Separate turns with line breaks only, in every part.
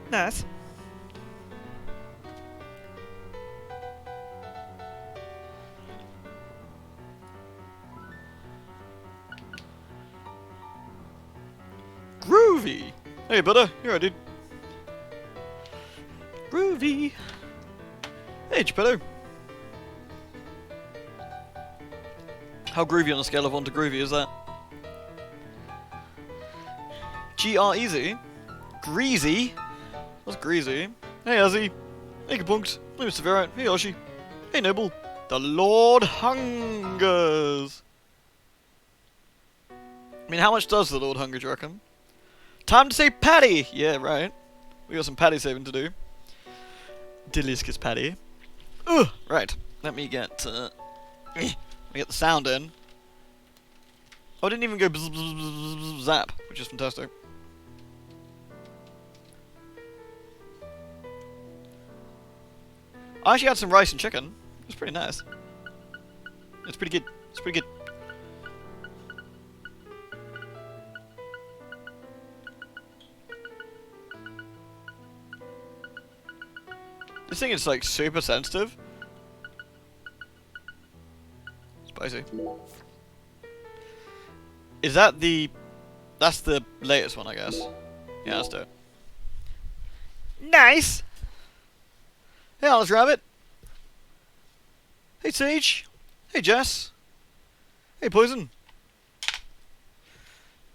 Nice. Groovy! Hey, brother. You're right, dude. Groovy! Hey, Geppetto. How groovy on a scale of 1 to groovy is that? G-R-easy? Greasy? What's greasy? Hey, Azzy. Hey, Kapunks. Hey, Mr. Ferret. Hey, Yoshi. Hey, Noble. The Lord hungers! I mean, how much does the Lord hunger, do you reckon? Time to say patty! Yeah, right. We got some patty saving to do. Delicious patty. Ugh! Right. Let me get let me get the sound in. Oh, I didn't even go bzz, bzz, bzz, bzz, zap, which is fantastic. I actually had some rice and chicken. It was pretty nice. It's pretty good. It's pretty good. This thing is like super sensitive. Spicy. Is that the... That's the latest one, I guess. Yeah, let's do it. Nice! Hey, Alice Rabbit. Hey, Sage. Hey, Jess. Hey, Poison.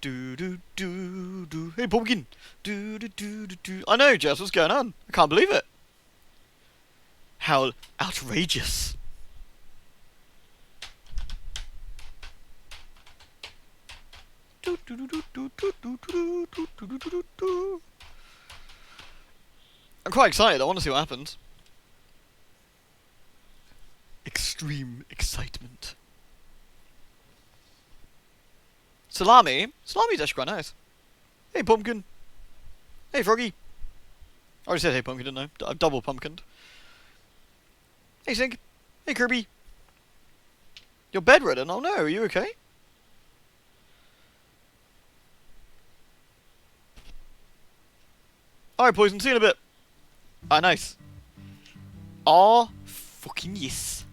Do do do do. Hey, Pumpkin. Do do do do do. I know, Jess. What's going on? I can't believe it. How outrageous. I'm quite excited. I want to see what happens. Extreme excitement. Salami? Salami's actually quite nice. Hey, Pumpkin. Hey, Froggy. I already said hey, Pumpkin, didn't I? I've double pumpkined. Hey, Sink. Hey, Kirby. You're bedridden? Oh no, are you okay? Alright, Poison, see you in a bit. Ah, nice. Ah, fucking yes.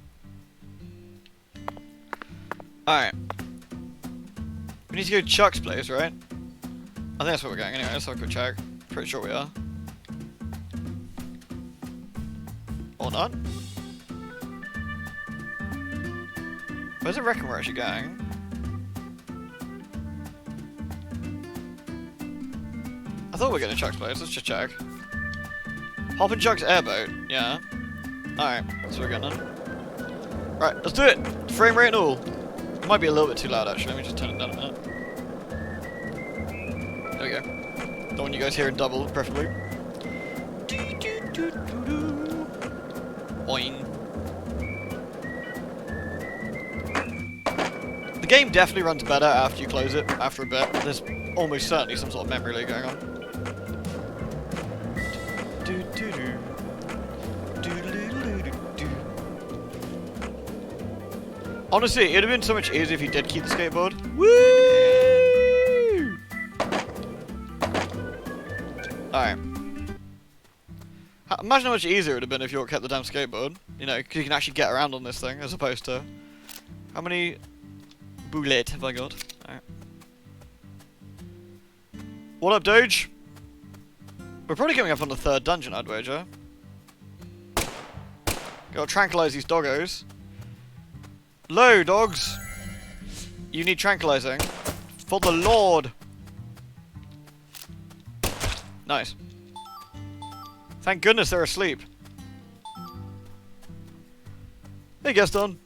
Alright. We need to go to Chuck's place, right? I think that's where we're going anyway. Let's have a quick check. Pretty sure we are. Or not. Where's it reckon we're actually going? I thought we were going to Chuck's place. Let's just check. Hop in Chuck's airboat. Yeah. Alright, that's what we're going on. Right, let's do it! Frame rate and all. It might be a little bit too loud actually. Let me just turn it down a minute. There we go. Don't want you guys hearing double, preferably. Boing. The game definitely runs better after you close it, after a bit. There's almost certainly some sort of memory leak going on. Honestly, it would have been so much easier if you did keep the skateboard. Woo! Alright. Imagine how much easier it would have been if you kept the damn skateboard. You know, because you can actually get around on this thing, as opposed to... How many boulettes have I got? Alright. What up, Doge? We're probably coming up on the 3rd dungeon, I'd wager. Gotta tranquilize these doggos. Low, dogs! You need tranquilizing. For the Lord! Nice. Thank goodness they're asleep. Hey, Gaston.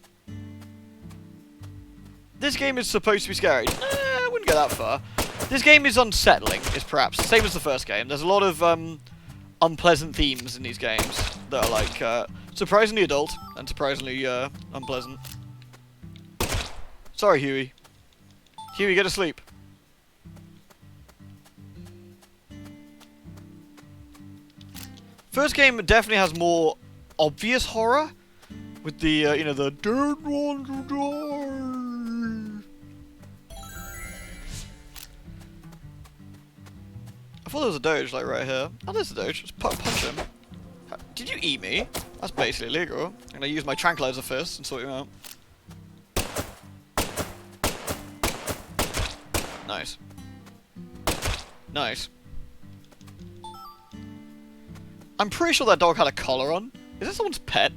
This game is supposed to be scary. I wouldn't go that far. This game is unsettling, is perhaps the same as the first game. There's a lot of unpleasant themes in these games that are like surprisingly adult and surprisingly unpleasant. Sorry, Huey. Huey, get to sleep. First game definitely has more obvious horror, with the you know, the dead ones who die. I thought there was a doge, like, right here. Oh, there's a doge. Just punch him. Did you eat me? That's basically illegal. I'm gonna use my tranquilizer fist and sort you out. Nice. Nice. I'm pretty sure that dog had a collar on. Is this someone's pet?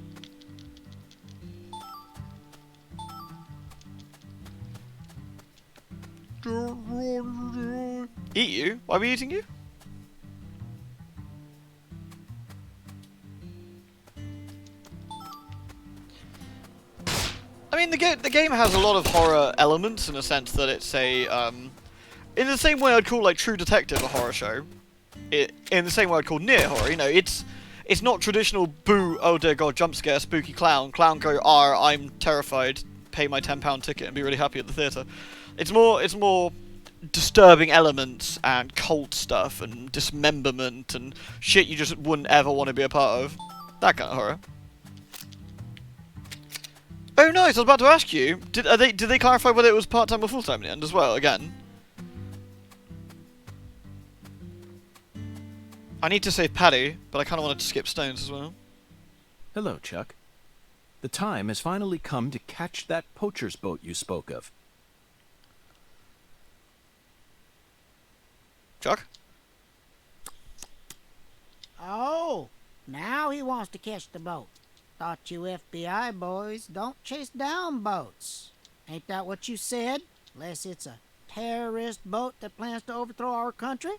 Eat you? Why are we eating you? I mean, the game has a lot of horror elements in the sense that it's a, in the same way I'd call, like, True Detective a horror show, in the same way I'd call Near horror, you know, it's not traditional boo, oh dear god, jump scare, spooky clown go, I'm terrified, pay my £10 ticket and be really happy at the theatre. It's more disturbing elements and cult stuff and dismemberment and shit you just wouldn't ever want to be a part of. That kind of horror. Oh nice, I was about to ask you, did they clarify whether it was part-time or full-time in the end as well, again? I need to save Paddy, but I kind of wanted to skip stones as well.
Hello, Chuck. The time has finally come to catch that poacher's boat you spoke of.
Chuck?
Oh, now he wants to catch the boat. Thought you FBI boys don't chase down boats. Ain't that what you said? Unless it's a terrorist boat that plans to overthrow our country,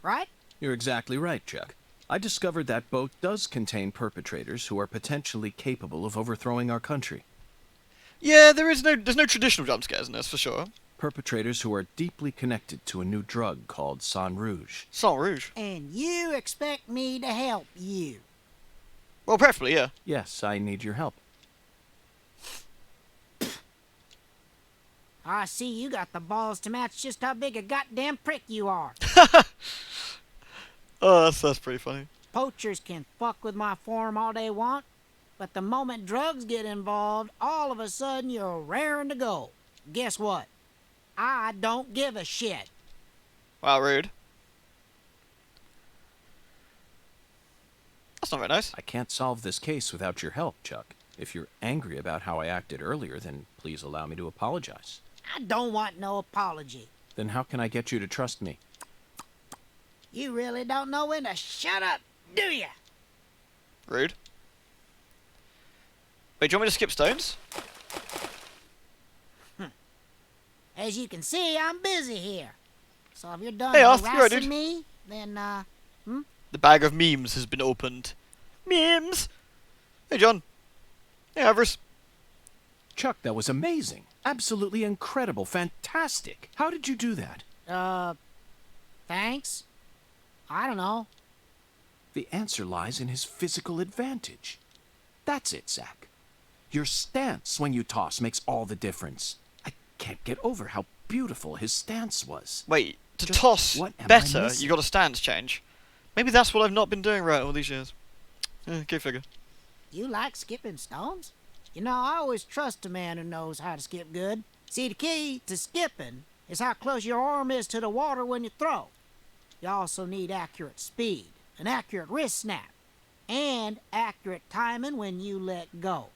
right?
You're exactly right, Chuck. I discovered that boat does contain perpetrators who are potentially capable of overthrowing our country.
Yeah, there's no traditional jump scares in this, for sure.
Perpetrators who are deeply connected to a new drug called Sang Rouge.
Sang Rouge?
And you expect me to help you?
Well, preferably, yeah.
Yes, I need your help.
I see you got the balls to match just how big a goddamn prick you are.
Oh, that's pretty funny.
Poachers can fuck with my farm all they want, but the moment drugs get involved, all of a sudden you're raring to go. Guess what? I don't give a shit.
Wow, rude. That's not very nice.
I can't solve this case without your help, Chuck. If you're angry about how I acted earlier, then please allow me to apologize.
I don't want no apology.
Then how can I get you to trust me?
You really don't know when to shut up, do ya?
Rude. Wait, do you want me to skip stones?
As you can see, I'm busy here. So if you're done
Hey, Arthur, you're right,
harassing
dude.
me, then,
The bag of memes has been opened. Memes! Hey, John. Hey, Avarice.
Chuck, that was amazing. Absolutely incredible. Fantastic. How did you do that?
thanks? I don't know.
The answer lies in his physical advantage. That's it, Zach. Your stance when you toss makes all the difference. I can't get over how beautiful his stance was.
Wait, to
Just
toss
what am I
better,
missing?
you got a stance change. Maybe that's what I've not been doing right all these years. Go figure.
You like skipping stones? You know, I always trust a man who knows how to skip good. See, the key to skipping is how close your arm is to the water when you throw. You also need accurate speed, an accurate wrist snap, and accurate timing when you let go.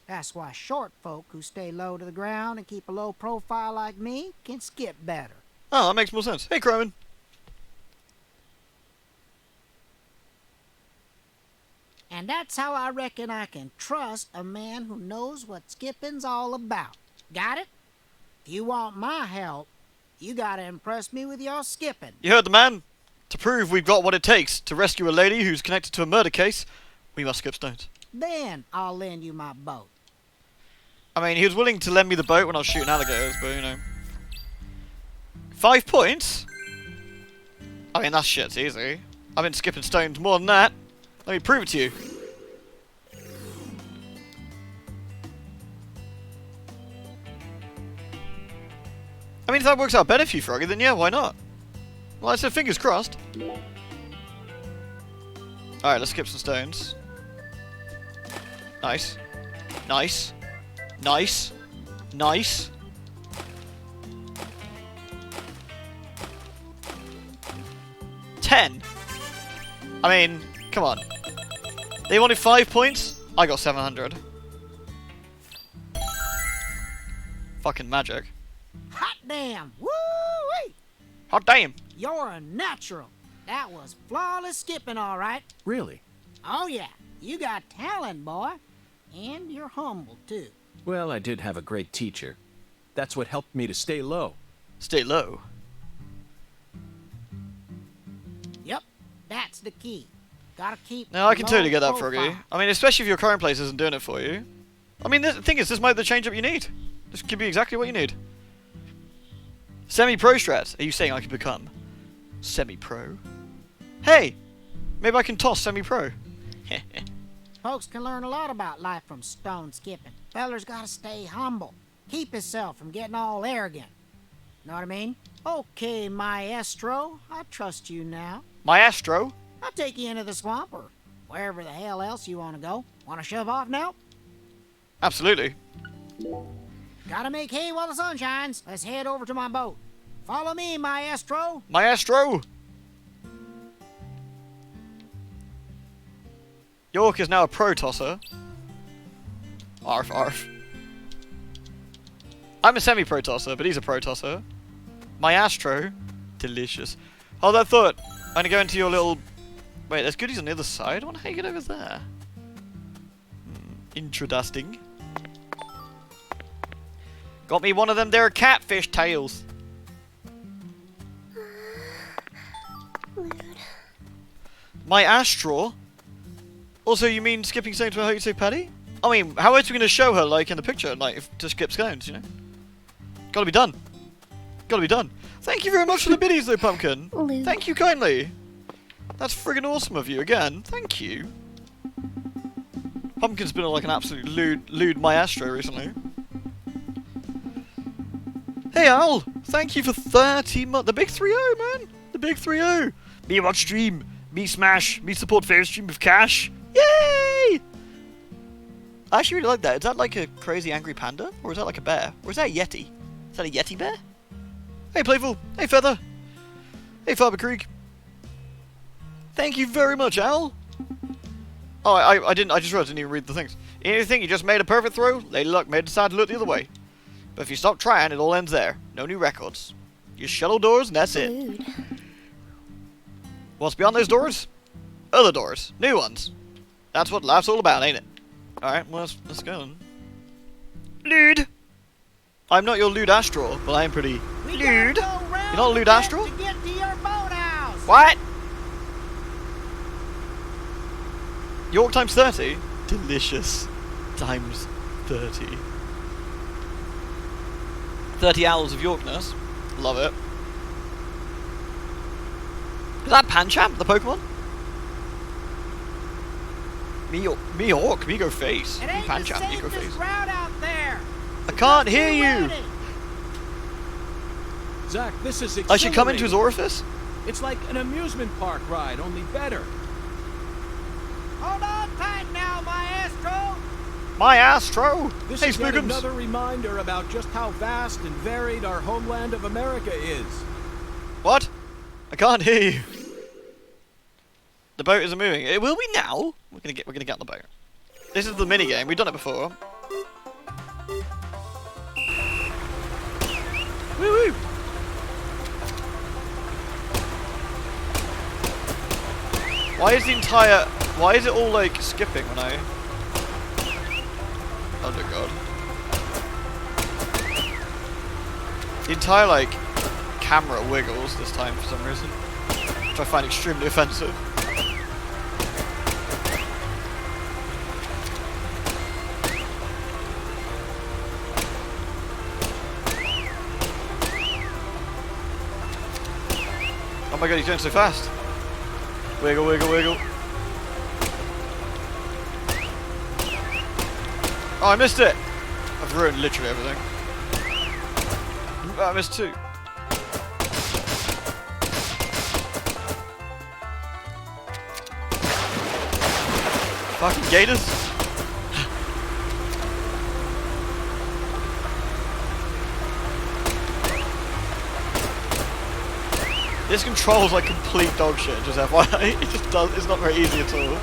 That's why short folk who stay low to the ground and keep a low profile like me can skip better.
Oh, that makes more sense. Hey, Crowan.
And that's how I reckon I can trust a man who knows what skipping's all about. Got it? If you want my help, you gotta impress me with your skipping.
You heard the man. To prove we've got what it takes to rescue a lady who's connected to a murder case, we must skip stones.
Then I'll lend you my boat.
I mean, he was willing to lend me the boat when I was shooting alligators, but, you know. 5 points? I mean, that shit's easy. I've been skipping stones more than that. Let me prove it to you. I mean, if that works out better for you, Froggy, then yeah, why not? Well, I said fingers crossed. Alright, let's skip some stones. Nice. Nice. Nice. Nice. 10. I mean, come on. They wanted 5 points. I got 700. Fucking magic.
Hot damn! Woo-wee!
Hot damn.
You're a natural. That was flawless skipping, all right.
Really?
Oh yeah, you got talent, boy. And you're humble, too.
Well, I did have a great teacher. That's what helped me to stay low.
Stay low.
Yep, that's the key. Gotta keep.
No, I can
low
totally get that,
profile.
Froggy. I mean, especially if your current place isn't doing it for you. I mean, the thing is, this might be the change-up you need. This could be exactly what you need. Semi-pro strat. Are you saying I could become semi-pro? Hey! Maybe I can toss semi-pro.
Folks can learn a lot about life from stone skipping. Feller's gotta stay humble. Keep himself from getting all arrogant. Know what I mean? Okay, maestro. I trust you now.
Maestro?
I'll take you into the swamp or wherever the hell else you want to go. Want to shove off now?
Absolutely.
Gotta make hay while the sun shines. Let's head over to my boat. Follow me, maestro.
Maestro! York is now a pro tosser. Arf, arf. I'm a semi-pro tosser, but he's a pro tosser. Maestro. Delicious. Hold that thought. I'm gonna go into your little... Wait, there's goodies on the other side? I wonder how you get over there. Interesting. Got me one of them there catfish tails. Maestro? Also, you mean skipping stones for how you say Paddy? I mean, how else are we going to show her, like, in the picture, like, if, to skip stones, you know? Gotta be done. Gotta be done. Thank you very much for the biddies, though, Pumpkin.
Lewd.
Thank you kindly. That's friggin' awesome of you, again. Thank you. Pumpkin's been like an absolute lewd maestro recently. Hey, Al! Thank you for 30 months. The big 3-0, man! The big 3-0. Me watch stream. Me smash. Me support fair stream with cash. Yay! I actually really like that. Is that like a crazy angry panda? Or is that like a bear? Or is that a yeti? Is that a yeti bear? Hey, Playful. Hey, Feather. Hey, Faber Creek. Thank you very much, Al. Oh, I didn't. I just realized I didn't even read the things. Anything, you just made a perfect throw. Lady Luck may decide to look the other way. But if you stop trying, it all ends there. No new records. You shuttle doors, and that's it.
Lewd.
What's beyond those doors? Other doors. New ones. That's what life's all about, ain't it? Alright, well, let's go on. Lewd! I'm not your lewd astral, but I'm pretty
We
lewd.
gotta go round
You're not a lewd
the bend
astral?
to get to your boathouse.
What? York times 30? Delicious. Times 30. 30 hours of Yorkness. Love it. Is that Pancham, the Pokemon? Me York, me go face.
It
Me
ain't the
Pancham, me go
safest
face.
route out there.
I can't hear
Be
you!
ready.
Zach, this is
I should come into his
exhilarating.
orifice?
It's like an amusement park ride, only better.
Hold on tight now, maestro.
My astro!
This
Hey,
is yet
Spookums!
another reminder about just how vast and varied our homeland of America is.
What? I can't hear you. The boat isn't moving. It will be now. We're gonna get on the boat. This is the mini game. We've done it before. Woo woo! Why is it all like skipping when I? Oh dear God! The entire like camera wiggles this time for some reason, which I find extremely offensive. Oh my God, he's going so fast. Wiggle, wiggle, wiggle. Oh, I missed it! I've ruined literally everything. I missed two. Fucking gators. This controls like complete dog shit, just FYI. It just does, it's not very easy at all.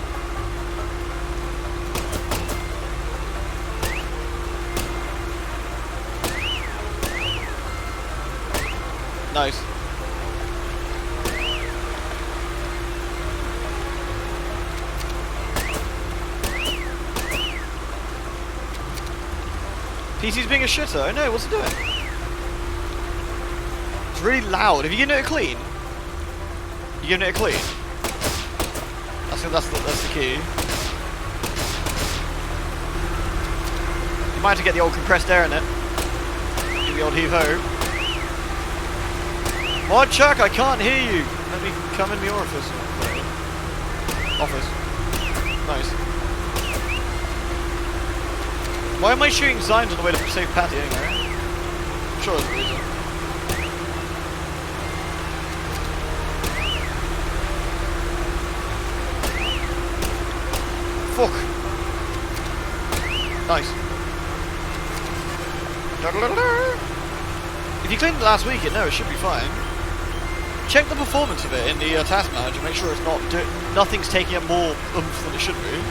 Nice. PC's being a shitter. I know, what's it doing? It's really loud. Have you given it a clean? You giving it a clean? That's the key. You might have to get the old compressed air in it. Give the old heave-ho. Oh, Chuck, I can't hear you. Let me come in the orifice. Office. Nice. Why am I shooting signs on the way to save Patty anyway? I'm sure there's a reason. Fuck. Nice. If you cleaned it last week, it should be fine. Check the performance of it in the task manager. Make sure it's not nothing's taking up more oomph than it should be.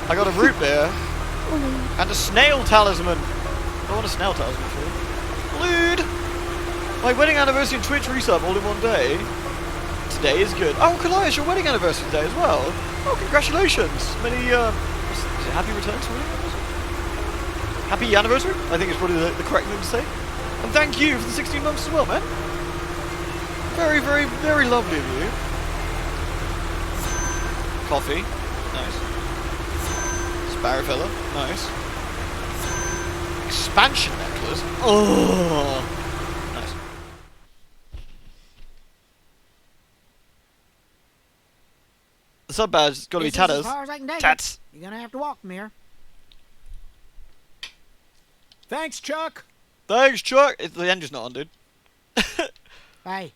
I got a root beer and a snail talisman. I want a snail talisman for. Lude. My wedding anniversary and Twitch resub all in one day. Today is good. Oh, Kalias, your wedding anniversary today as well. Oh, congratulations. Many, is it happy returns for wedding anniversary? Happy anniversary, I think is probably the correct thing to say. And thank you for the 16 months as well, man. Very, very, very lovely of you. Coffee. Nice. Sparrow feather. Nice. Expansion necklace. Oh. Nice. The sub badge has got to be tatters.
As far as I can take
Tats.
it. You're gonna have to walk from here.
Thanks, Chuck.
Thanks, Chuck. The engine's not on, dude.
Hey,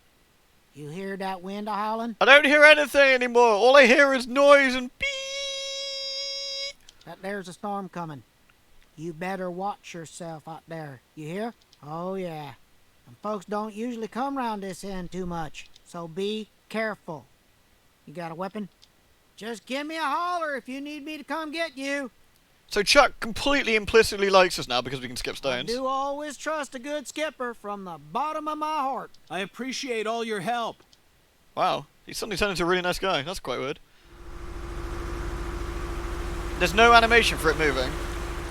you hear that wind a-howling?
I don't hear anything anymore. All I hear is noise and beep.
That there's a storm coming. You better watch yourself out there. You hear? Oh, yeah. And folks don't usually come round this end too much, so be careful. You got a weapon? Just give me a holler if you need me to come get you.
So Chuck completely implicitly likes us now because we can skip
I
stones.
do always trust a good skipper from the bottom of my heart.
I appreciate all your help.
Wow, he suddenly turned into a really nice guy. That's quite weird. There's no animation for it moving.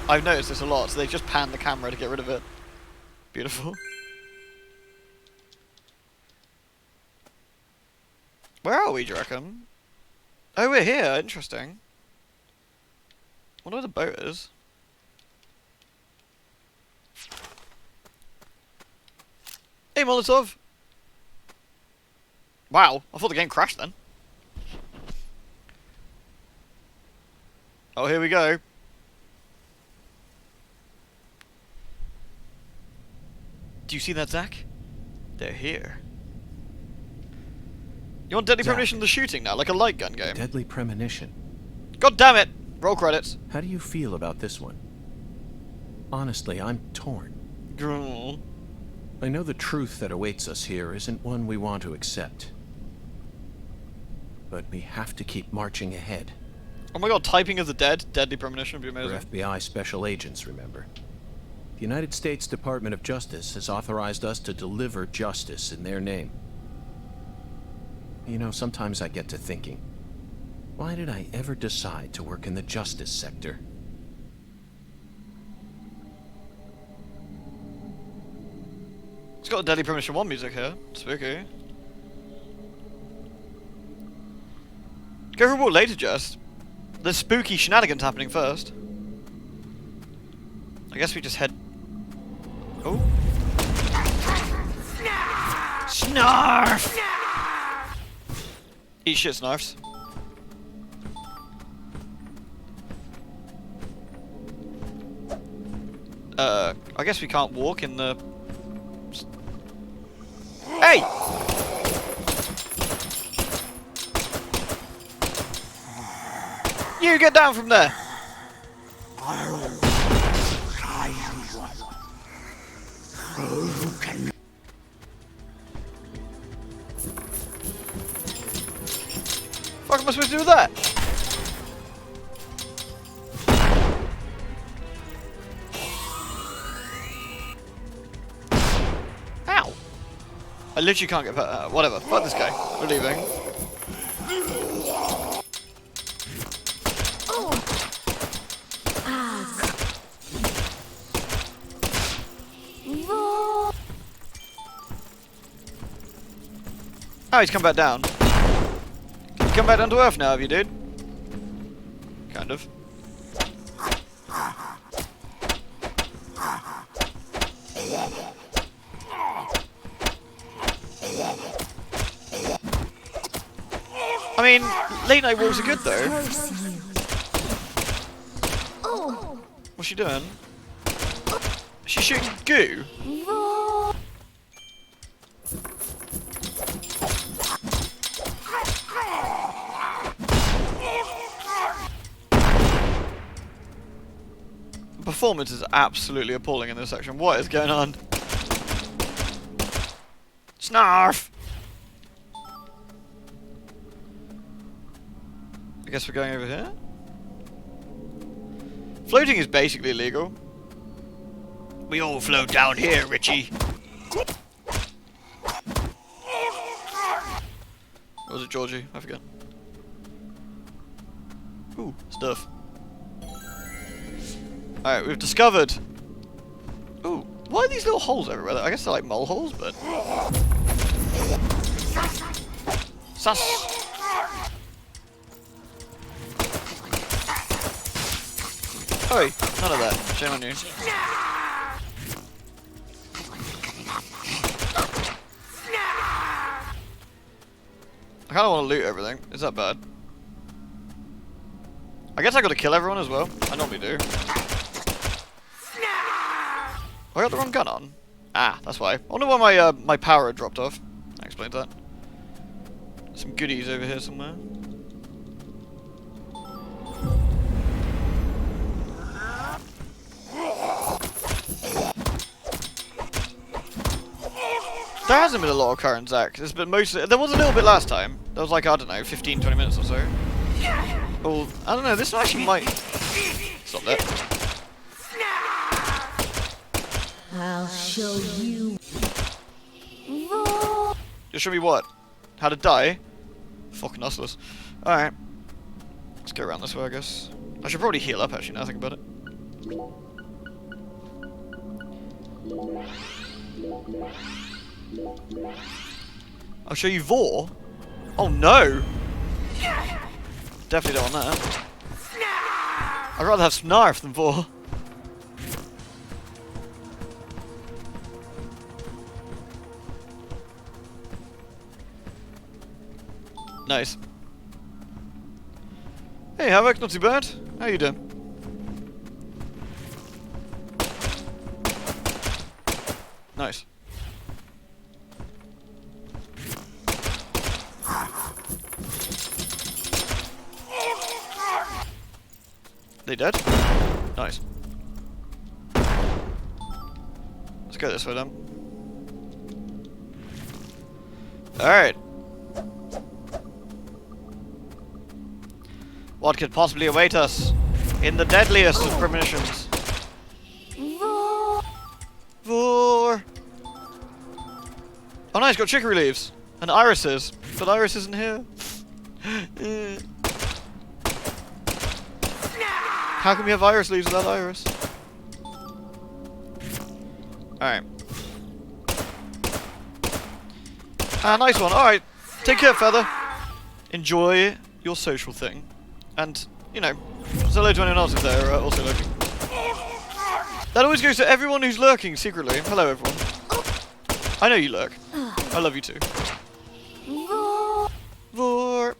I've noticed this a lot, so they just pan the camera to get rid of it. Beautiful. Where are we, do you reckon? Oh, we're here. Interesting. Wonder where the boat is. Hey, Molotov! Wow, I thought the game crashed then. Oh, here we go. Do you see that, Zach? They're here. You want Deadly
Zach.
Premonition the shooting now, like a light gun game?
Deadly Premonition.
God damn it! Roll credits.
How do you feel about this one? Honestly, I'm torn.
Grrr.
I know the truth that awaits us here isn't one we want to accept. But we have to keep marching ahead.
Oh my god, typing of the dead, Deadly Premonition would be
We're
amazing.
FBI special agents, remember? The United States Department of Justice has authorized us to deliver justice in their name. You know, sometimes I get to thinking, why did I ever decide to work in the justice sector?
It's got the Deadly Premonition 1 music here. Spooky. Go for a walk later, Jess. There's spooky shenanigans happening first. I guess we just head... Oh. Snarf! Eat shit, Snarfs. I guess we can't walk in the... Hey! You get down from there! fuck am I supposed to do with that? Ow! I literally can't get past. Whatever. Fuck this guy. We're leaving. Oh, he's come back down. You come back down to earth now, have you, dude? Kind of. I mean, late night walks are good though. What's she doing? She's shooting goo. The performance is absolutely appalling in this section. What is going on? Snarf! I guess we're going over here. Floating is basically illegal. We all float down here, Richie. Or was it Georgie? I forget. Ooh, stuff. Alright, we've discovered. Ooh, why are these little holes everywhere? I guess they're like mole holes, but. Sus! Oi, none of that. Shame on you. I kinda wanna loot everything. Is that bad? I guess I gotta kill everyone as well. I normally do. I got the wrong gun on. Ah, that's why. I wonder why my my power had dropped off. That explains that. Some goodies over here somewhere. There hasn't been a lot of current Zach. There's been mostly. There was a little bit last time. There was like, I don't know, 15, 20 minutes or so. Oh, I don't know. This one actually might. Stop that.
I'll show you.
You'll show me what? How to die? Fucking useless. Alright. Let's go around this way, I guess. I should probably heal up, actually, now I think about it. I'll show you Vor. Oh no! Definitely don't want that. I'd rather have Snarf than Vor. Nice. Hey, Havoc, not too bad. How you doing? Nice. They dead? Nice. Let's go this way then. Alright. What could possibly await us in the deadliest of premonitions? Vor! Oh nice, got chicory leaves. And irises. But Iris isn't here. How can we have iris leaves without Iris? Alright. Ah, nice one. Alright. Take care, Feather. Enjoy your social thing. And, you know, say hello to anyone else if they're also lurking. That always goes to everyone who's lurking secretly. Hello, everyone. I know you lurk. I love you too. Vor.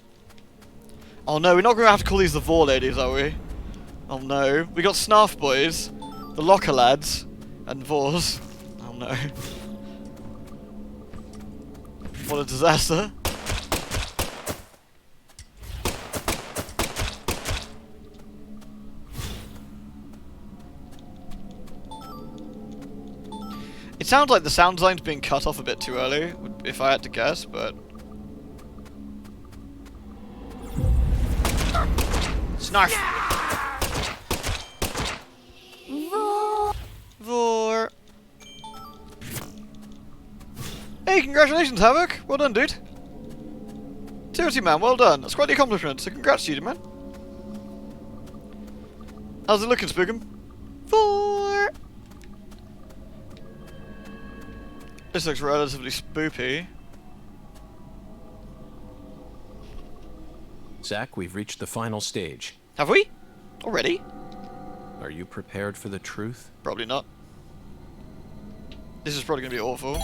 Oh no, we're not going to have to call these the Vor ladies, are we? Oh no. We got Snarf boys, the Locker lads, and Vors. Oh no. What a disaster. It sounds like the sound design's being cut off a bit too early, if I had to guess, but... Knife! Vor. Hey, congratulations, Havoc! Well done, dude. Seriously, man, well done. That's quite the accomplishment, so congrats to you, man. How's it looking, Spookum? Vor. This looks relatively spoopy.
Zach, we've reached the final stage.
Have we? Already?
Are you prepared for the truth?
Probably not. This is probably going to be awful.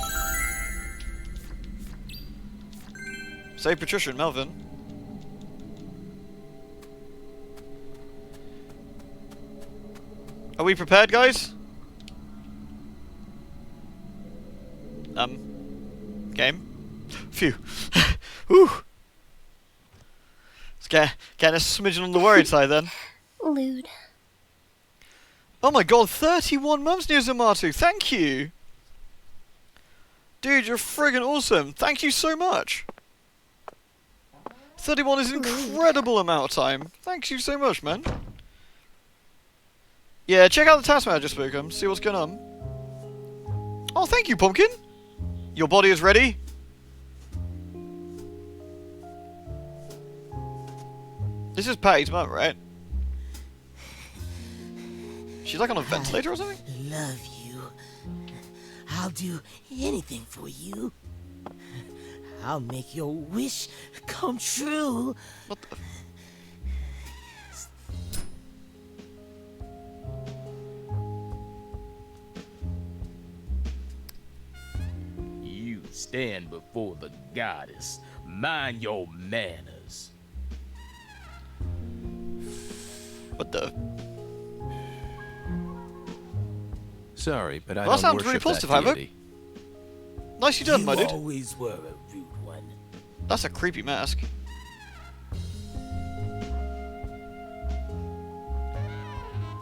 Save Patricia and Melvin. Are we prepared, guys? Game? Phew. Whew. It's getting a smidgen on the worried side then.
Lewd.
Oh my god, 31 months, Nizamatu. Thank you. Dude, you're friggin' awesome. Thank you so much. 31 is an incredible amount of time. Thank you so much, man. Yeah, check out the task manager, Spookum. See what's going on. Oh, thank you, Pumpkin. Your body is ready. This is Patty's mum, right? She's like on a ventilator or something?
Love you. I'll do anything for you. I'll make your wish come true.
What the...
You stand before the goddess. Mind your manners.
What the...
Sorry, but I
Well, that
don't
sounds
worship
really positive,
that
Havoc.
deity.
Nicely done, my
You
dude.
always were a rude one.
That's a creepy mask.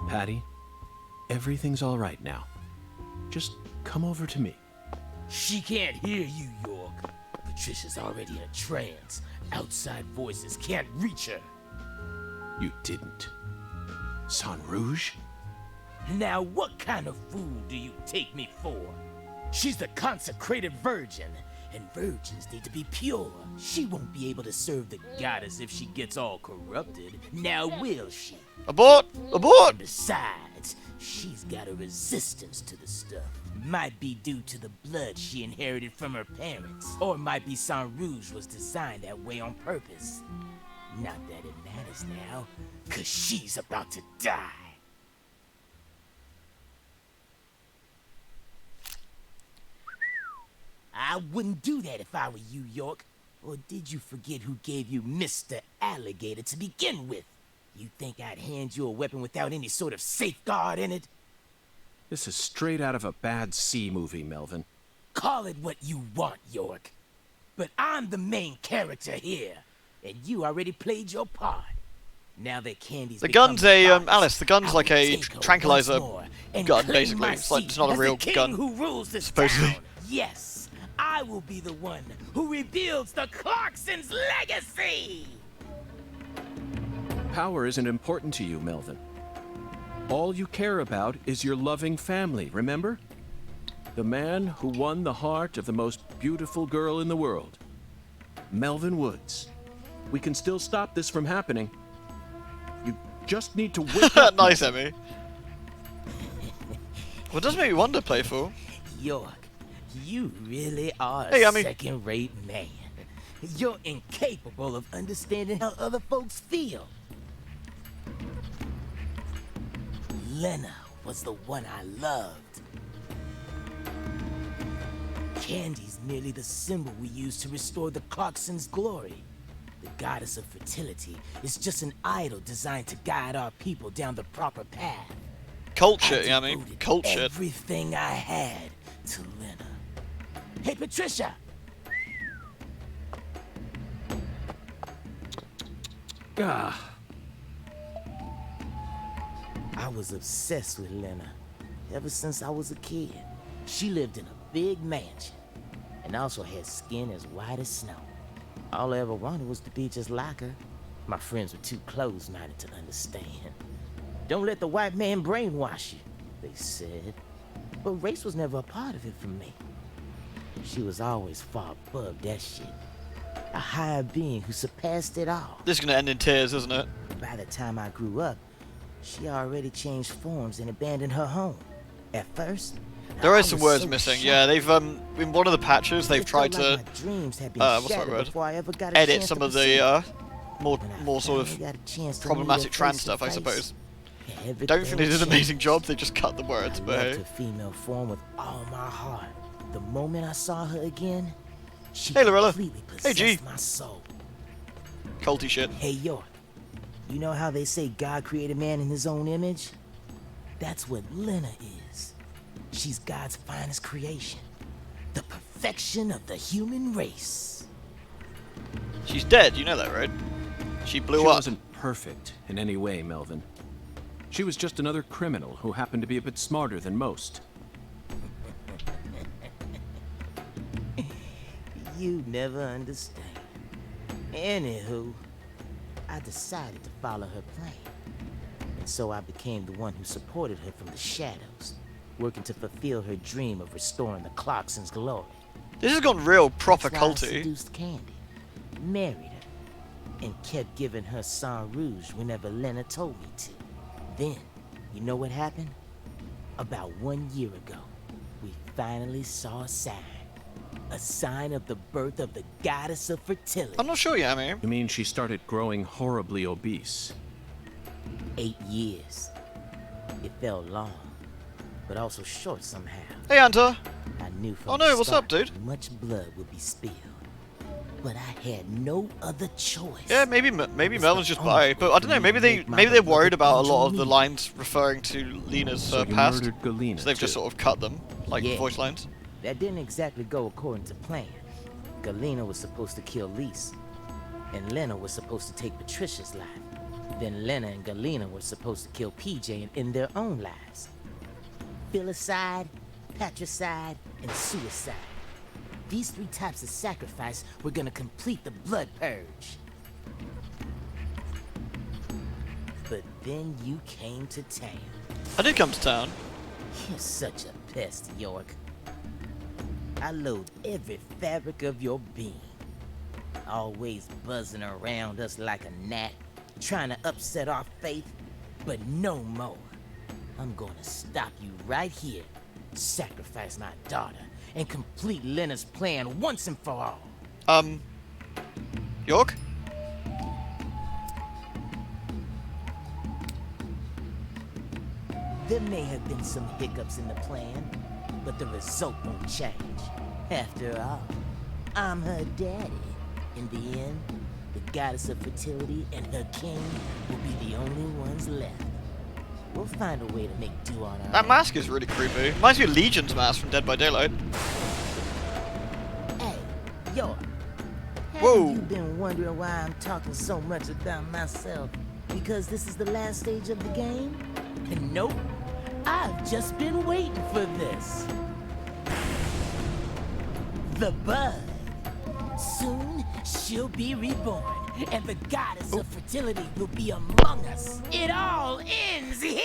Patty, everything's all right now. Just come over to me.
She can't hear you, York. Patricia's already in a trance. Outside voices can't reach her.
You didn't. San Rouge?
Now, what kind of fool do you take me for? She's the consecrated virgin, and virgins need to be pure. She won't be able to serve the goddess if she gets all corrupted. Now will she?
Abort! Abort!
And besides, she's got a resistance to the stuff. Might be due to the blood she inherited from her parents. Or might be San Rouge was designed that way on purpose. Not that it matters now, 'cause she's about to die. I wouldn't do that if I were you, York. Or did you forget who gave you Mr. Alligator to begin with? You think I'd hand you a weapon without any sort of safeguard in it?
This is straight out of a bad C movie, Melvin.
Call it what you want, York. But I'm the main character here, and you already played your part. Now that Candy's
The
become
gun's a,
goddess,
Alice, the gun's
I
like
will
a
take her
tranquilizer
once more and
gun,
claim
basically.
my
It's like- it's not a
seat
real
as the king
gun,
who rules this
supposedly.
town. Yes, I will be the one who rebuilds the Clarkson's legacy.
Power isn't important to you, Melvin. All you care about is your loving family, remember? The man who won the heart of the most beautiful girl in the world. Melvin Woods. We can still stop this from happening. You just need to wake up.
Nice,
Melvin.
Emmy. Well, it does make me wonder, Playful.
York, you really are
Hey,
a
Yummy.
second-rate man. You're incapable of understanding how other folks feel. Lena was the one I loved. Candy's merely the symbol we use to restore the Clarkson's glory. The goddess of fertility is just an idol designed to guide our people down the proper path.
Cult
I
shit, yeah, I mean.
devoted
Cult shit.
everything I had to Lena. Hey, Patricia!
Ah,
I was obsessed with Lena ever since I was a kid. She lived in a big mansion and also had skin as white as snow. All I ever wanted was to be just like her. My friends were too close-minded to understand. Don't let the white man brainwash you, they said. But race was never a part of it for me. She was always far above that shit. A higher being who surpassed it all.
This is gonna end in tears, isn't it?
By the time I grew up, she already changed forms and abandoned her home. At first,
There
I
are some
was
words
so
missing.
shocked.
Yeah, they've in one of the patches they've
It felt
tried to
like my dreams had been
what's that
shattered
word?
before I ever got a
edit
chance
some
to
of
pursue
the
it.
more
When I
sort
finally got a chance to
problematic
meet her
trans
face
stuff,
to
I
face,
suppose.
everything
Don't think they did an amazing
changed.
job. They just cut the words,
I
but
loved
hey.
her female form with all my heart. The moment I saw her again, she
Hey, Lorella.
completely
Hey, G.
possessed my soul.
Culty shit.
Hey, York, you know how they say God created man in his own image? That's what Lena is. She's God's finest creation. The perfection of the human race.
She's dead. You know that, right? She blew
She
up.
wasn't perfect in any way, Melvin. She was just another criminal who happened to be a bit smarter than most.
You never understand. Anywho, I decided to follow her plan. And so I became the one who supported her from the shadows, working to fulfill her dream of restoring the Clarkson's glory.
This has gone real proper
That's why I
culty.
seduced Candy, married her, and kept giving her Sang Rouge whenever Lena told me to. Then, you know what happened? About 1 year ago, we finally saw a sign. A sign of the birth of the goddess of fertility.
I'm not sure, Yami.
You mean she started growing horribly obese?
8 years. It felt long, but also short somehow.
Hey, Hunter.
I knew from
Oh no,
the
what's
start
up, dude?
much blood would be spilled. But I had no other choice.
Yeah, maybe
It's
Melvin's
the
just
only
bi, but I don't know.
way
Maybe
to make my
they're worried
beloved
about a
angel
lot of the
meet.
lines referring to Lena's
So you
past,
murdered Galena,
so they've just
too.
sort of cut them, like
Yeah.
voice lines.
That didn't exactly go according to plan. Galena was supposed to kill Lise, and Lena was supposed to take Patricia's life. Then Lena and Galena were supposed to kill PJ and end their own lives. Filicide, patricide, and suicide. These 3 types of sacrifice were gonna complete the blood purge. But then you came to town.
I did come to town.
You're such a pest, York. I loathe every fabric of your being. Always buzzing around us like a gnat, trying to upset our faith, but no more. I'm gonna stop you right here, sacrifice my daughter, and complete Lena's plan once and for all.
York?
There may have been some hiccups in the plan, but the result won't change. After all, I'm her daddy. In the end, the goddess of fertility and her king will be the only ones left. We'll find a way to make do on our
That
own.
mask is really creepy. Reminds me of Legion's mask from Dead by Daylight.
Hey, York.
Whoa.
Haven't you been wondering why I'm talking so much about myself? Because this is the last stage of the game? Nope. I've just been waiting for this. The Bud. Soon, she'll be reborn, and the goddess of fertility will be among us. It all ends here!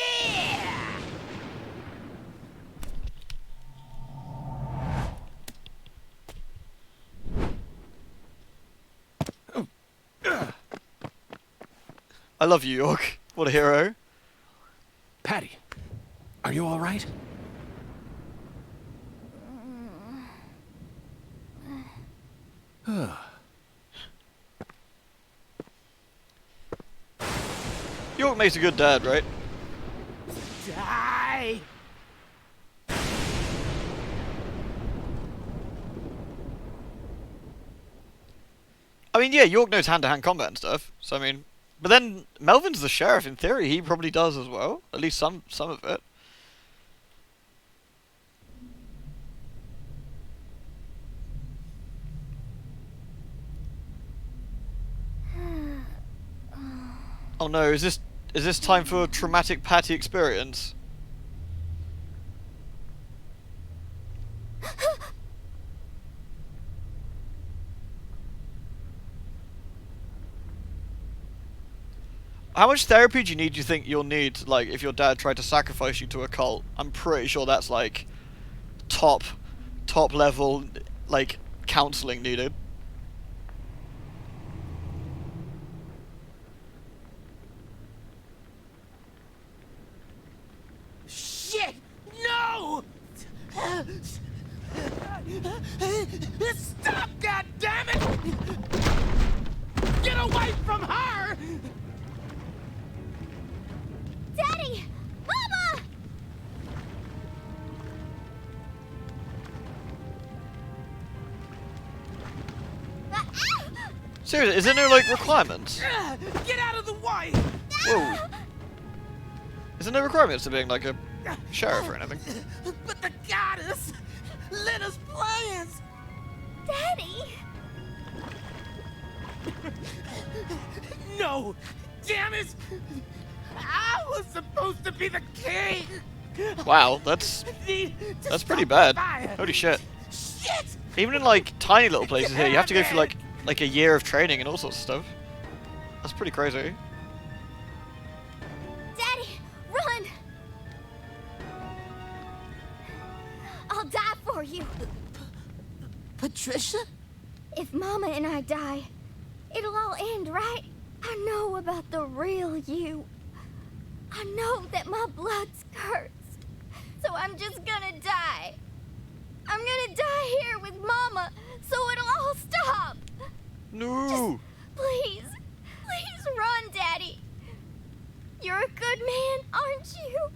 I love you, York. What a hero.
Patty, are you all right?
York makes a good dad, right?
Die!
I mean, yeah, York knows hand-to-hand combat and stuff. So I mean, but then Melvin's the sheriff. In theory, he probably does as well. At least some of it. Oh no, is this time for a traumatic Patty experience? How much therapy do you think you'll need, like, if your dad tried to sacrifice you to a cult? I'm pretty sure that's, like, top level, like, counseling needed.
Shit! No! Stop, goddammit! Get away from her!
Daddy! Mama!
Seriously, is there no, like, requirements?
Get out of the way!
Whoa. Is there no requirements to being, like, a sheriff or anything?
But the goddess let us plans!
Daddy!
No! Damn it! I was supposed to be the king!
Wow, that's pretty bad. Holy shit.
Shit!
Even in, like, tiny little places here, you have to go through, like a year of training and all sorts of stuff. That's pretty crazy.
Daddy, run! I'll die for you.
Patricia?
If Mama and I die, it'll all end, right? I know about the real you. I know that my blood's cursed. So I'm just gonna die. I'm gonna die here with Mama, so it'll all stop.
No!
Please, please run, Daddy. You're a good man, aren't you?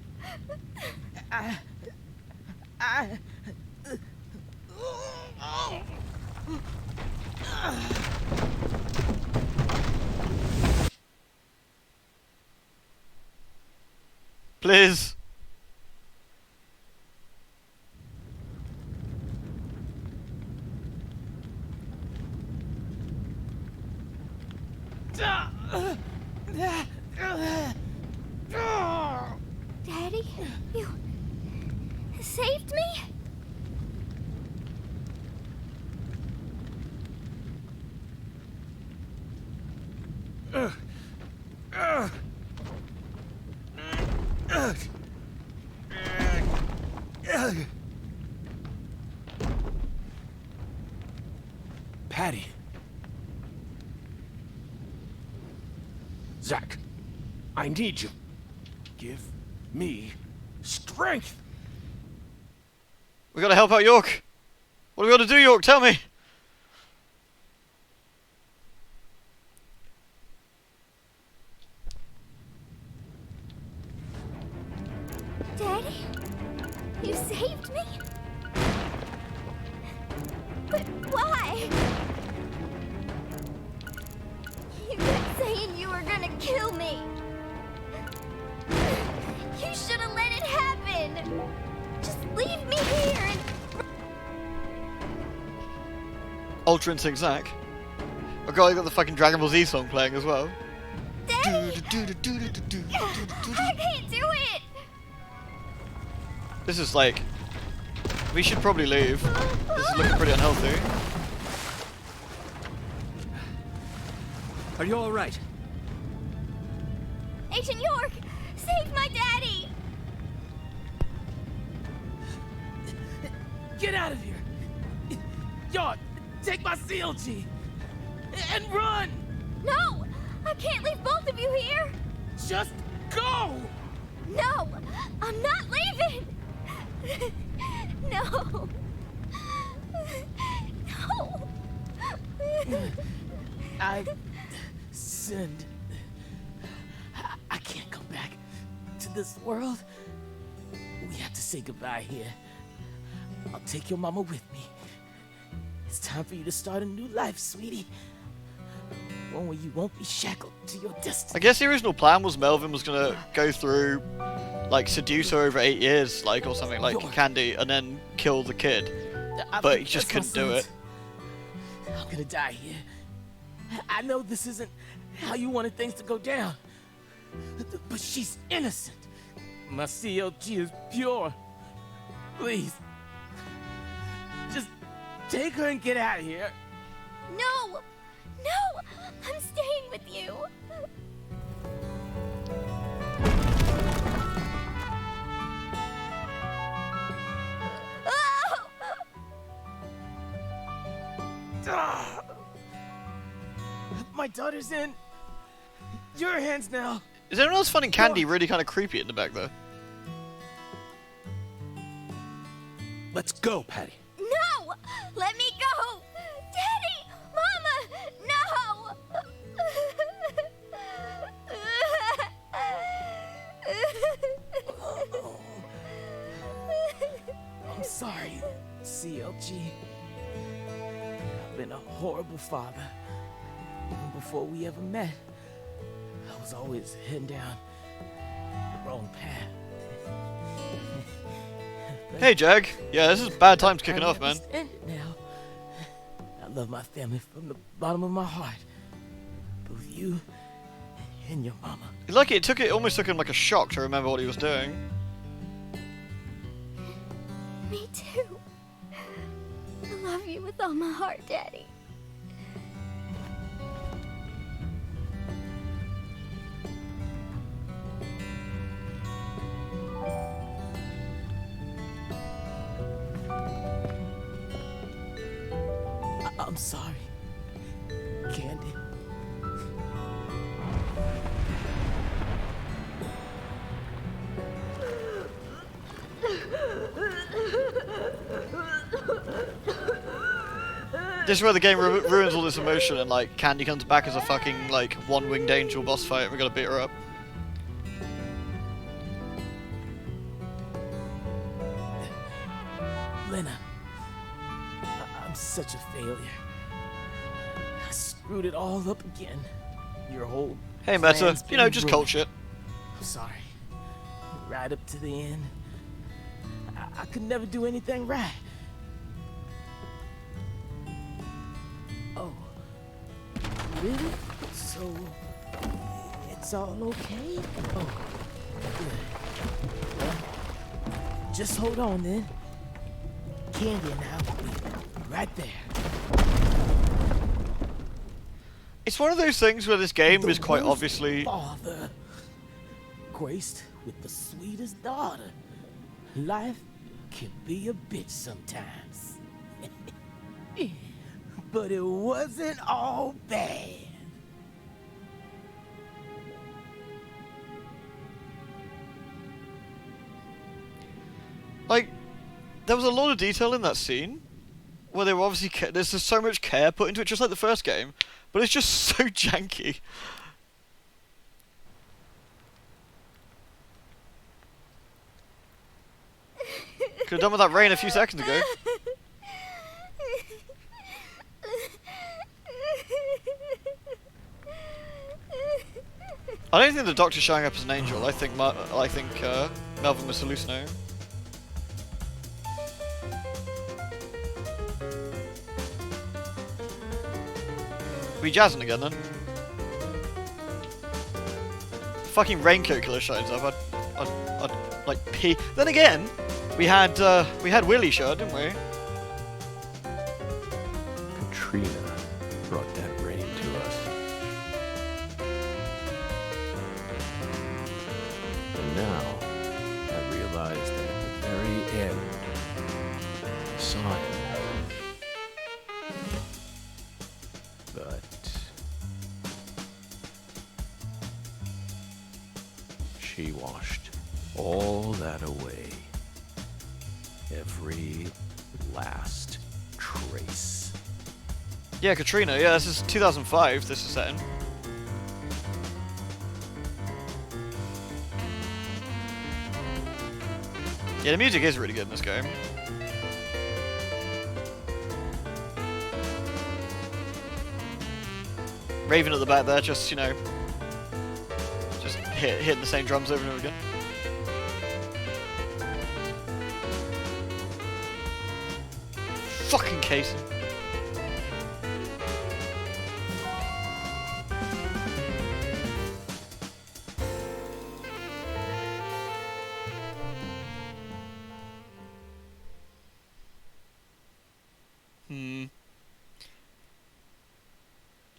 Please.
Daddy, you saved me?
Patty.
Zack, I need you.
Give me strength.
We gotta help out York. What do we gotta do, York? Tell me.
Daddy, you saved me? But why? You kept saying you were gonna kill me. You should have let it happen. Just leave me here and...
Ultra Instinct Zack. Oh god, I got the fucking Dragon Ball Z song playing as well.
Daddy! I can't do it!
This is like... We should probably leave. This is looking pretty unhealthy.
Are you all right?
Agent York, save my daddy!
Get out of here! York, take my CLG! And run!
No! I can't leave both of you here!
Just go!
No! I'm not leaving! No! No!
I've sinned. I can't come back to this world. We have to say goodbye here. I'll take your mama with me. It's time for you to start a new life, sweetie. One where you won't be shackled to your destiny.
I guess the original plan was Melvin was gonna go through, like, seduce her over 8 years, like, or something, like Candy, and then kill the kid. But he just couldn't do it.
I'm gonna die here. I know this isn't how you wanted things to go down. But she's innocent. My CLG is pure. Please. Just take her and get out of here.
No! No! I'm staying with you!
My daughter's in your hands now.
Is anyone else finding Candy really kind of creepy in the back though?
Let's go, Patty.
No! Let me go! Daddy! Mama! No!
I'm sorry, CLG. I've been a horrible father. Even before we ever met, I was always heading down the wrong path.
Hey, Jag. Yeah, this is bad times kicking off, man.
Understand it now. I love my family from the bottom of my heart. Both you and your mama.
Like it almost took him like a shock to remember what he was doing.
Me too. I love you with all my heart, Daddy.
I'm sorry, Candy.
This is where the game ruins all this emotion and like Candy comes back as a fucking like one-winged angel boss fight and we gotta beat her up.
Lena, I'm such a failure. I screwed it all up again. Your whole
Hey Meta,
plan's
you know,
been
just
ruined.
cult shit.
I'm sorry. Right up to the end, I could never do anything right. Oh, really? So it's all okay? Oh, good. Well, just hold on then. Candy and I will be right there.
It's one of those things where this game
The
is quite
wolf
obviously...
father, graced with the sweetest daughter. Life can be a bitch sometimes. But it wasn't all bad.
Like, there was a lot of detail in that scene where they were obviously there's just so much care put into it, just like the first game, but it's just so janky. Could have done with that rain a few seconds ago. I don't think the Doctor's showing up as an angel. I think Melvin was hallucinating. We jazzing again then? Fucking raincoat killer shows up. I'd like pee. Then again, we had Willie show, didn't we?
Katrina brought that rain to us. And now, I realize that at the very end, I saw him. But she washed all that away. Every last trace.
Yeah, Katrina. Yeah, this is 2005. This is set in. Yeah, the music is really good in this game. Raven at the back there, just, you know, just hitting the same drums over and over again. Fucking Casey.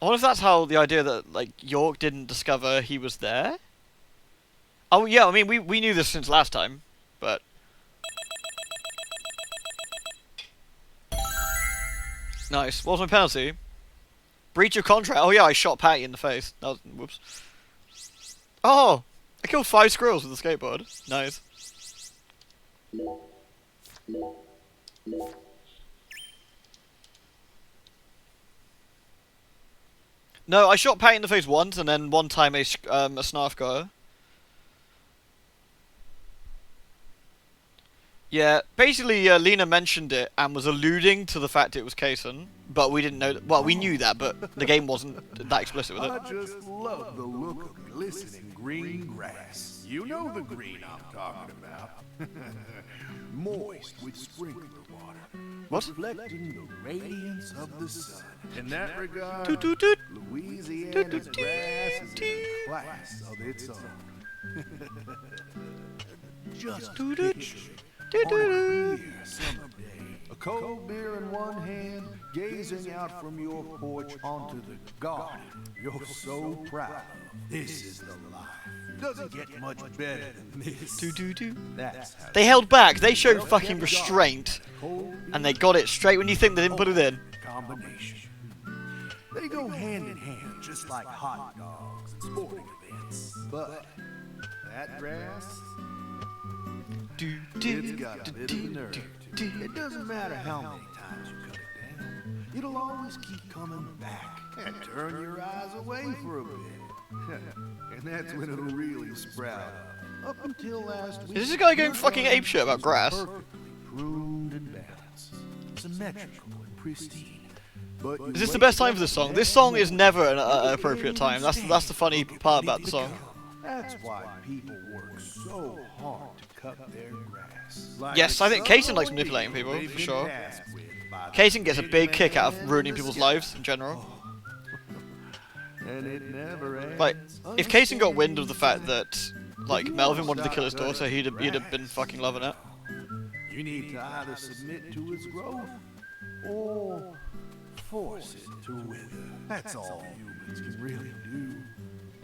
I wonder if that's how the idea that, like, York didn't discover he was there? Oh, yeah, I mean, we knew this since last time, but... Nice. What was my penalty? Breach of contract. Oh yeah, I shot Patty in the face. That was, whoops. Oh, I killed 5 squirrels with a skateboard. Nice. No, I shot Patty in the face once, and then one time a snarf got her. Yeah, basically Lena mentioned it and was alluding to the fact it was Kaysen, but we didn't know. Well, we knew that, but the game wasn't that explicit with it.
I just love the look of glistening green grass. You know the green I'm talking about. Moist with sprinkler water.
What?
Reflecting the radiance of the sun. In that regard,
Toot toot toot.
Louisiana's grass is in a class of its own. Just picture it on a clear summer day. A cold beer in one hand, gazing out from your porch onto the garden you're so proud of. This is the life. Doesn't get much better than this. That's how
They held back. They showed fucking restraint, and they got it straight when you think they didn't put it in.
combination. They go hand in hand, just like hot dogs and sporting events. But that grass, it's got a bit of nerve. It doesn't matter how many times you cut it down. It'll always keep coming back and turn your eyes away for a bit. And that's when it'll really sprout up. Up until last week,
Is this guy going fucking apeshit about grass?
perfectly pruned and balanced, symmetrical and pristine. But
Is this the best time for this song? This song is never an appropriate time. That's the funny part about the song.
That's why people work so hard to cut their grass. Like
Yes, I think
it's
Kaysen likes
so
manipulating people,
they've
for
been
sure.
tasked with by the
Kaysen gets a big kick out of
man
ruining
in the
people's
sky.
lives in general.
And it never ends.
Like, if Kaysen got wind of the fact that, like, Melvin wanted to kill his daughter, he'd have been fucking loving it.
You need to either submit to its growth or force it to wither. That's all humans can really do.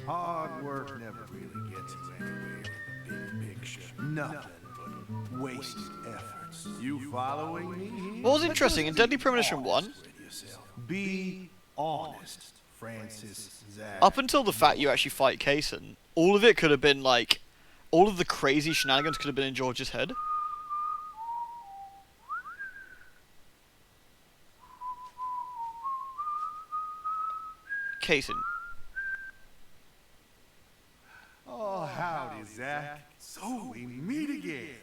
Hard work never really gets you anywhere in the big picture. Nothing but wasted efforts. You following me here?
What was interesting, in Deadly Premonition 1,
With yourself. Be honest, Francis Zach.
up until the fact you actually fight Kaysen, all of it could have been, like, all of the crazy shenanigans could have been in George's head. Kaysen.
Oh, howdy, Zach. So we meet again.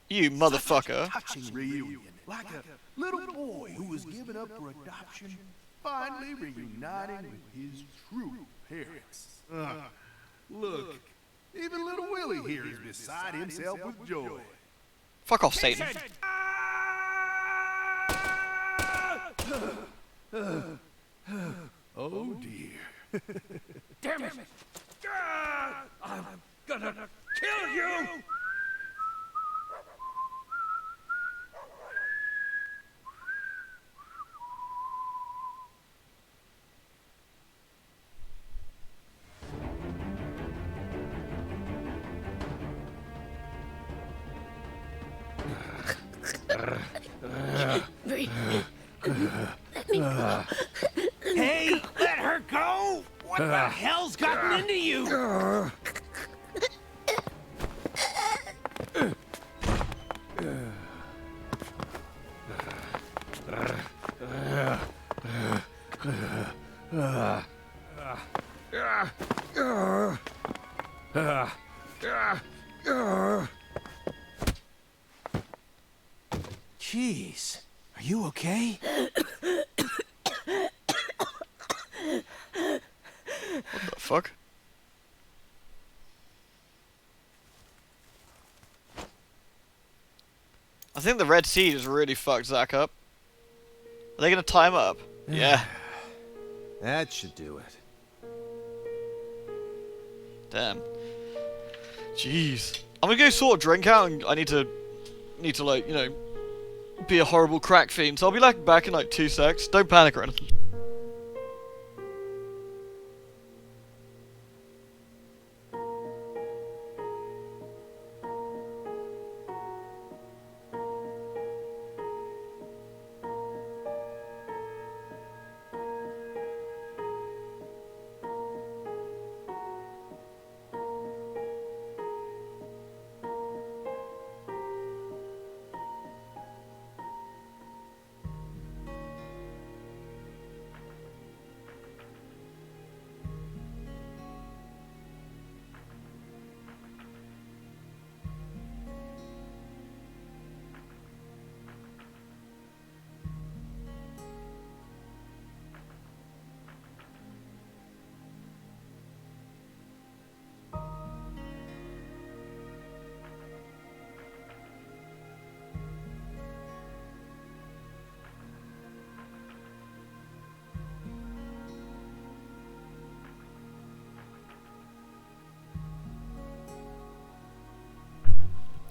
You motherfucker.
Touching reunion. Like a little boy who was given up for adoption, finally reuniting with his true parents. Look, even little Willie here is beside himself with joy.
Fuck off, Satan.
Oh dear.
Damn it! I'm gonna kill you! Hey, let her go! What the hell's gotten into you?
Jeez, are you okay?
What the fuck? I think the Red Sea has really fucked Zach up. Are they gonna tie him up? Yeah.
That should do it.
Damn. Jeez. I'm gonna go sort a drink out, and I need to like, you know, be a horrible crack fiend. So I'll be like back in like 2 secs. Don't panic or anything.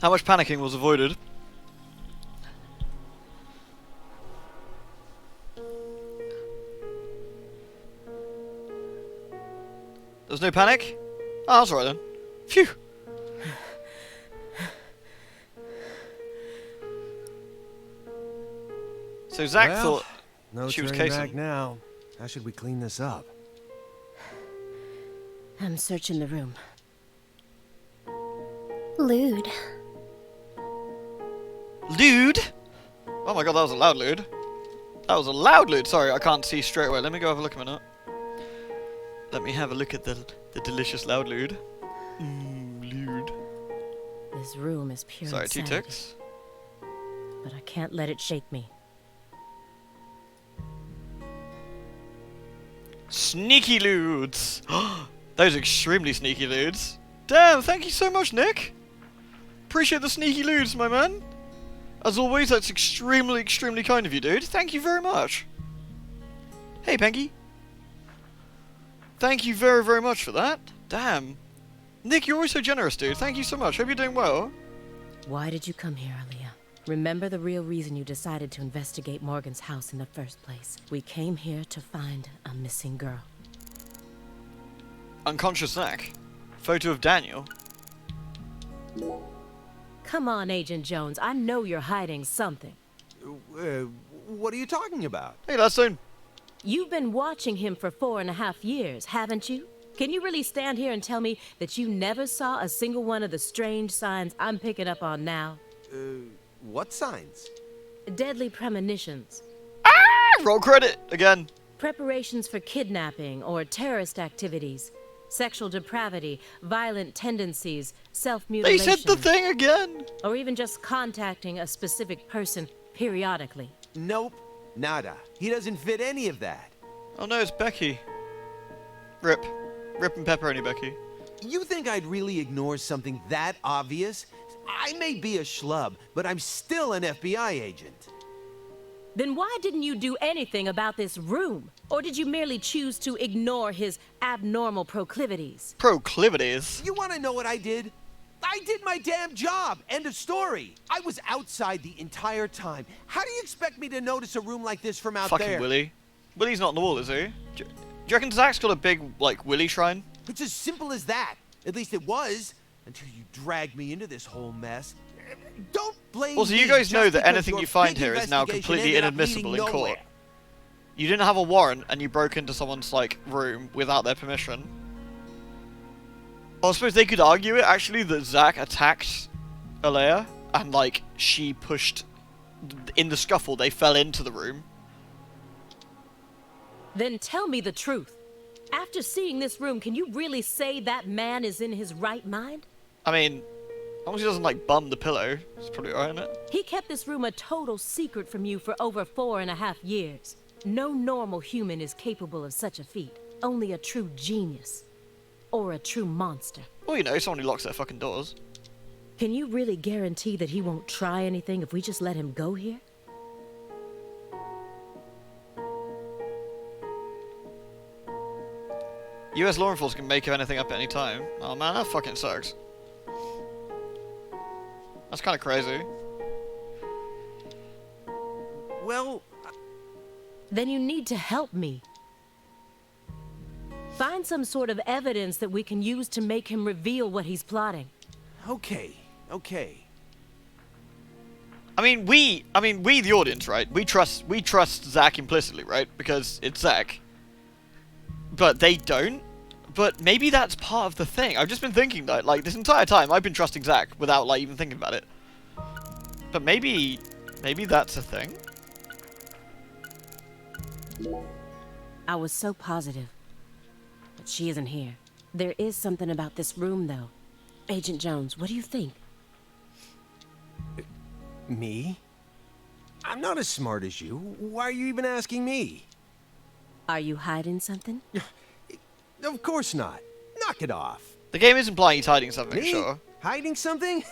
How much panicking was avoided? There's no panic? Oh, that's alright then. Phew! So Zach thought
no
she was
turning
casing.
back now. How should we clean this up?
I'm searching the room.
Lewd.
Lewd? Oh my god, that was a loud lewd. That was a loud lewd. Sorry, I can't see straight away. Let me go have a look a minute. Let me have a look at the delicious loud lewd. Lewd.
This room is pure
Sorry,
insanity,
2 ticks.
but I can't let it shake me.
Sneaky lewds! Those are extremely sneaky lewds. Damn, thank you so much, Nick! Appreciate the sneaky lewds, my man. As always, that's extremely, extremely kind of you, dude. Thank you very much. Hey, Penky. Thank you very, very much for that. Damn. Nick, you're always so generous, dude. Thank you so much. Hope you're doing well.
Why did you come here, Aaliyah? Remember the real reason you decided to investigate Morgan's house in the first place. We came here to find a missing girl.
Unconscious Zach. Photo of Daniel.
Come on, Agent Jones. I know you're hiding something.
What are you talking about?
Hey, Gladstone.
You've been watching him for 4.5 years, haven't you? Can you really stand here and tell me that you never saw a single one of the strange signs I'm picking up on now?
What signs?
Deadly premonitions.
Roll credit again.
Preparations for kidnapping or terrorist activities. Sexual depravity, violent tendencies,
They
self-mutilation.
said the thing again.
Or even just contacting a specific person periodically.
Nope. Nada. He doesn't fit any of that.
Oh no, it's Becky. Rip. Rip and pepperoni, Becky.
You think I'd really ignore something that obvious? I may be a schlub, but I'm still an FBI agent.
Then why didn't you do anything about this room? Or did you merely choose to ignore his abnormal proclivities?
Proclivities?
You want to know what I did? I did my damn job. End of story. I was outside the entire time. How do you expect me to notice a room like this from out
Fucking
there?
Willy. Willy's not on the wall, is he? Do you reckon Zach's got a big, like, Willy shrine?
It's as simple as that. At least it was. Until you dragged me into this whole mess. Don't blame
Well, so you
me
guys
just
know that
because
anything
your
you find
big
here is now
investigation
completely
ended up
inadmissible in
leading
court.
nowhere.
You didn't have a warrant and you broke into someone's, like, room without their permission. I suppose they could argue it, actually, that Zach attacked Alea and, like, she pushed... In the scuffle, they fell into the room.
Then tell me the truth. After seeing this room, can you really say that man is in his right mind?
I mean, as long as he doesn't, like, bum the pillow, it's probably alright, isn't it?
He kept this room a total secret from you for over 4.5 years. No normal human is capable of such a feat. Only a true genius. Or a true monster.
Well, you know, someone who locks their fucking doors.
Can you really guarantee that he won't try anything if we just let him go here?
US law enforcement can make anything up at any time. Oh man, that fucking sucks. That's kind of crazy.
Well,
Then you need to help me. Find some sort of evidence that we can use to make him reveal what he's plotting.
okay.
I mean, we the audience, right? We trust Zach implicitly, right? Because it's Zach. But they don't. But maybe that's part of the thing. I've just been thinking that, like, this entire time, I've been trusting Zach without, like, even thinking about it. But maybe that's a thing.
I was so positive. But she isn't here. There is something about this room, though. Agent Jones, what do you think?
Me? I'm not as smart as you. Why are you even asking me?
Are you hiding something?
Of course not. Knock it off.
The game is implying he's hiding something,
Me?
sure.
Hiding something?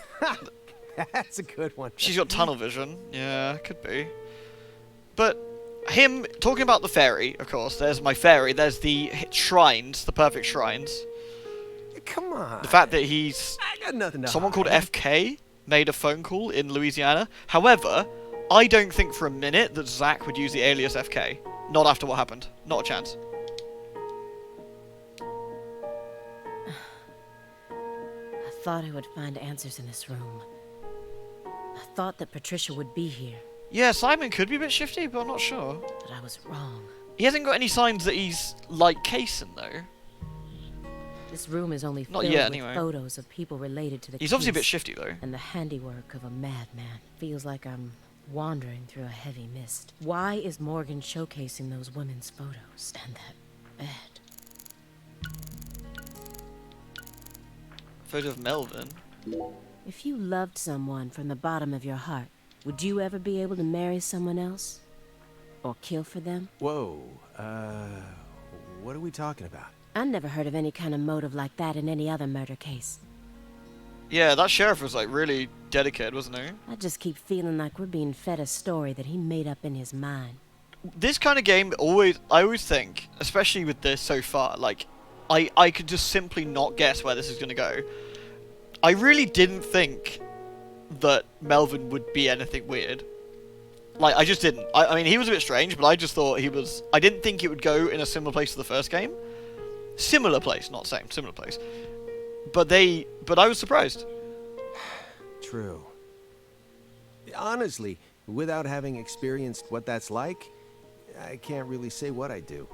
That's a good one.
She's got tunnel vision. Yeah, could be. But him talking about the fairy, of course, there's my fairy, there's the shrines, the perfect shrines.
Come on.
The fact that he's
I got nothing to
someone called
hide.
FK. made a phone call in Louisiana. However, I don't think for a minute that Zach would use the alias FK. Not after what happened. Not a chance.
I thought I would find answers in this room. I thought that Patricia would be here,
Yeah, Simon could be a bit shifty, but I'm not sure.
but I was wrong.
He hasn't got any signs that he's like Kaysen, though.
This room is only
Not
filled
yet,
with
anyway.
photos of people related to the
He's obviously a bit
case
shifty, though.
and the handiwork of a madman. Feels like I'm wandering through a heavy mist. Why is Morgan showcasing those women's photos and that bed?
Photo of Melvin.
If you loved someone from the bottom of your heart, would you ever be able to marry someone else? Or kill for them?
Whoa, what are we talking about?
I never heard of any kind of motive like that in any other murder case.
Yeah, that sheriff was like really dedicated, wasn't he?
I just keep feeling like we're being fed a story that he made up in his mind.
This kind of game I always think, especially with this so far, like I could just simply not guess where this is going to go. I really didn't think that Melvin would be anything weird. Like, I just didn't. I mean, he was a bit strange, but I just thought he was... I didn't think it would go in a similar place to the first game. Similar place, not same, similar place. But I was surprised.
True. Honestly, without having experienced what that's like, I can't really say what I'd do.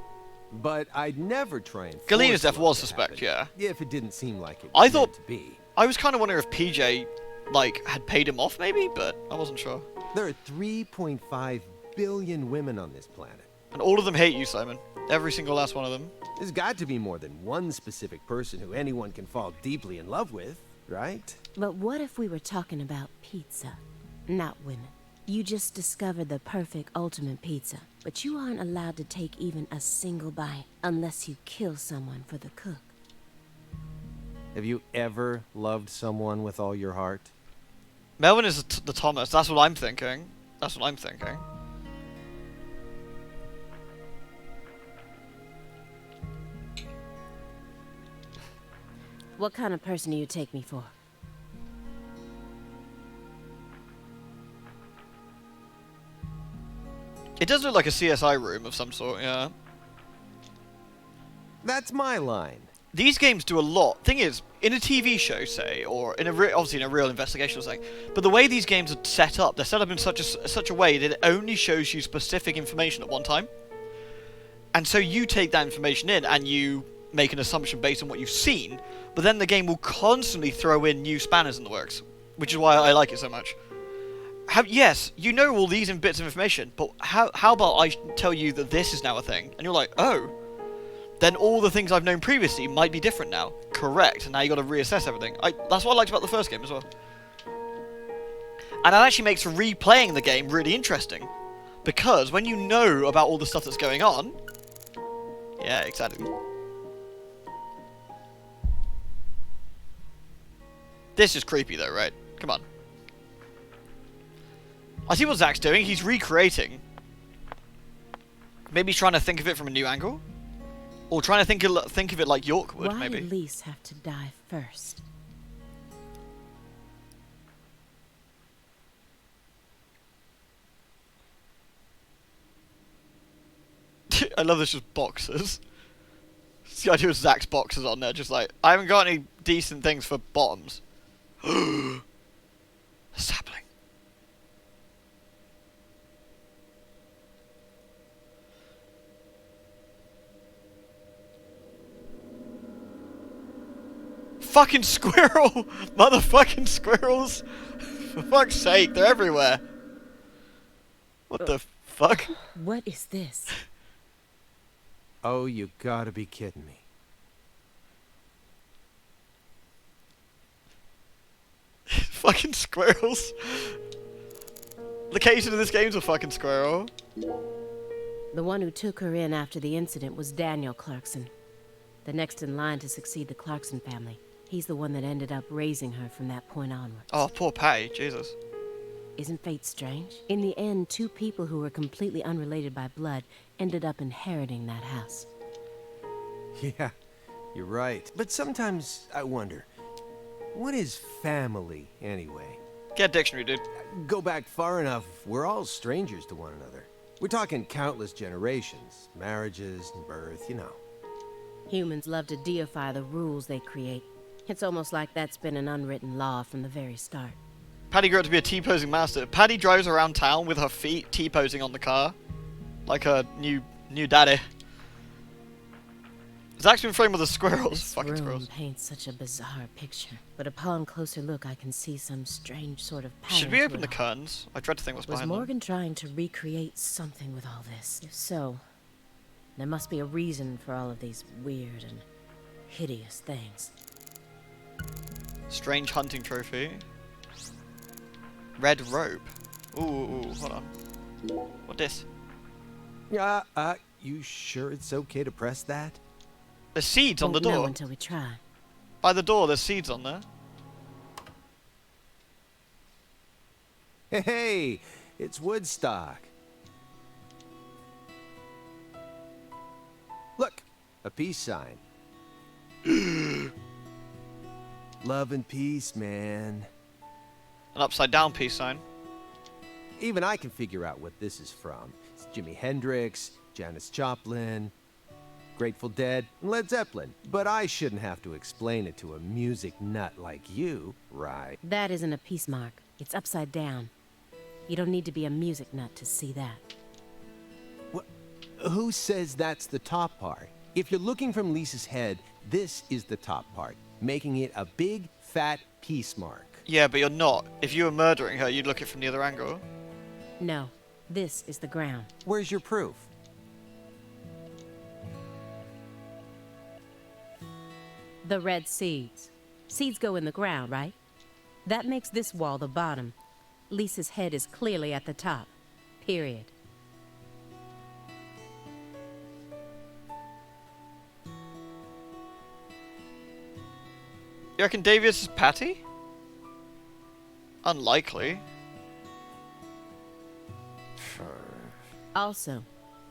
But I'd never try and
Galena's
force
death
love
was
to
suspect,
happen,
yeah.
if it didn't seem like it
I
was
thought-
meant to be.
I was kind of wondering if PJ, like, had paid him off, maybe, but I wasn't sure.
There are 3.5 billion women on this planet.
And all of them hate you, Simon. Every single last one of them.
There's got to be more than one specific person who anyone can fall deeply in love with, right?
But what if we were talking about pizza, not women? You just discovered the perfect ultimate pizza, but you aren't allowed to take even a single bite unless you kill someone for the cook.
Have you ever loved someone with all your heart?
Melvin is the Thomas. That's what I'm thinking. That's what I'm thinking.
What kind of person do you take me for?
It does look like a CSI room of some sort, yeah.
That's my line.
These games do a lot. Thing is, in a TV show, say, or in a obviously in a real investigational thing, but the way these games are set up, they're set up in such a way that it only shows you specific information at one time. And so you take that information in and you make an assumption based on what you've seen, but then the game will constantly throw in new spanners in the works, which is why I like it so much. Yes, you know all these bits of information, but how about I tell you that this is now a thing, and you're like, oh. Then all the things I've known previously might be different now. Correct. And now you got to reassess everything. That's what I liked about the first game as well. And that actually makes replaying the game really interesting. Because when you know about all the stuff that's going on... Yeah, exactly. This is creepy though, right? Come on. I see what Zach's doing. He's recreating. Maybe he's trying to think of it from a new angle? Or trying to think of it like York would,
Why
maybe.
Elise have to die first?
I love this just boxes. It's the idea of Zach's boxes on there, just like, I haven't got any decent things for bottoms. A sapling. Fucking squirrel! Motherfucking squirrels! For fuck's sake, they're everywhere. What the fuck?
What is this?
Oh, you gotta be kidding me.
Fucking squirrels. Location of this game's a fucking squirrel.
The one who took her in after the incident was Daniel Clarkson, the next in line to succeed the Clarkson family. He's the one that ended up raising her from that point onwards.
Oh, poor Patty, Jesus.
Isn't fate strange? In the end, two people who were completely unrelated by blood ended up inheriting that house.
Yeah, you're right. But sometimes I wonder, what is family anyway?
Get a dictionary, dude.
Go back far enough, we're all strangers to one another. We're talking countless generations, marriages, and birth, you know.
Humans love to deify the rules they create. It's almost like that's been an unwritten law from the very start.
Paddy grew up to be a T-posing master. Paddy drives around town with her feet T-posing on the car. Like her new daddy. Zach's been framed with the squirrels.
This
Fucking
room
squirrels.
paints such a bizarre picture, but upon closer look I can see some strange sort of pattern.
Should we
to
open
it
the
all.
curtains? I dread to think what's
Was
behind them.
Morgan trying to recreate something with all this? If so, there must be a reason for all of these weird and hideous things.
Strange hunting trophy. Red rope. Ooh, hold on. What this?
You sure it's okay to press that?
There's seeds on the
Won't know
door.
until we try.
By the door, there's seeds on there.
Hey, it's Woodstock. Look, a peace sign. Love and peace, man.
An upside down peace sign.
Even I can figure out what this is from. It's Jimi Hendrix, Janis Joplin, Grateful Dead, and Led Zeppelin. But I shouldn't have to explain it to a music nut like you, right?
That isn't a peace mark. It's upside down. You don't need to be a music nut to see that.
What? Who says that's the top part? If you're looking from Lisa's head, this is the top part, making it a big, fat peace mark.
Yeah, but you're not. If you were murdering her, you'd look at it from the other angle.
No, this is the ground.
Where's your proof?
The red seeds. Seeds go in the ground, right? That makes this wall the bottom. Lisa's head is clearly at the top. Period.
You reckon Davius is Patty? Unlikely.
Also,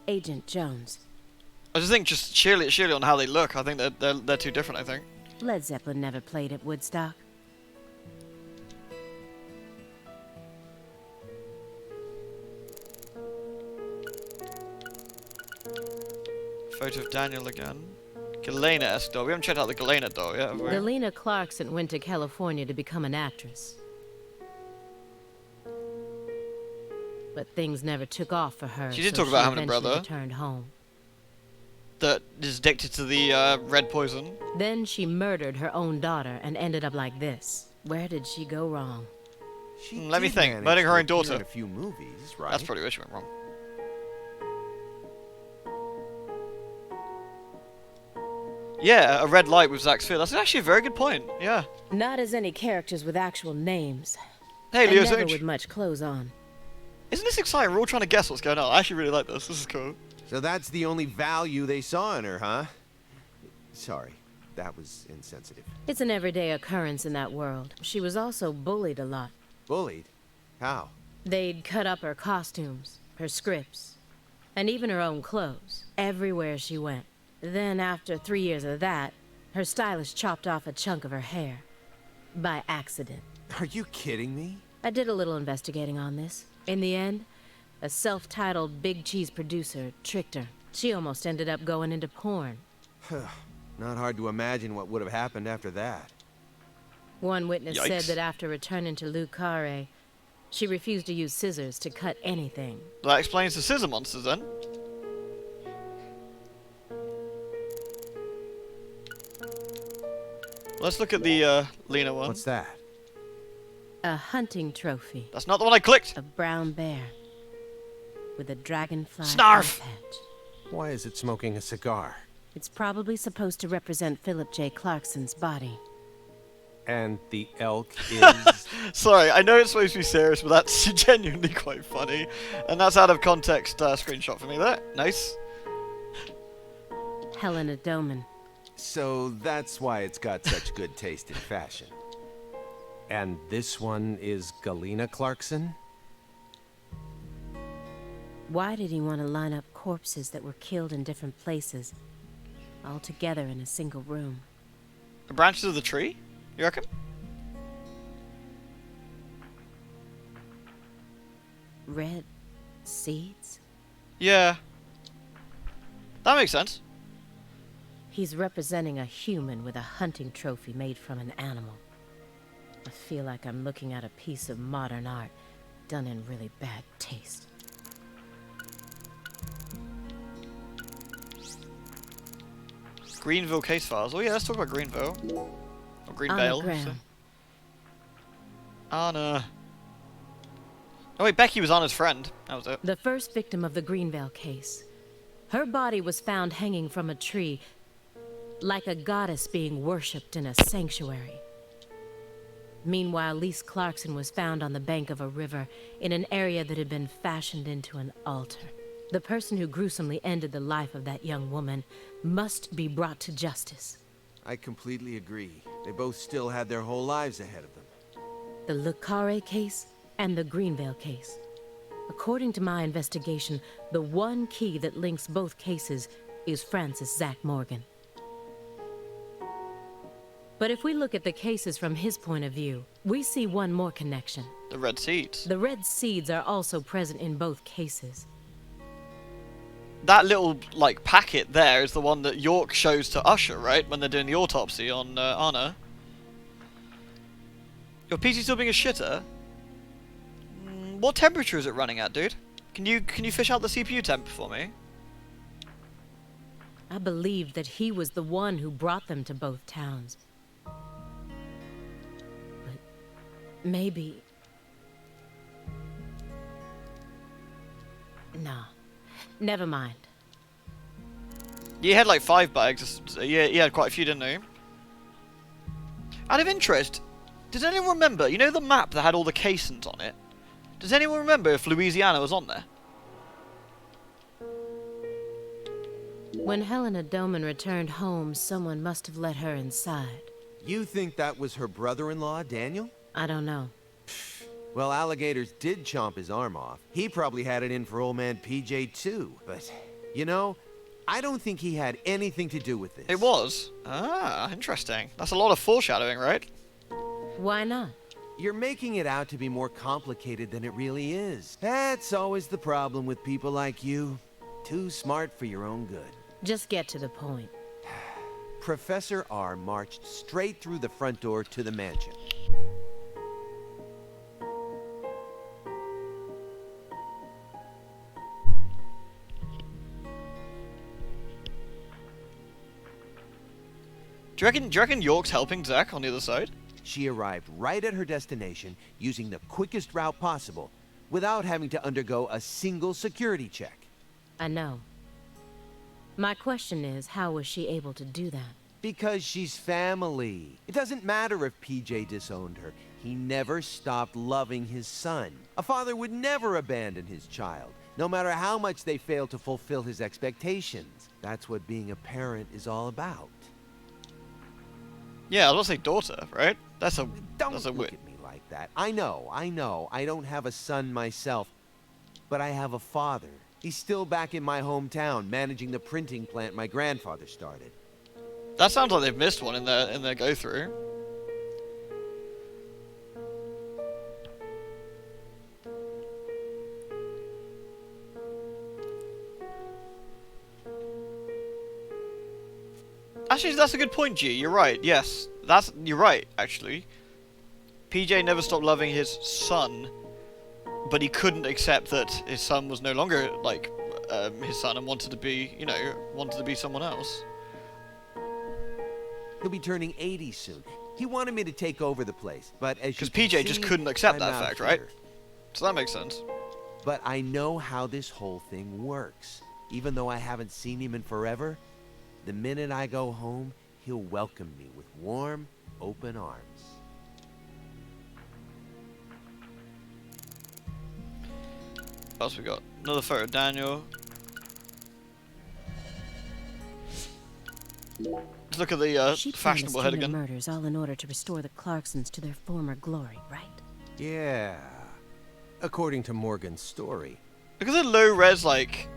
Agent Jones.
I just think just sheerly on how they look, I think they're too different, I think.
Led Zeppelin never played at Woodstock.
Photo of Daniel again. Galena-esque doll. We haven't checked out the Galena doll yet, have we?
Galena Clarkson went to California to become an actress. But things never took off for her.
She did
so
talk about having a
eventually
brother.
returned home.
That is addicted to the red poison.
Then she murdered her own daughter and ended up like this. Where did she go wrong?
Let me
did
think.
manage
Murdering her
to
own daughter.
appear in a few movies, right?
That's probably where she went wrong. Yeah, a red light with Zach's fear. That's actually a very good point. Yeah.
Not as any characters with actual names.
Hey,
and
Leo's
never
age.
with much clothes on.
Isn't this exciting? We're all trying to guess what's going on. I actually really like this. This is cool.
So that's the only value they saw in her, huh? Sorry, that was insensitive.
It's an everyday occurrence in that world. She was also bullied a lot.
Bullied? How?
They'd cut up her costumes, her scripts, and even her own clothes, everywhere she went. Then, after 3 years of that, her stylist chopped off a chunk of her hair. By accident.
Are you kidding me?
I did a little investigating on this. In the end, a self-titled Big Cheese producer tricked her. She almost ended up going into porn.
Not hard to imagine what would have happened after that.
One witness said
Yikes.
that after returning to Lucare, she refused to use scissors to cut anything.
That explains the scissor monsters then. Let's look at the Lena one.
What's that?
A hunting trophy.
That's not the one I clicked.
A brown bear. With a dragonfly
Snarf!
eye patch.
Why is it smoking a cigar?
It's probably supposed to represent Philip J. Clarkson's body.
And the elk is...
Sorry, I know it's supposed to be serious, but that's genuinely quite funny. And that's out of context screenshot for me there. Nice.
Helena Doman.
So that's why it's got such good taste in fashion. And this one is Galena Clarkson?
Why did he want to line up corpses that were killed in different places, all together in a single room?
The branches of the tree? You reckon?
red seeds?
Yeah. That makes sense.
He's representing a human with a hunting trophy made from an animal. I feel like I'm looking at a piece of modern art done in really bad taste.
Greenville case files. Oh yeah, let's talk about Greenville. Or Greenvale.
On the ground.
Anna. Oh wait, Becky was Anna's friend. That was it.
The first victim of the Greenvale case. Her body was found hanging from a tree, like a goddess being worshipped in a sanctuary. Meanwhile, Lise Clarkson was found on the bank of a river in an area that had been fashioned into an altar. The person who gruesomely ended the life of that young woman must be brought to justice.
I completely agree. They both still had their whole lives ahead of them.
The Le Carré case and the Greenvale case. According to my investigation, the one key that links both cases is Francis Zach Morgan. But if we look at the cases from his point of view, we see one more connection.
The red seeds.
The red seeds are also present in both cases.
That little, like, packet there is the one that York shows to Usher, right? When they're doing the autopsy on Anna. Your PC still being a shitter? What temperature is it running at, dude? Can you fish out the CPU temp for me?
I believe that he was the one who brought them to both towns. But maybe... No. Never mind.
You had like 5 bags. Yeah, you had quite a few, didn't you? Out of interest, does anyone remember, you know the map that had all the caissons on it? Does anyone remember if Louisiana was on there?
When Helena Doman returned home, someone must have let her inside.
You think that was her brother-in-law, Daniel?
I don't know.
Well, alligators did chomp his arm off. He probably had it in for old man PJ too. But, you know, I don't think he had anything to do with this.
It was? Ah, interesting. That's a lot of foreshadowing, right?
Why not?
You're making it out to be more complicated than it really is. That's always the problem with people like you. Too smart for your own good.
Just get to the point.
Professor R marched straight through the front door to the mansion.
Do you reckon York's helping Zach on the other side?
She arrived right at her destination using the quickest route possible, without having to undergo a single security check.
I know. My question is, how was she able to do that?
Because she's family. It doesn't matter if PJ disowned her. He never stopped loving his son. A father would never abandon his child, no matter how much they fail to fulfill his expectations. That's what being a parent is all about.
Yeah, I was gonna say daughter, right? That's a
Don't look at me like that. I know. I don't have a son myself, but I have a father. He's still back in my hometown, managing the printing plant my grandfather started.
That sounds like they've missed one in their go through. Actually, that's a good point, G. You're right. Yes, you're right. Actually, PJ never stopped loving his son, but he couldn't accept that his son was no longer like his son and wanted to be, wanted to be someone else.
He'll be turning 80 soon. He wanted me to take over the place, but as you
Because
can
PJ just
see,
couldn't accept
I'm
that
out
fact, right?
here.
So that makes sense.
But I know how this whole thing works. Even though I haven't seen him in forever, the minute I go home, he'll welcome me with warm, open arms.
What else we got? Another photo of Daniel. Let's look at the
She planned a
fashionable head
string of
again.
murders all in order to restore the Clarksons to their former glory, right?
Yeah. According to Morgan's story.
Look at the low-res, like,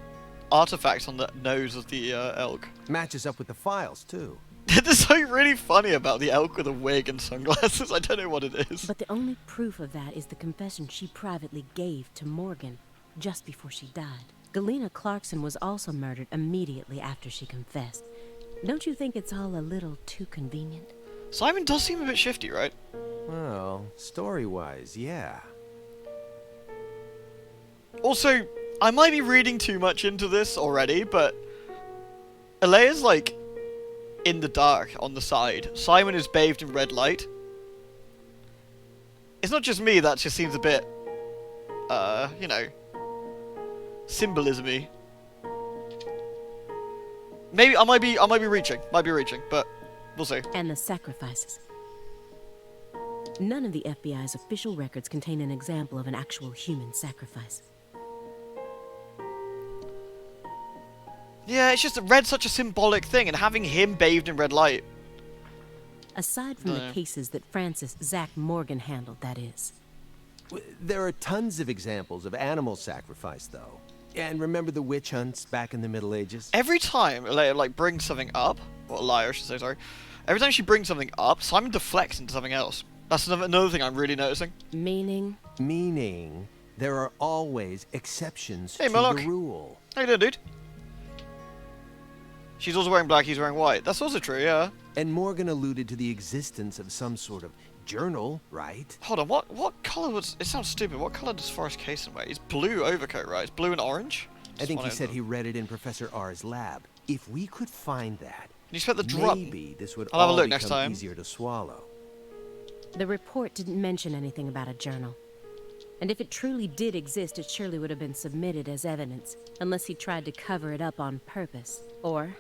artifacts on the nose of the elk.
Matches up with the files, too.
There's something really funny about the elk with a wig and sunglasses. I don't know what it is.
But the only proof of that is the confession she privately gave to Morgan. just before she died. Galena Clarkson was also murdered immediately after she confessed. Don't you think it's all a little too convenient?
Simon does seem a bit shifty, right?
Well, story-wise, yeah.
Also, I might be reading too much into this already, but Alea's like in the dark on the side. Simon is bathed in red light. It's not just me, that just seems a bit, you know, symbolism-y. Maybe I might be reaching, but we'll see.
And the sacrifices. None of the FBI's official records contain an example of an actual human sacrifice.
Yeah, it's just that red's such a symbolic thing, and having him bathed in red light.
Aside from the cases that Francis Zach Morgan handled, that is.
There are tons of examples of animal sacrifice, though. And remember the witch hunts back in the Middle Ages?
Every time Alea, like, brings something up, or Alea, I should say, sorry. Every time she brings something up, Simon deflects into something else. That's another thing I'm really noticing.
Meaning?
Meaning, there are always exceptions
Hey,
to
Murloc.
the rule.
How you doing, dude? She's also wearing black, he's wearing white. That's also true, yeah.
And Morgan alluded to the existence of some sort of journal, right?
Hold on, what colour was... It sounds stupid. What colour does Forrest Cason wear? He's blue overcoat, right? It's blue and orange?
I think he said he read it in Professor R's lab. If we could find that,
you spent the drum.
maybe this would
I'll have a
all
look
become
next time.
easier to swallow.
The report didn't mention anything about a journal. And if it truly did exist, it surely would have been submitted as evidence, unless he tried to cover it up on purpose. Or...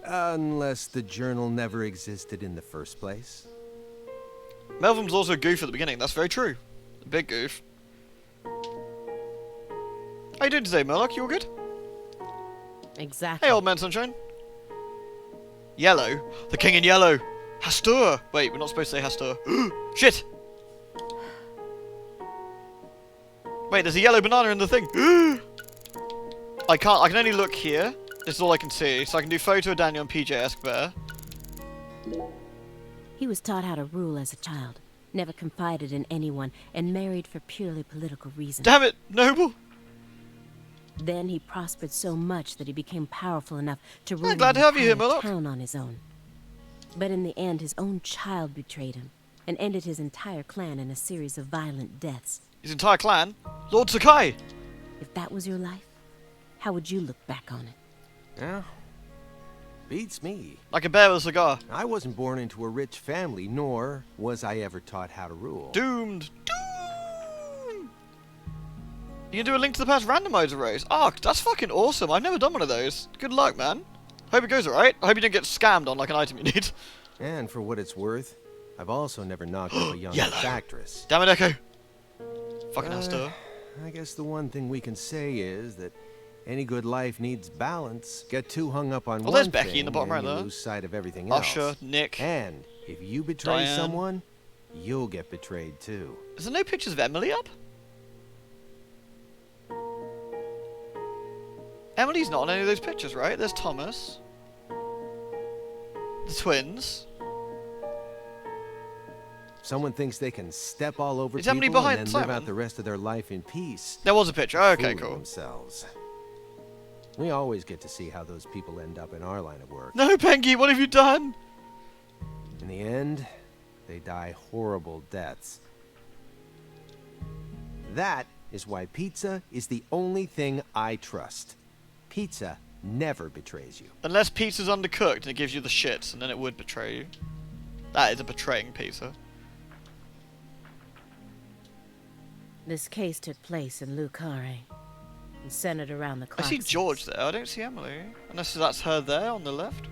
Unless the journal never existed in the first place.
Melvin was also a goof at the beginning. That's very true. A big goof. How you doing today, Murloc? You all good?
Exactly.
Hey, old man sunshine. Yellow? The king in yellow. Hastur. Wait, we're not supposed to say Hastur. Shit. Wait, there's a yellow banana in the thing. I can only look here. This is all I can see. So I can do photo of Daniel and PJ Escobar.
He was taught how to rule as a child, never confided in anyone, and married for purely political reasons.
Damn it, Noble!
Then he prospered so much that he became powerful enough to rule
glad to have you here,
entire
Murloc.
town on his own. But in the end, his own child betrayed him, and ended his entire clan in a series of violent deaths.
His entire clan? Lord Sakai!
If that was your life, how would you look back on it?
Yeah, beats me.
Like a bear with a cigar.
I wasn't born into a rich family, nor was I ever taught how to rule.
Doomed. Doom! You can do a Link to the Past randomizer race. Oh, that's fucking awesome. I've never done one of those. Good luck, man. Hope it goes alright. I hope you don't get scammed on like an item you need.
And for what it's worth, I've also never knocked up a young actress.
Damn it, Echo. Fucking Astor.
I guess the one thing we can say is that any good life needs balance. Get too hung up on one
there's
thing,
Becky in the bottom right
and you
there.
lose sight of everything
Usher,
else.
Nick.
And if you betray
Diane.
someone, you'll get betrayed too.
Is there no pictures of Emily up? Emily's not on any of those pictures, right? There's Thomas. The twins.
Someone thinks they can step all over
Is
people
Emily behind
and then live
Simon?
out the rest of their life in peace.
There was a picture. Okay,
fooling
cool.
Themselves. We always get to see how those people end up in our line of work.
No, Pengy, what have you done?
In the end, they die horrible deaths. That is why pizza is the only thing I trust. Pizza never betrays you.
Unless pizza's undercooked and it gives you the shits, and then it would betray you. That is a betraying pizza.
This case took place in Lucare, and centered around the
I
clock.
see George there, I don't see Emily. Unless that's her there on the left.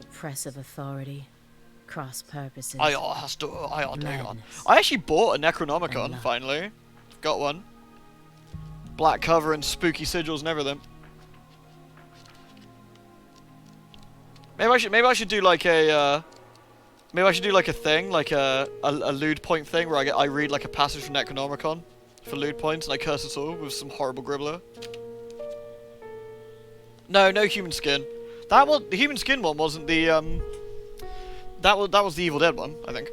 Oppressive authority, cross purposes.
I has to.
Madness.
I actually bought a Necronomicon
love.
finally. Got one. Black cover and spooky sigils and everything. Maybe I should do like a maybe I should do like a thing, like a lewd point thing where I read like a passage from Necronomicon for lewd points and I curse us all with some horrible gribbler. No human skin. That one, the human skin one wasn't the that was the Evil Dead one, I think.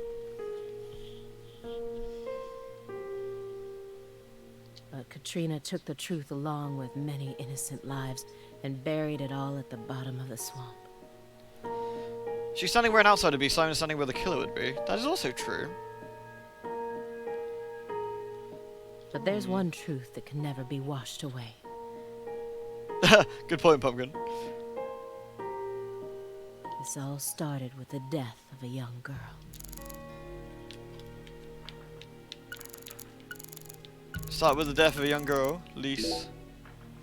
But Katrina took the truth along with many innocent lives and buried it all at the bottom of the swamp.
She's standing where an outsider would be, Simon's standing where the killer would be. That is also true.
But there's one truth that can never be washed away.
Good point, Pumpkin.
This all started with the death of a young girl.
Start with the death of a young girl, Lise.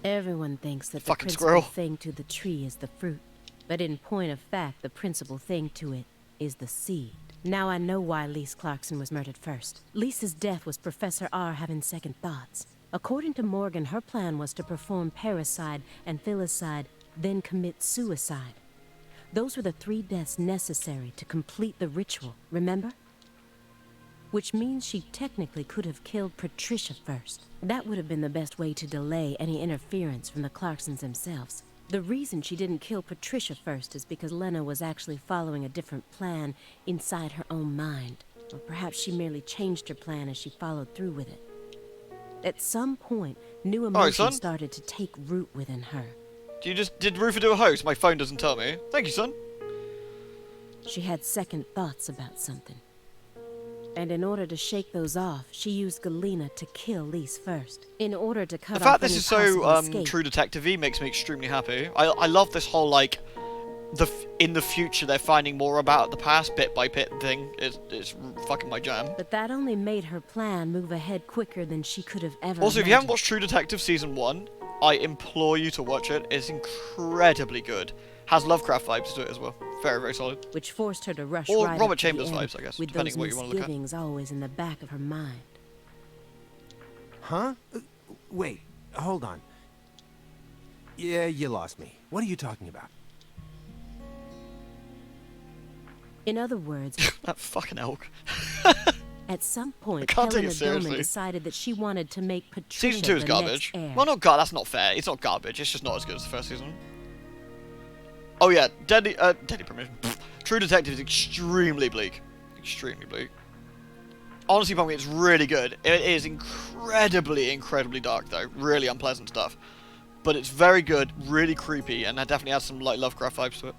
Everyone thinks that the
Fucking
principal
squirrel.
thing to the tree is the fruit. But in point of fact, the principal thing to it is the seed. Now I know why Lise Clarkson was murdered first. Lisa's death was Professor R having second thoughts. According to Morgan, her plan was to perform parricide and filicide, then commit suicide. Those were the 3 deaths necessary to complete the ritual, remember? Which means she technically could have killed Patricia first. That would have been the best way to delay any interference from the Clarksons themselves. The reason she didn't kill Patricia first is because Lena was actually following a different plan inside her own mind. Or perhaps she merely changed her plan as she followed through with it. At some point, new emotions started to take root within her.
Did Rufus do a host? My phone doesn't tell me. Thank you, son.
She had second thoughts about something. And in order to shake those off, she used Galena to kill Lise first. In order to cut off
The fact
any
this is
possible
so
escape.
True Detective-y makes me extremely happy. I love this whole, like, in the future they're finding more about the past, bit by bit thing. It's fucking my jam.
But that only made her plan move ahead quicker than she could have ever
Also, if you haven't
imagined.
watched True Detective Season 1, I implore you to watch it. It's incredibly good. Has Lovecraft vibes to it as well. Very, very solid.
Which forced her to rush
Or
right
Robert
up to the
Chambers
end,
vibes, I guess,
with
depending
those
on what you want to look at.
misgivings always in the back of her mind.
Huh? Wait, hold on. Yeah, you lost me. What are you talking about?
In other words,
That fucking elk.
at some point,
can't take
Helena
it seriously.
Doman decided that she wanted to make Patricia
Season 2 is
the
garbage.
next heir.
Well, not garbage. That's not fair. It's not garbage. It's just not as good as the first season. Oh yeah, Deadly Premonition. True Detective is extremely bleak. Extremely bleak. Honestly, Pumpkin, it's really good. It is incredibly, incredibly dark, though. Really unpleasant stuff. But it's very good, really creepy, and that definitely has some like Lovecraft vibes to it.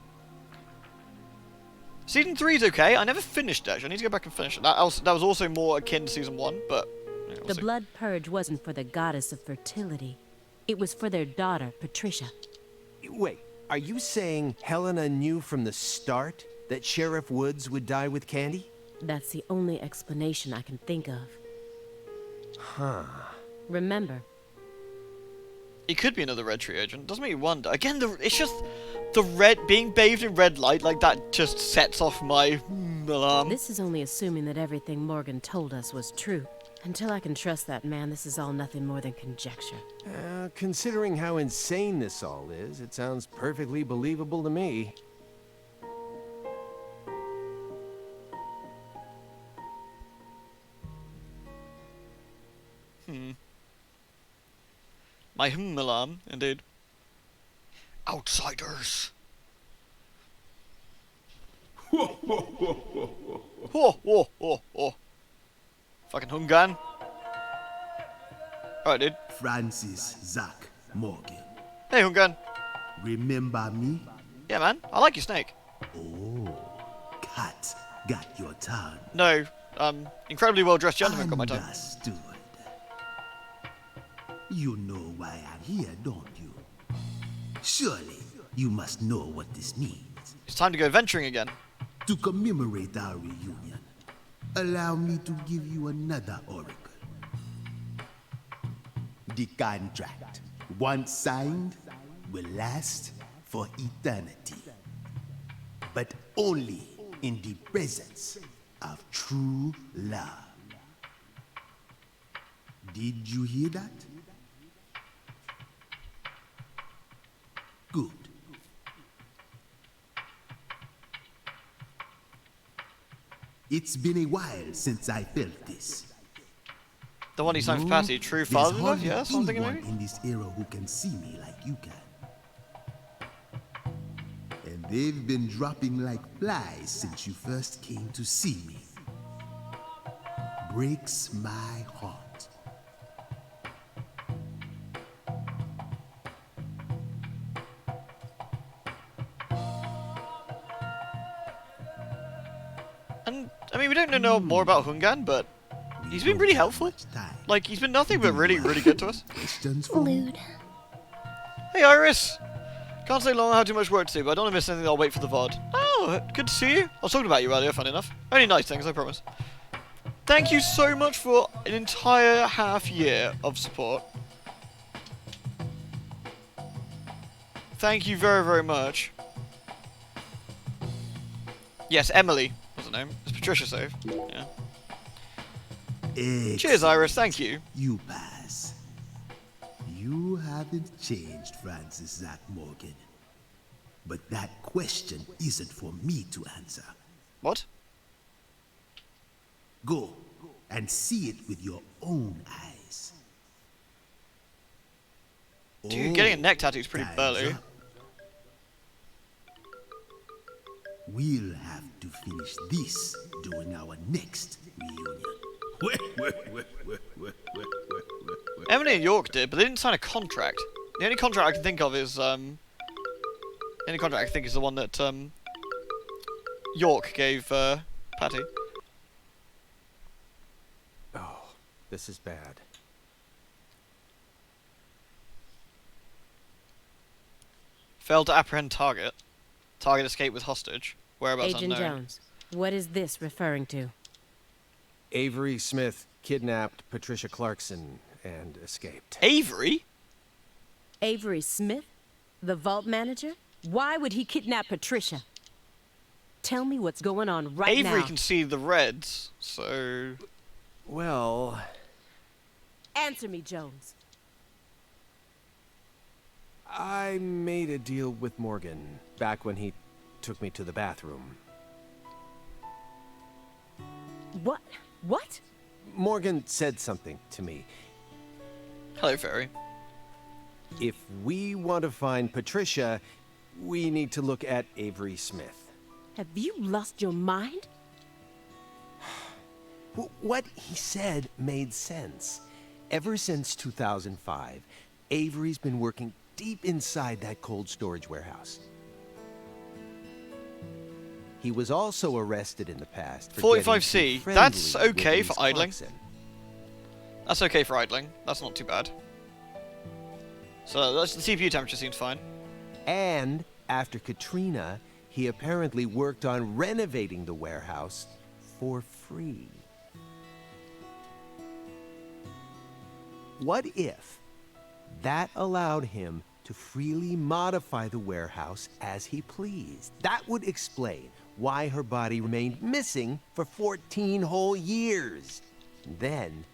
Season 3 is okay. I never finished it. I need to go back and finish it. That was also more akin to Season 1, but... Yeah, we'll
The
see.
blood purge wasn't for the goddess of fertility. It was for their daughter, Patricia.
Wait, are you saying Helena knew from the start that Sheriff Woods would die with Candy?
That's the only explanation I can think of.
Huh.
Remember,
It could be another Red Tree agent. Doesn't make you wonder. Again, it's just the red being bathed in red light like that just sets off my alarm.
this is only assuming that everything Morgan told us was true. Until I can trust that man, this is all nothing more than conjecture.
Considering how insane this all is, it sounds perfectly believable to me.
My alarm, indeed. Outsiders. Ho. Fucking Hungan. Alright, dude.
Francis Zach Morgan.
Hey, Hungan.
Remember me?
Yeah, man. I like your snake.
Oh, cat got your tongue.
No, incredibly well-dressed gentleman got my tongue.
Understood. You know why I'm here, don't you? Surely you must know what this means.
It's time to go venturing again.
To commemorate our reunion, allow me to give you another oracle. The contract, once signed, will last for eternity. But only in the presence of true love. Did you hear that? Good. It's been a while since I felt this.
The one he signed for Patty, true
There's
father love?
hardly
Yeah, that's what I'm thinking
anyone
maybe?
in this era who can see me like you can. And they've been dropping like flies since you first came to see me. Breaks my heart.
I mean, we don't know more about Hungan, but he's been really helpful. Like, he's been nothing but really, really good to us.
Lewd.
Hey, Iris! Can't stay long, I have too much work to do, but I don't want to miss anything, I'll wait for the VOD. Oh, good to see you. I was talking about you earlier, funny enough. Only nice things, I promise. Thank you so much for an entire half year of support. Thank you very, very much. Yes, Emily was her name. It's Patricia save. Yeah. Cheers, Iris. Thank you.
You pass. You haven't changed, Francis Zach Morgan. But that question isn't for me to answer.
What?
Go and see it with your own eyes.
Dude, getting a neck tattoo is pretty burly.
We'll have to finish this during our next reunion.
Emily and York did, but they didn't sign a contract. The only contract I can think of is, the only contract I can think is the one that, York gave, Patty.
Oh, this is bad.
Failed to apprehend target. Target escaped with hostage. Whereabouts
Agent
unknown.
Jones, what is this referring to?
Avery Smith kidnapped Patricia Clarkson and escaped.
Avery?
Avery Smith? The vault manager? Why would he kidnap Patricia? Tell me what's going on right now.
Avery can see the reds, so...
Well...
Answer me, Jones.
I made a deal with Morgan back when he took me to the bathroom.
What? What?
Morgan said something to me.
Hello, Fairy.
If we want to find Patricia, we need to look at Avery Smith.
Have you lost your mind?
What he said made sense. Ever since 2005, Avery's been working deep inside that cold storage warehouse. He was also arrested in the past for
45C. That's okay for idling.
Clarkson.
That's okay for idling. That's not too bad. So that's, the CPU temperature seems fine.
And after Katrina, he apparently worked on renovating the warehouse for free. What if that allowed him to freely modify the warehouse as he pleased? That would explain why her body remained missing for 14 whole years. Then,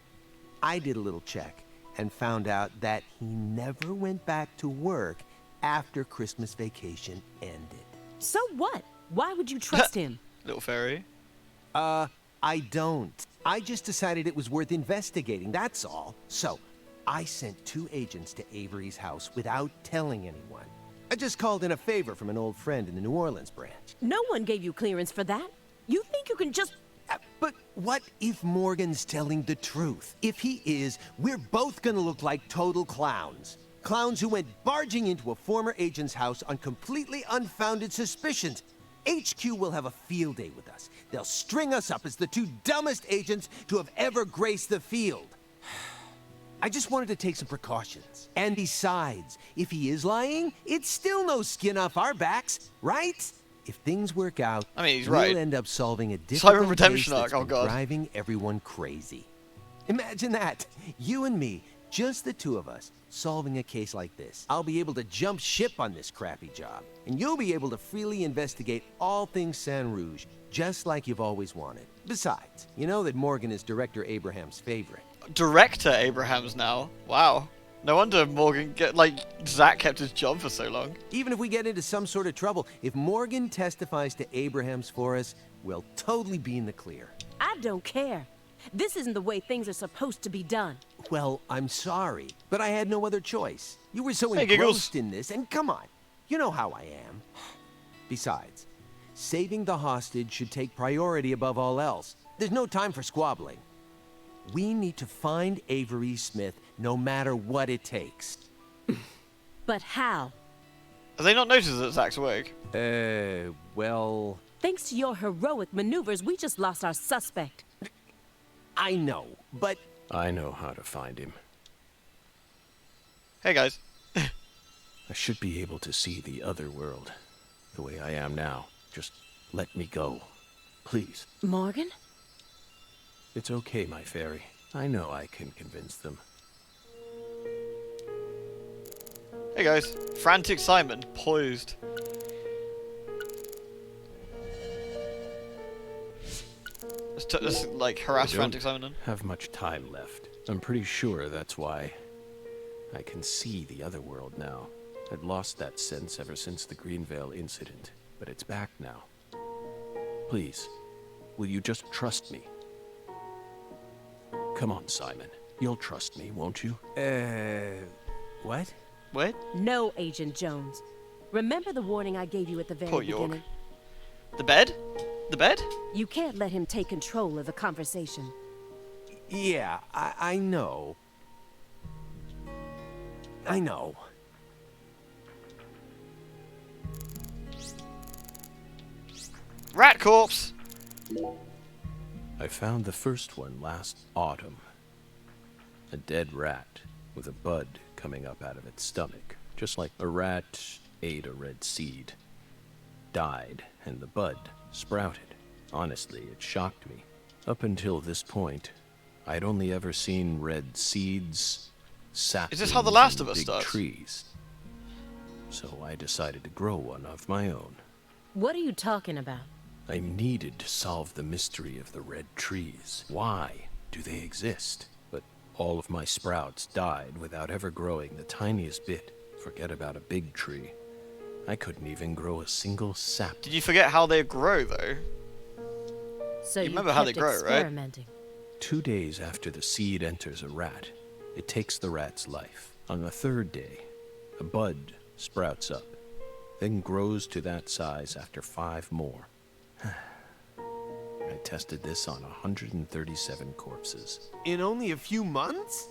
I did a little check and found out that he never went back to work after Christmas vacation ended.
So what? Why would you trust him?
Little Fairy.
I don't. I just decided it was worth investigating, that's all. So, I sent 2 agents to Avery's house without telling anyone. I just called in a favor from an old friend in the New Orleans branch.
No one gave you clearance for that. You think you can just...
But what if Morgan's telling the truth? If he is, we're both gonna look like total clowns. Clowns who went barging into a former agent's house on completely unfounded suspicions. HQ will have a field day with us. They'll string us up as the 2 dumbest agents to have ever graced the field. I just wanted to take some precautions. And besides, if he is lying, it's still no skin off our backs, right? If things work out,
I mean, he's right.
we'll end up solving a difficult
Redemption
case
arc,
that's
oh
been
god.
driving everyone crazy. Imagine that. You and me, just the 2 of us, solving a case like this. I'll be able to jump ship on this crappy job, and you'll be able to freely investigate all things San Rouge, just like you've always wanted. Besides, you know that Morgan is Director Abraham's favorite.
Director Abrahams now. Wow. No wonder Morgan Zach kept his job for so long.
Even if we get into some sort of trouble, if Morgan testifies to Abrahams for us, we'll totally be in the clear.
I don't care. This isn't the way things are supposed to be done.
Well, I'm sorry, but I had no other choice. You were so
Hey,
engrossed
Giggles.
in this, and come on, you know how I am. Besides, saving the hostage should take priority above all else. There's no time for squabbling. We need to find Avery Smith no matter what it takes.
But how?
Have they not noticed that Zach's awake?
Well,
Thanks to your heroic maneuvers, we just lost our suspect.
I know, but
I know how to find him.
Hey guys.
I should be able to see the other world the way I am now. Just let me go. Please.
Morgan?
It's okay, my fairy. I know I can convince them.
Hey guys. Frantic Simon, poised. Let's like harass Frantic Simon then.
Have much time left. I'm pretty sure that's why I can see the other world now. I'd lost that sense ever since the Greenvale incident, but it's back now. Please, will you just trust me? Come on, Simon. You'll trust me, won't you?
What?
What?
No, Agent Jones. Remember the warning I gave you at the very
Poor York.
beginning?
The bed? The bed?
You can't let him take control of the conversation.
Yeah, I know. I know.
Rat corpse!
I found the first one last autumn. A dead rat with a bud coming up out of its stomach. Just like a rat ate a red seed, died, and the bud sprouted. Honestly, it shocked me. Up until this point, I'd only ever seen red seeds, saplings,
Is this how The Last of
and
Us
big
starts?
trees. So I decided to grow one of my own.
What are you talking about?
I needed to solve the mystery of the red trees. Why do they exist? But all of my sprouts died without ever growing the tiniest bit. Forget about a big tree. I couldn't even grow a single sap.
Did you forget how they grow though?
So
You remember how they
kept
grow, right?
experimenting.
2 days after the seed enters a rat, it takes the rat's life. On the third day, a bud sprouts up, then grows to that size after 5 more. I tested this on 137 corpses.
In only a few months?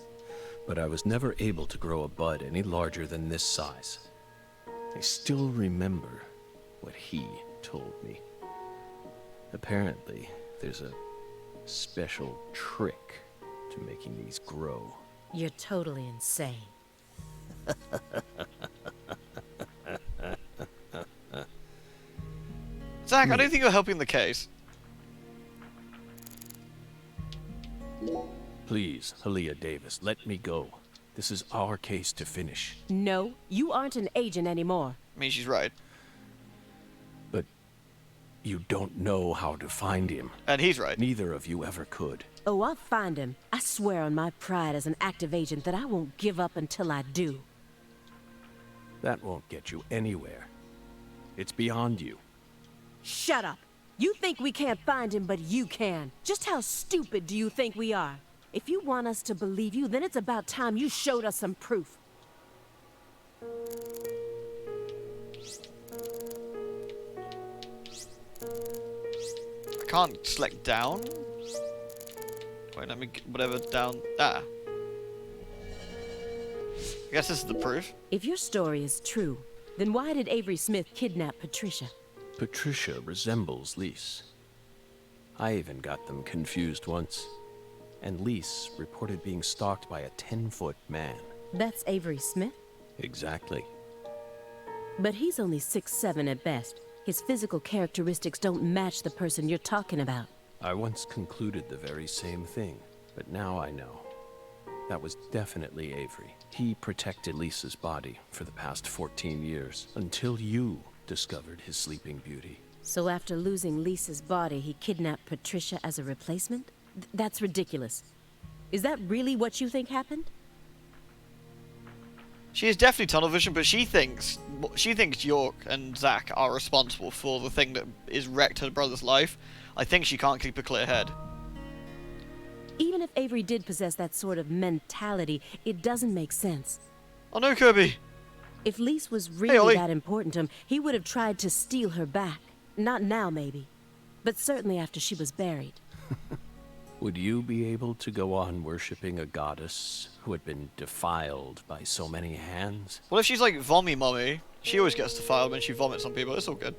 But I was never able to grow a bud any larger than this size. I still remember what he told me. Apparently, there's a special trick to making these grow.
You're totally insane.
Zach, I don't think you're helping the case.
Please, Halia Davis, let me go. This is our case to finish.
No, you aren't an agent anymore.
I mean, she's right.
But you don't know how to find him.
And he's right.
Neither of you ever could.
Oh, I'll find him. I swear on my pride as an active agent that I won't give up until I do.
That won't get you anywhere. It's beyond you.
Shut up. You think we can't find him, but you can. Just how stupid do you think we are? If you want us to believe you, then it's about time you showed us some proof.
I can't select down. Wait, let me whatever down. Ah. I guess this is the proof.
If your story is true, then why did Avery Smith kidnap Patricia?
Patricia resembles Lise. I even got them confused once. And Lise reported being stalked by a 10-foot man.
That's Avery Smith?
Exactly.
But he's only 6'7" at best. His physical characteristics don't match the person you're talking about.
I once concluded the very same thing, but now I know. That was definitely Avery. He protected Lisa's body for the past 14 years, until you discovered his sleeping beauty.
So after losing Lisa's body, he kidnapped Patricia as a replacement? That's ridiculous. Is that really what you think happened?
She is definitely tunnel vision, but she thinks York and Zach are responsible for the thing that is wrecked her brother's life. I think she can't keep a clear head.
Even if Avery did possess that sort of mentality, it doesn't make sense.
Oh no, Kirby!
If Lise was
Ollie.
really that important to him, he would have tried to steal her back. Not now, maybe. But certainly after she was buried.
Would you be able to go on worshipping a goddess who had been defiled by so many hands?
What if she's like Vommy Mommy? She always gets defiled when she vomits on people. It's all good.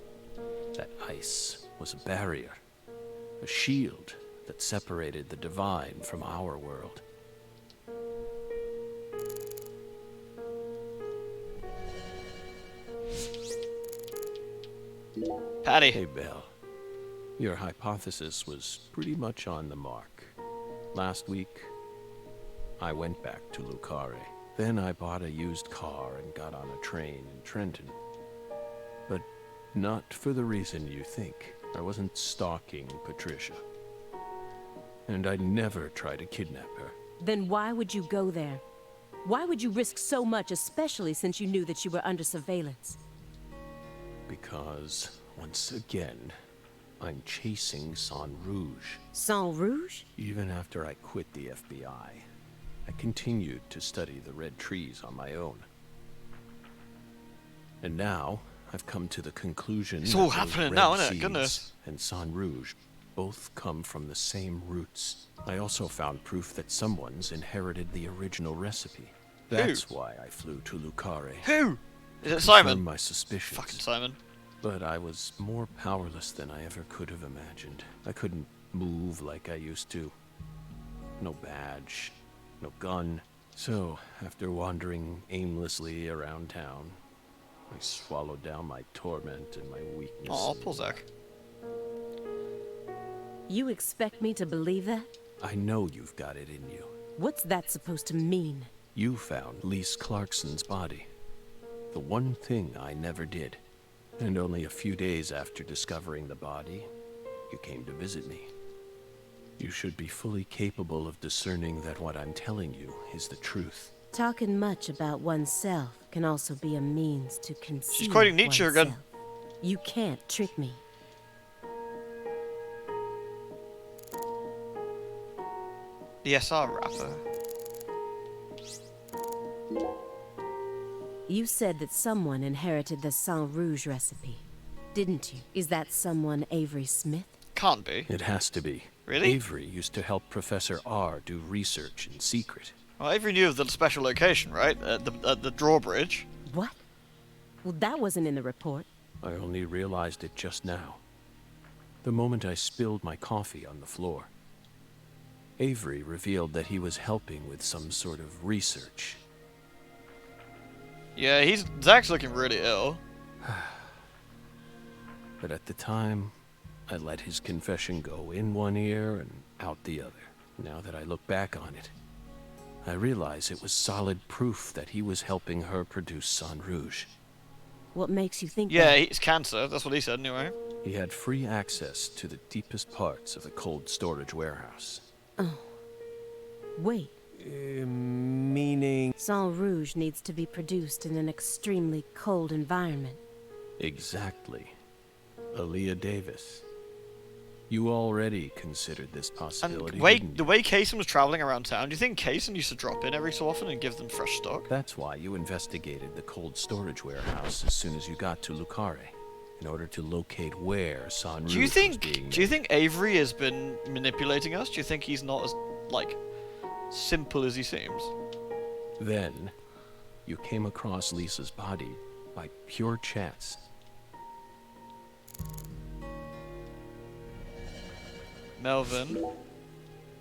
That ice was a barrier, a shield that separated the divine from our world.
Patty.
Hey, Belle. Your hypothesis was pretty much on the mark. Last week, I went back to Lucare. Then I bought a used car and got on a train in Trenton. But not for the reason you think. I wasn't stalking Patricia. And I'd never try to kidnap her.
Then why would you go there? Why would you risk so much, especially since you knew that you were under surveillance?
Because, once again, I'm chasing Sang Rouge.
Sang Rouge?
Even after I quit the FBI, I continued to study the red trees on my own. And now, I've come to the conclusion
It's all
that those
happening
red
now, isn't it?
seeds
Goodness.
and Sang Rouge both come from the same roots. I also found proof that someone's inherited the original recipe. That's why I flew to Lucare.
Who? Is it
to
Simon?
confirm my suspicions.
Fucking Simon.
But I was more powerless than I ever could have imagined. I couldn't move like I used to. No badge, no gun. So, after wandering aimlessly around town, I swallowed down my torment and my weakness.
Aw, poor Zach.
You expect me to believe that?
I know you've got it in you.
What's that supposed to mean?
You found Lise Clarkson's body. The one thing I never did. And only a few days after discovering the body, you came to visit me. You should be fully capable of discerning that what I'm telling you is the truth.
Talking much about oneself can also be a means to conceal
She's quoting Nietzsche
oneself.
again.
You can't trick me.
The SR rapper.
You said that someone inherited the Sang Rouge recipe, didn't you? Is that someone Avery Smith?
Can't be.
It has to be.
Really?
Avery used to help Professor R do research in secret.
Well, Avery knew of the special location, right? At the drawbridge.
What? Well, that wasn't in the report.
I only realized it just now. The moment I spilled my coffee on the floor. Avery revealed that he was helping with some sort of research.
Yeah, Zach's looking really ill.
But at the time, I let his confession go in one ear and out the other. Now that I look back on it, I realize it was solid proof that he was helping her produce Sang Rouge.
What makes you think
Yeah,
that?
it's cancer. That's what he said, anyway.
He had free access to the deepest parts of the cold storage warehouse.
Oh. Wait.
Meaning...
Sang Rouge needs to be produced in an extremely cold environment.
Exactly. Aaliyah Davis. You already considered this possibility,
And
didn't
the
you?
way Kaysen was traveling around town, do you think Kaysen used to drop in every so often and give them fresh stock?
That's why you investigated the cold storage warehouse as soon as you got to Lucare, in order to locate where Sang Rouge
Do you
was being made.
think Avery has been manipulating us? Do you think he's not as, like, simple as he seems?
Then, you came across Lisa's body by pure chance.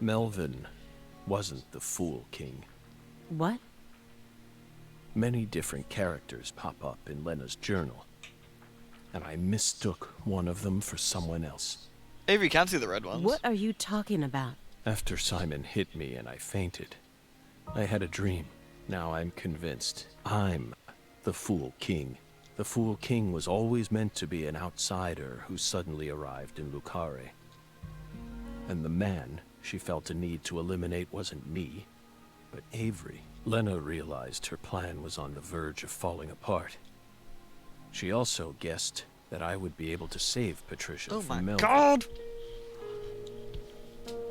Melvin wasn't the Fool King.
What?
Many different characters pop up in Lena's journal, and I mistook one of them for someone else.
Avery can see the red ones.
What are you talking about?
After Simon hit me and I fainted, I had a dream. Now I'm convinced I'm the Fool King. The Fool King was always meant to be an outsider who suddenly arrived in Lucare. And the man she felt a need to eliminate wasn't me, but Avery. Lena realized her plan was on the verge of falling apart. She also guessed that I would be able to save Patricia
Oh
from
my
Melvin.
god!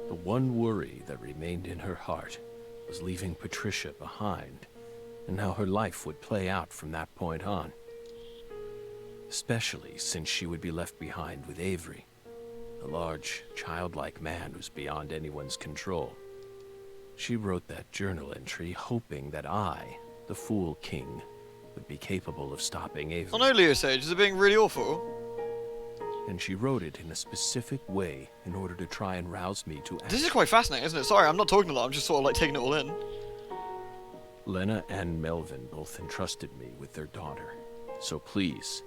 The one worry that remained in her heart was leaving Patricia behind, and how her life would play out from that point on. Especially since she would be left behind with Avery, a large, childlike man who's beyond anyone's control. She wrote that journal entry hoping that I, the Fool King, would be capable of stopping Avery.
Oh no, Leo Sage, is it being really awful?
and she wrote it in a specific way in order to try and rouse me to action.
This is quite fascinating, isn't it? Sorry, I'm not talking a lot, I'm just sort of like taking it all in.
Lena and Melvin both entrusted me with their daughter. So please,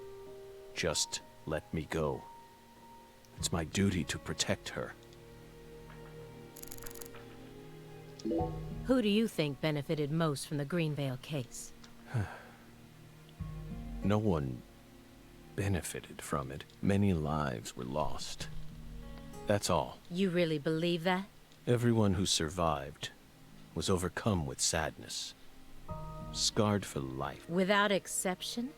just let me go. It's my duty to protect her.
Who do you think benefited most from the Greenvale case?
No one benefited from it. Many lives were lost. That's all.
You really believe that?
Everyone who survived was overcome with sadness. Scarred for life.
Without exception?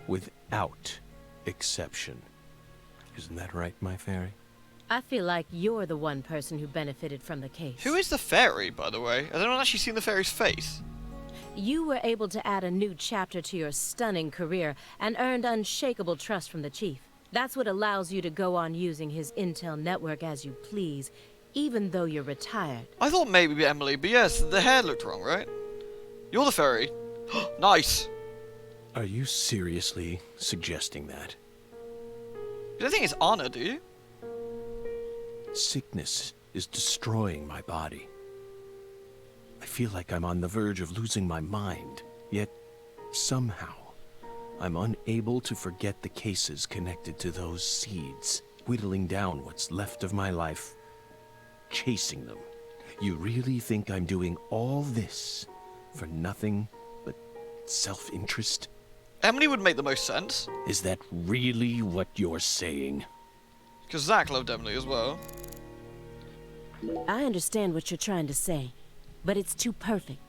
Without exception. Isn't that right, my fairy?
I feel like you're the one person who benefited from the case.
Who is the fairy, by the way? Has anyone actually seen the fairy's face?
You were able to add a new chapter to your stunning career and earned unshakable trust from the chief. That's what allows you to go on using his intel network as you please, even though you're retired.
I thought maybe Emily, but yes, the hair looked wrong, right? You're the fairy. Nice.
Are you seriously suggesting that?
You don't think it's Anna, do you?
Sickness is destroying my body. I feel like I'm on the verge of losing my mind, yet somehow I'm unable to forget the cases connected to those seeds, whittling down what's left of my life, chasing them. You really think I'm doing all this for nothing but self-interest?
Emily would make the most sense.
Is that really what you're saying?
Because Zach loved Emily as well.
I understand what you're trying to say, but it's too perfect.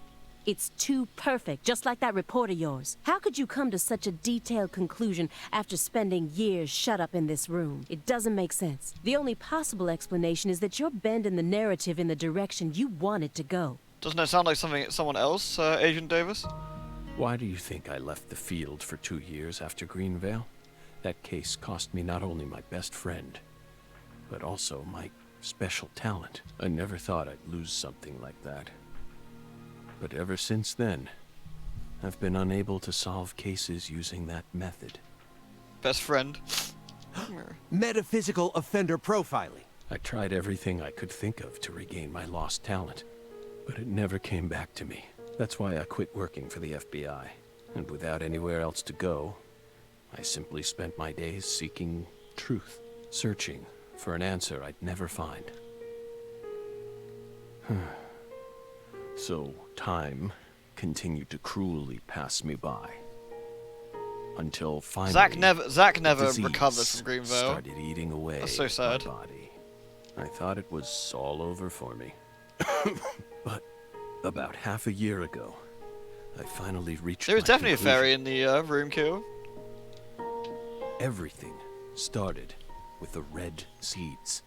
It's too perfect, just like that report of yours. How could you come to such a detailed conclusion after spending years shut up in this room? It doesn't make sense. The only possible explanation is that you're bending the narrative in the direction you want it to go.
Doesn't it sound like someone else, Agent Davis?
Why do you think I left the field for 2 years after Greenvale? That case cost me not only my best friend, but also my special talent. I never thought I'd lose something like that. But ever since then, I've been unable to solve cases using that method.
Best friend.
Metaphysical offender profiling.
I tried everything I could think of to regain my lost talent, but it never came back to me. That's why I quit working for the FBI. And without anywhere else to go, I simply spent my days seeking truth, searching for an answer I'd never find. So time continued to cruelly pass me by. Until finally,
Zach never
disease
recovered from Greenvale.
started eating away
That's so sad.
my body. I thought it was all over for me. But about half a year ago, I finally reached
There was
my
definitely a
conclusion.
fairy in the room kill.
Everything started with the red seeds.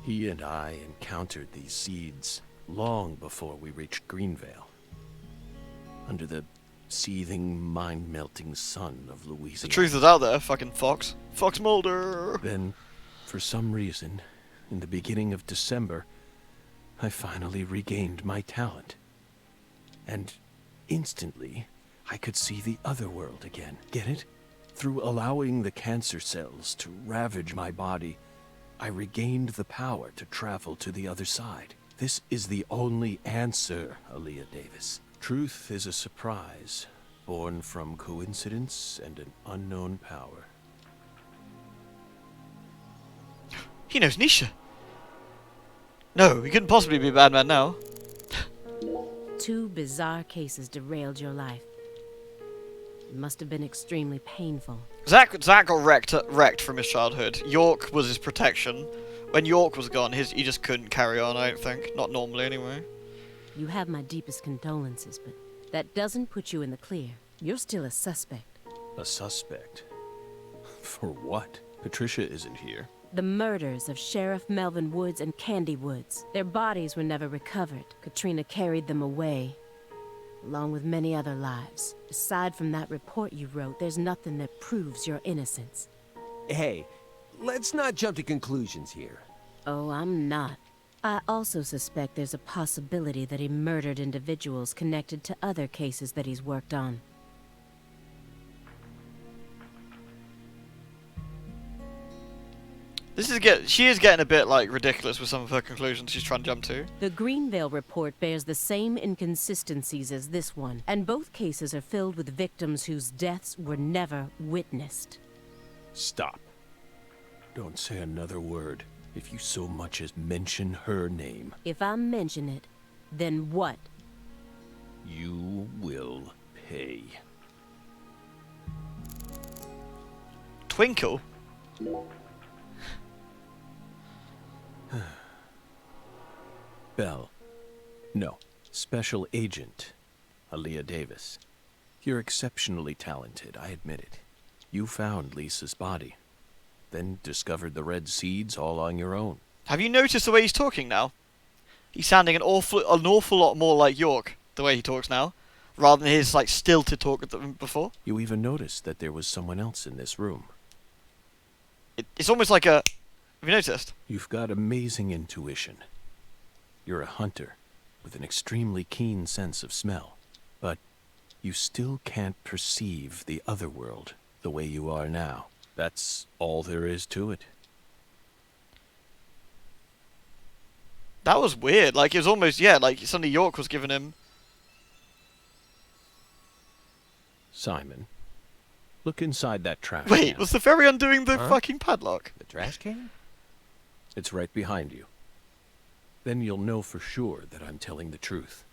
He and I encountered these seeds long before we reached Greenvale. Under the seething, mind-melting sun of Louisiana.
The truth is out there, fucking Fox. Fox Mulder!
Then, for some reason, in the beginning of December, I finally regained my talent. And instantly, I could see the other world again. Get it? Through allowing the cancer cells to ravage my body, I regained the power to travel to the other side. This is the only answer, Aaliyah Davis. Truth is a surprise, born from coincidence and an unknown power.
He knows Nisha. No, he couldn't possibly be a bad man now.
2 bizarre cases derailed your life. It must have been extremely painful.
Zach got wrecked from his childhood. York was his protection. When York was gone, he just couldn't carry on, I don't think. Not normally, anyway.
You have my deepest condolences, but that doesn't put you in the clear. You're still a suspect.
A suspect? For what? Patricia isn't here.
The murders of Sheriff Melvin Woods and Candy Woods. Their bodies were never recovered. Katrina carried them away, along with many other lives. Aside from that report you wrote, there's nothing that proves your innocence.
Hey, let's not jump to conclusions here.
Oh, I'm not. I also suspect there's a possibility that he murdered individuals connected to other cases that he's worked on.
She is getting a bit like ridiculous with some of her conclusions she's trying to jump to.
The Greenvale report bears the same inconsistencies as this one, and both cases are filled with victims whose deaths were never witnessed.
Stop. Don't say another word. If you so much as mention her name.
If I mention it, then what?
You will pay.
Twinkle?
Bell. No. Special Agent Aaliyah Davis. You're exceptionally talented, I admit it. You found Lisa's body, then discovered the red seeds all on your own.
Have you noticed the way he's talking now? He's sounding an awful lot more like York, the way he talks now, rather than his like stilted talk before.
You even noticed that there was someone else in this room.
It's almost like a... Have you noticed?
You've got amazing intuition. You're a hunter with an extremely keen sense of smell, but you still can't perceive the other world the way you are now. That's all there is to it.
That was weird. Like, it was almost, yeah, like suddenly York was giving him...
Simon, look inside that trash
Wait,
can.
was the fairy undoing the fucking padlock?
The trash can?
It's right behind you. Then you'll know for sure that I'm telling the truth.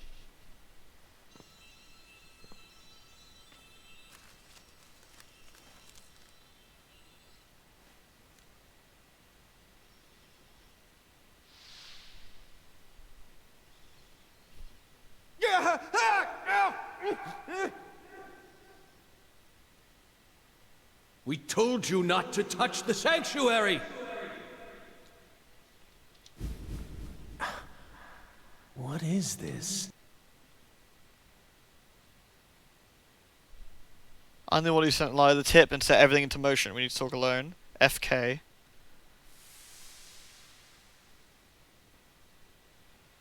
We told you not to touch the sanctuary!
What is this?
I'm the one who sent Lie the tip and set everything into motion. We need to talk alone. FK.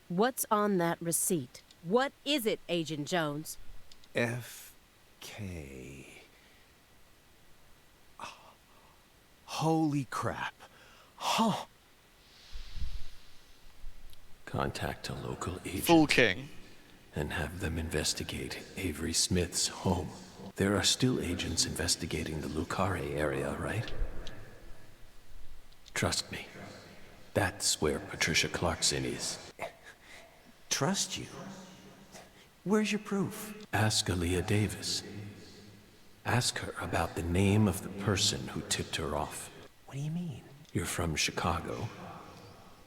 What's on that receipt? What is it, Agent Jones?
FK. Holy crap. Huh.
Contact a local agent.
Full king.
And have them investigate Avery Smith's home. There are still agents investigating the Lucare area, right? Trust me. That's where Patricia Clarkson is.
Trust you? Where's your proof?
Ask Aaliyah Davis. Ask her about the name of the person who tipped her off.
What do you mean?
You're from Chicago,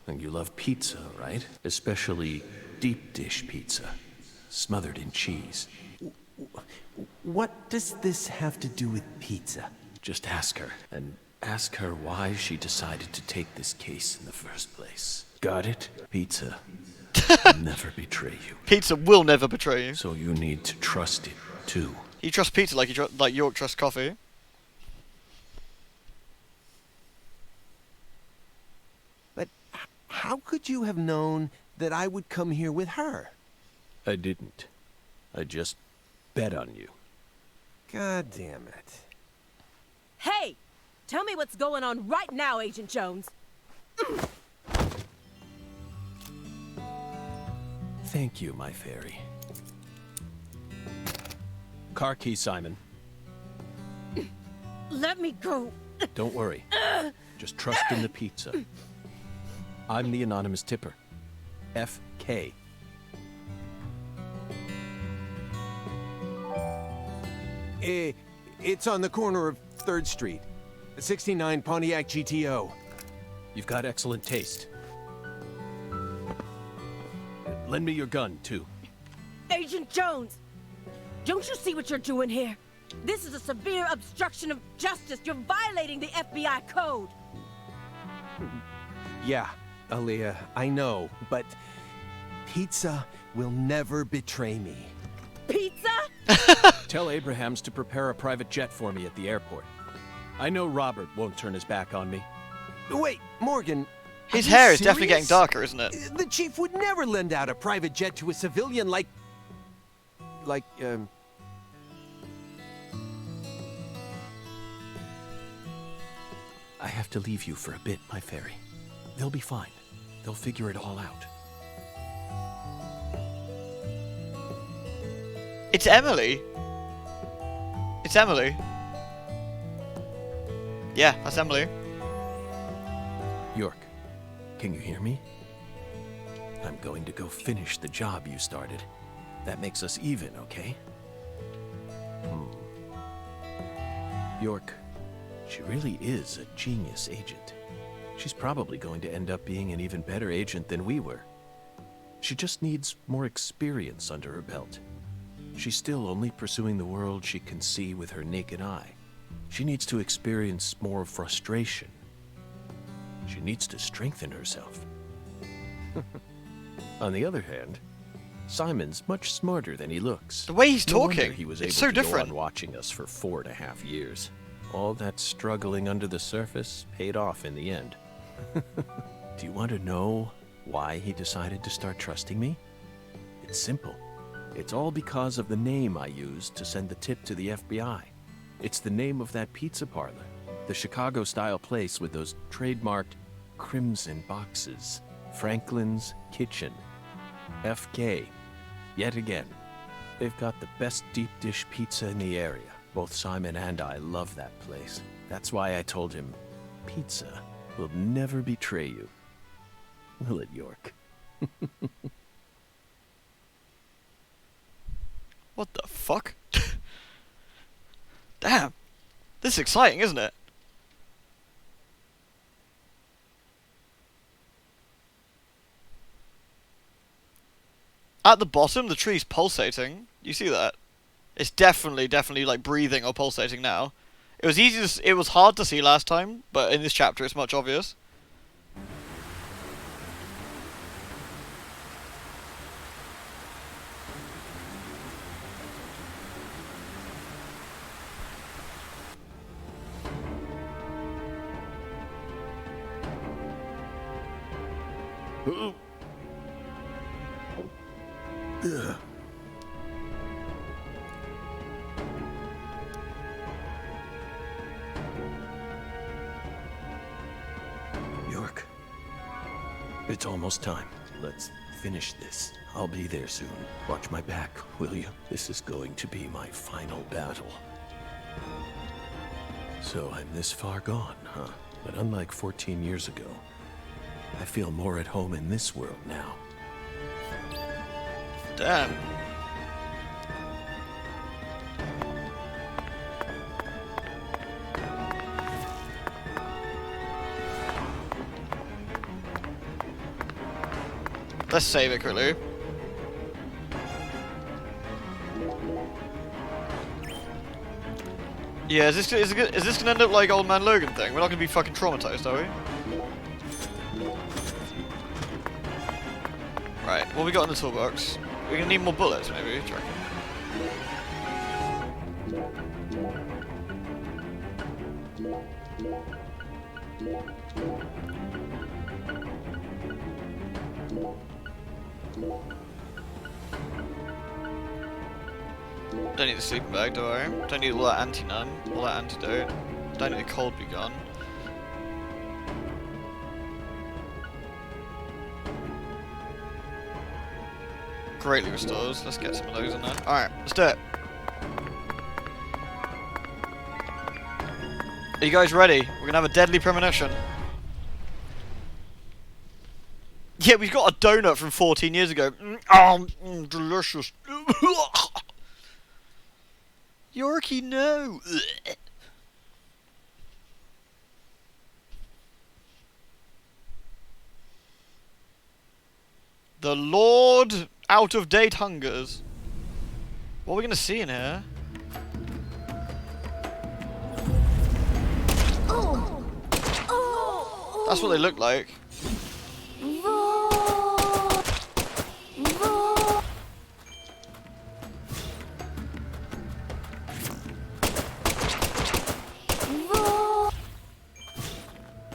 and you love pizza, right? Especially deep dish pizza, smothered in cheese.
What does this have to do with pizza?
Just ask her, and ask her why she decided to take this case in the first place. Got it? Pizza will never betray you.
Pizza will never betray you.
So you need to trust it, too.
He trusts pizza like like York trusts coffee.
But how could you have known that I would come here with her?
I didn't. I just bet on you.
God damn it.
Hey! Tell me what's going on right now, Agent Jones.
Thank you, my fairy. Car key, Simon.
Let me go.
Don't worry. Just trust in the pizza. I'm the anonymous tipper. FK.
It's on the corner of 3rd Street. 69 Pontiac GTO.
You've got excellent taste. Lend me your gun, too.
Agent Jones! Don't you see what you're doing here? This is a severe obstruction of justice. You're violating the FBI code.
Yeah, Aaliyah, I know, but pizza will never betray me.
Pizza?
Tell Abrahams to prepare a private jet for me at the airport. I know Robert won't turn his back on me.
Wait, Morgan.
His
are you
hair is definitely getting
serious?
darker, isn't it?
The chief would never lend out a private jet to a civilian like,
I have to leave you for a bit, my fairy. They'll be fine. They'll figure it all out.
It's Emily. It's Emily. Yeah, that's Emily.
York, can you hear me? I'm going to go finish the job you started. That makes us even, okay? York, she really is a genius agent. She's probably going to end up being an even better agent than we were. She just needs more experience under her belt. She's still only pursuing the world she can see with her naked eye. She needs to experience more frustration. She needs to strengthen herself. On the other hand, Simon's much smarter than he looks.
The way he's
No wonder
talking,
he was
it's
able
so
to
different.
Go on watching us for 4.5 years. All that struggling under the surface paid off in the end. Do you want to know why he decided to start trusting me? It's simple. It's all because of the name I used to send the tip to the FBI. It's the name of that pizza parlor, the Chicago-style place with those trademarked crimson boxes. Franklin's Kitchen. FK. Yet again. They've got the best deep dish pizza in the area. Both Simon and I love that place. That's why I told him, pizza will never betray you. Will it, York?
What the fuck? Damn. This is exciting, isn't it? At the bottom, the tree's pulsating. You see that? It's definitely like breathing or pulsating now. It was it was hard to see last time, but in this chapter it's much obvious.
York, it's almost time. Let's finish this. I'll be there soon. Watch my back, will you? This is going to be my final battle. So I'm this far gone, huh? But unlike 14 years ago, I feel more at home in this world now.
Damn. Let's save it quickly. Yeah, is this gonna end up like Old Man Logan thing? We're not gonna be fucking traumatized, are we? Right, what we got in the toolbox? We're gonna need more bullets, maybe. Do you reckon? Don't need the sleeping bag, do I? Don't need all that anti-numb, all that antidote. Don't need the cold bee gun. Greatly restores. Let's get some of those in there. Alright, let's do it. Are you guys ready? We're gonna have a deadly premonition. Yeah, we've got a donut from 14 years ago. Delicious. Yorkie, no. The Lord out of date hungers. What are we gonna see in here? That's what they look like.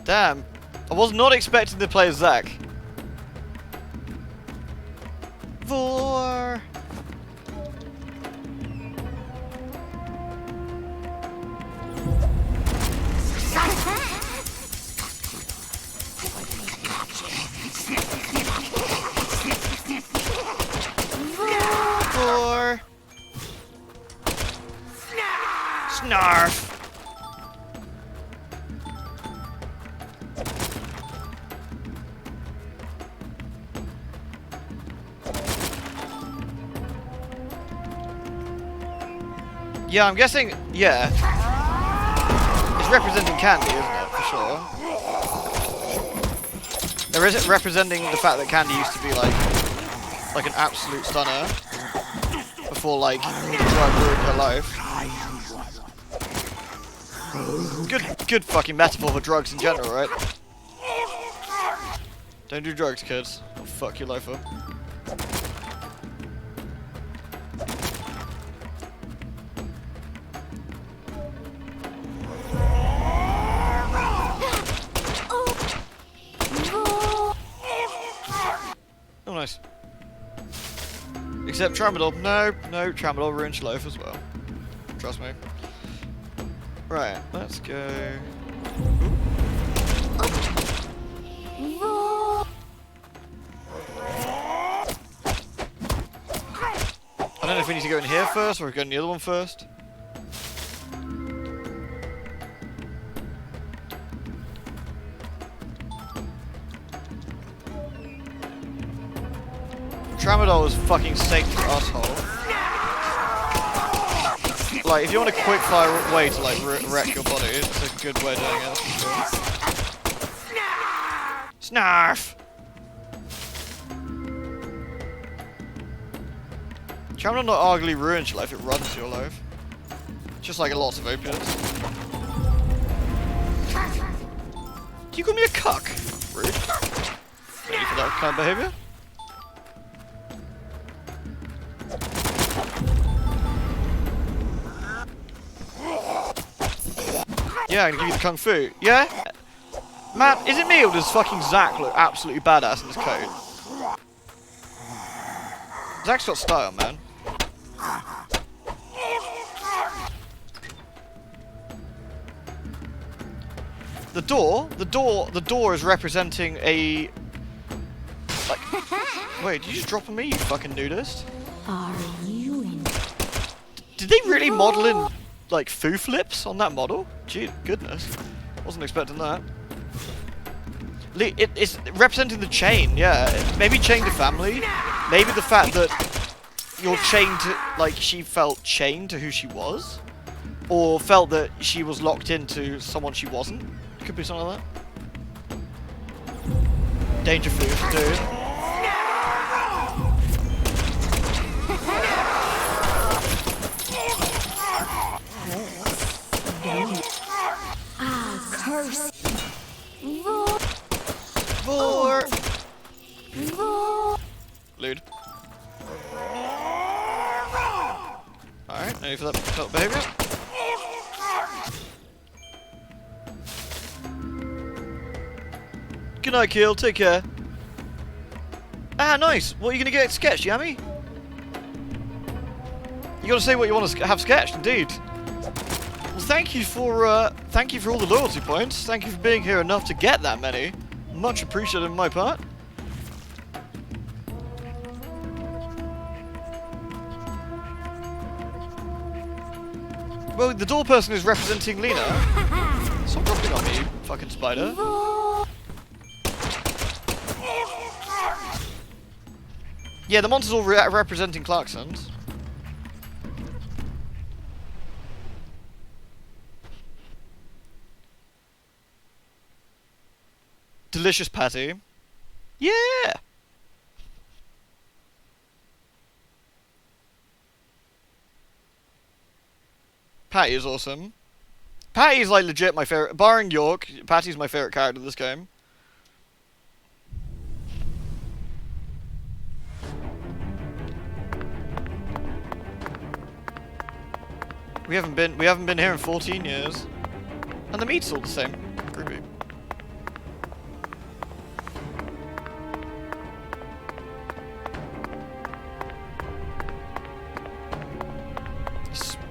Damn, I was not expecting to play as Zack. Vor. Yeah, I'm guessing, yeah. It's representing Candy, isn't it? For sure. There is it representing the fact that Candy used to be like an absolute stunner before like the drug ruined her life. Good fucking metaphor for drugs in general, right? Don't do drugs, kids. It'll fuck your life up. Oh, nice. Except Tramadol. No, Tramadol ruins your life as well. Trust me. Right, let's go. I don't know if we need to go in here first or go in the other one first. Tramadol is fucking safe for asshole. Like, if you want a quick fire way to like wreck your body, it's a good way of doing it, that's for sure. Snarf! Tramadol not arguably ruins your life, it runs your life. Just like a lot of opiates. Do you call me a cuck? Rude. Ready for that kind of behaviour? Yeah, I'm gonna give you the kung fu. Yeah? Man, is it me or does fucking Zach look absolutely badass in his coat? Zach's got style, man. The door is representing a... Like... Wait, did you just drop on me, you fucking nudist?
Are you in?
Did they really model in, like, foo flips on that model? Gee, goodness. Wasn't expecting that. It's representing the chain, yeah. Maybe chained to family. Maybe the fact that you're chained to, like, she felt chained to who she was. Or felt that she was locked into someone she wasn't. Could be something like that. Danger food, dude.
Curse.
Vor. Lewd. Alright, ready for that behavior? Good night, Kill. Take care. Ah, nice. What are you gonna get sketched, Yami? You gotta say what you want to have sketched, indeed. Well, thank you for all the loyalty points. Thank you for being here enough to get that many. Much appreciated on my part. Well, the door person is representing Lena. Stop dropping on me, you fucking spider. Yeah, the monster's all representing Clarksons. Delicious patty. Yeah! Patty is awesome. Patty is like legit my favorite. Barring York, Patty's my favorite character in this game. We haven't been here in 14 years. And the meat's all the same. Creepy.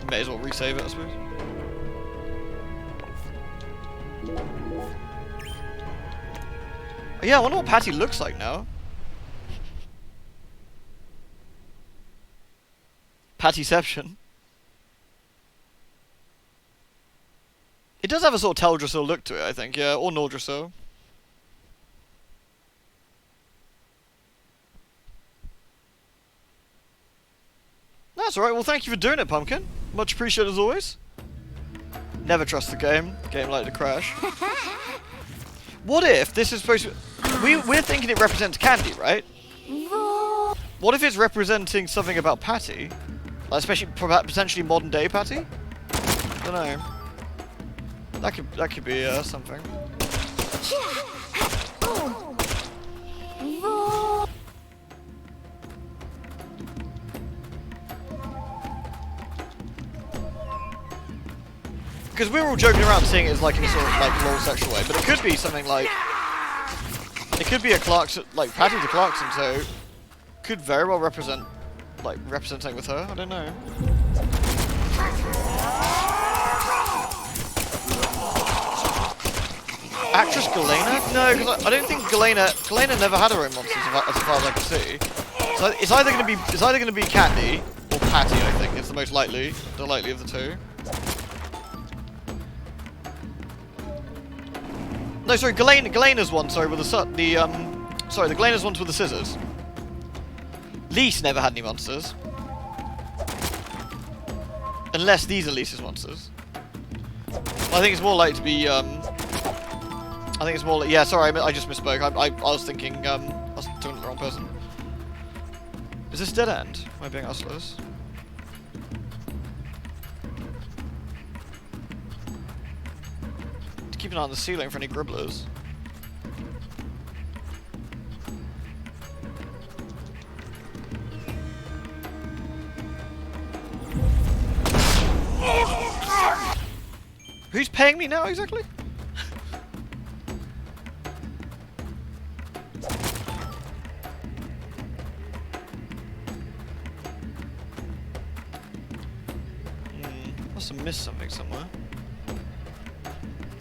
May as well resave it, I suppose. Oh, yeah, I wonder what Patty looks like now. Pattyception. It does have a sort of Teldrassil look to it, I think, yeah, or Nordrassil. That's alright, well thank you for doing it, Pumpkin. Much appreciated as always. Never trust the game. Game like to crash. What if this is supposed to... We're thinking it represents Candy, right? What if it's representing something about Patty? Like, especially potentially modern day Patty? I don't know. That could be something. Because we're all joking around seeing it as like in a sort of like lol sexual way, but it could be something like... It could be a Clarkson, like Patty's a Clarkson, so... Could very well represent something with her, I don't know. Actress Galena? No, because I don't think Galena never had her own monsters as far as I can see. So it's either gonna be Candy or Patty, I think. It's the most likely of the two. No, sorry, Galena's one, sorry, with the Galena's one's with the scissors. Lise never had any monsters. Unless these are Lisa's monsters. I think it's more likely to be, I think it's more like, yeah, sorry, I just misspoke. I was thinking, I was talking to the wrong person. Is this dead end? Am I being useless? Keep an eye on the ceiling for any gribblers. Who's paying me now exactly? Must have missed something somewhere.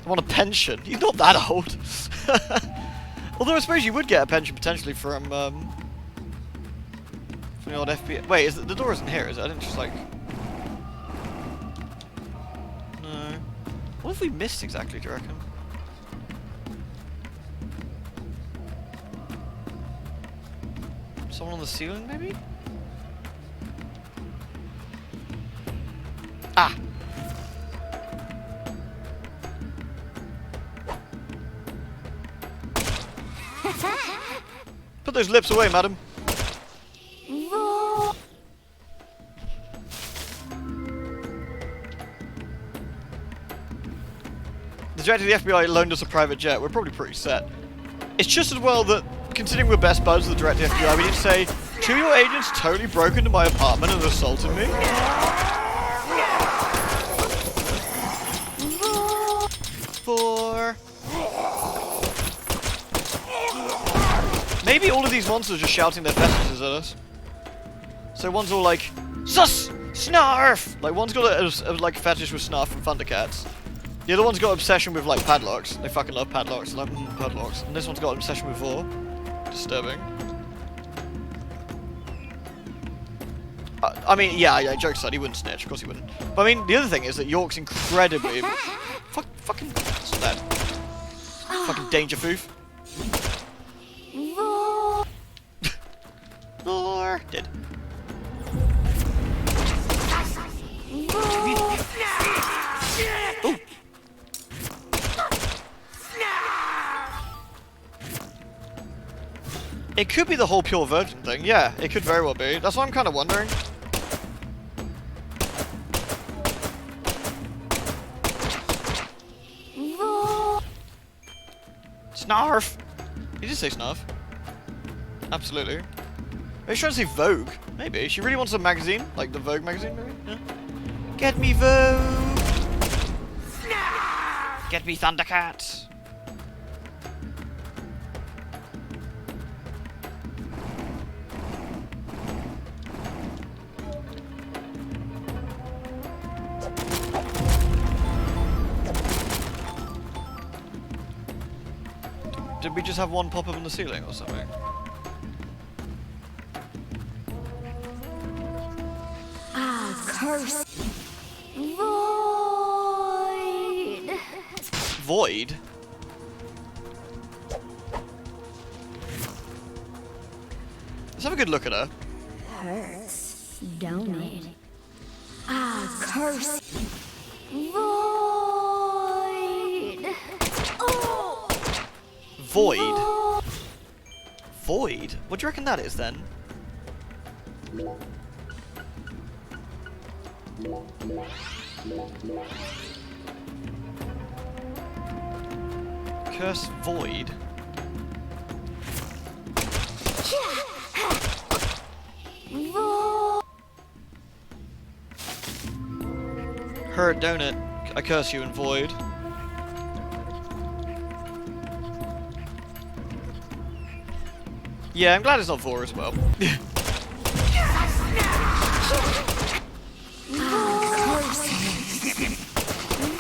I'm on a pension. He's not that old. Although I suppose you would get a pension potentially from the old FBI. Wait, the door isn't here, is it? I didn't just like... No. What have we missed exactly, do you reckon? Someone on the ceiling, maybe? Ah! Put those lips away, madam. The director of the FBI loaned us a private jet. We're probably pretty set. It's just as well that, considering we're best buds with the director of the FBI, we didn't say, 2 of your agents totally broke into my apartment and assaulted me. Maybe all of these monsters are just shouting their messages at us. So one's all like, sus! Snarf! Like, one's got a like fetish with Snarf from Thundercats. The other one's got obsession with, like, padlocks. They fucking love padlocks. They're like, padlocks. And this one's got an obsession with Vor. Disturbing. I mean, yeah, joke aside, he wouldn't snitch. Of course he wouldn't. But I mean, the other thing is that York's incredibly... fucking... What's that? Fucking danger foof. Vor! Dead. Ooh. It could be the whole pure virgin thing. Yeah, it could very well be. That's what I'm kind of wondering. Snarf! He did say snarf. Absolutely. Maybe she's trying to say Vogue. Maybe. She really wants a magazine? Like the Vogue magazine, maybe? Yeah. Get me Vogue! Get me Thundercats! Did we just have one pop up on the ceiling or something?
Ah, curse. Void.
Void? Let's have a good look at her.
Hurts, don't it?
curse.
Void. Oh.
Void? Void? What do you reckon that is then? Curse Void? Hurt, don't it? I curse you in Void. Yeah, I'm glad it's not 4 as well.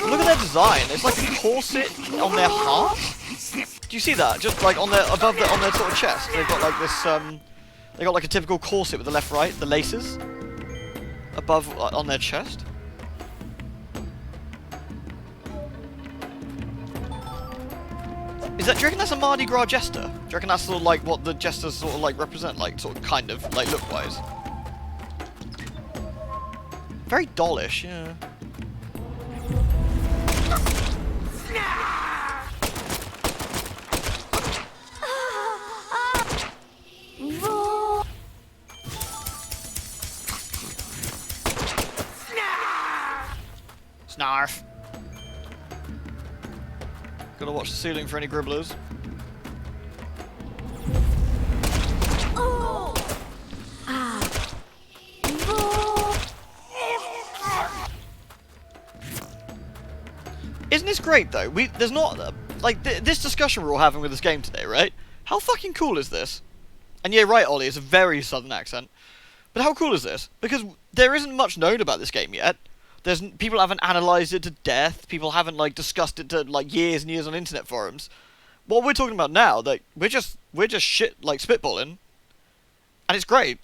Look at their design. It's like a corset on their heart. Do you see that? Just like on their on their sort of chest. They've got like this they got like a typical corset with the left right, the laces above on their chest. Is that, do you reckon that's a Mardi Gras jester? Do you reckon that's sort of like what the jesters sort of like represent, like sort of kind of like look wise? Very dollish, yeah. Snarf. Gotta watch the ceiling for any gribblers. Isn't this great though? There's not like this discussion we're all having with this game today, right? How fucking cool is this? And yeah, right, Ollie, it's a very southern accent. But how cool is this? Because there isn't much known about this game yet. People haven't analysed it to death. People haven't like discussed it to like years and years on internet forums. What we're talking about now, like we're just shit like spitballing, and it's great.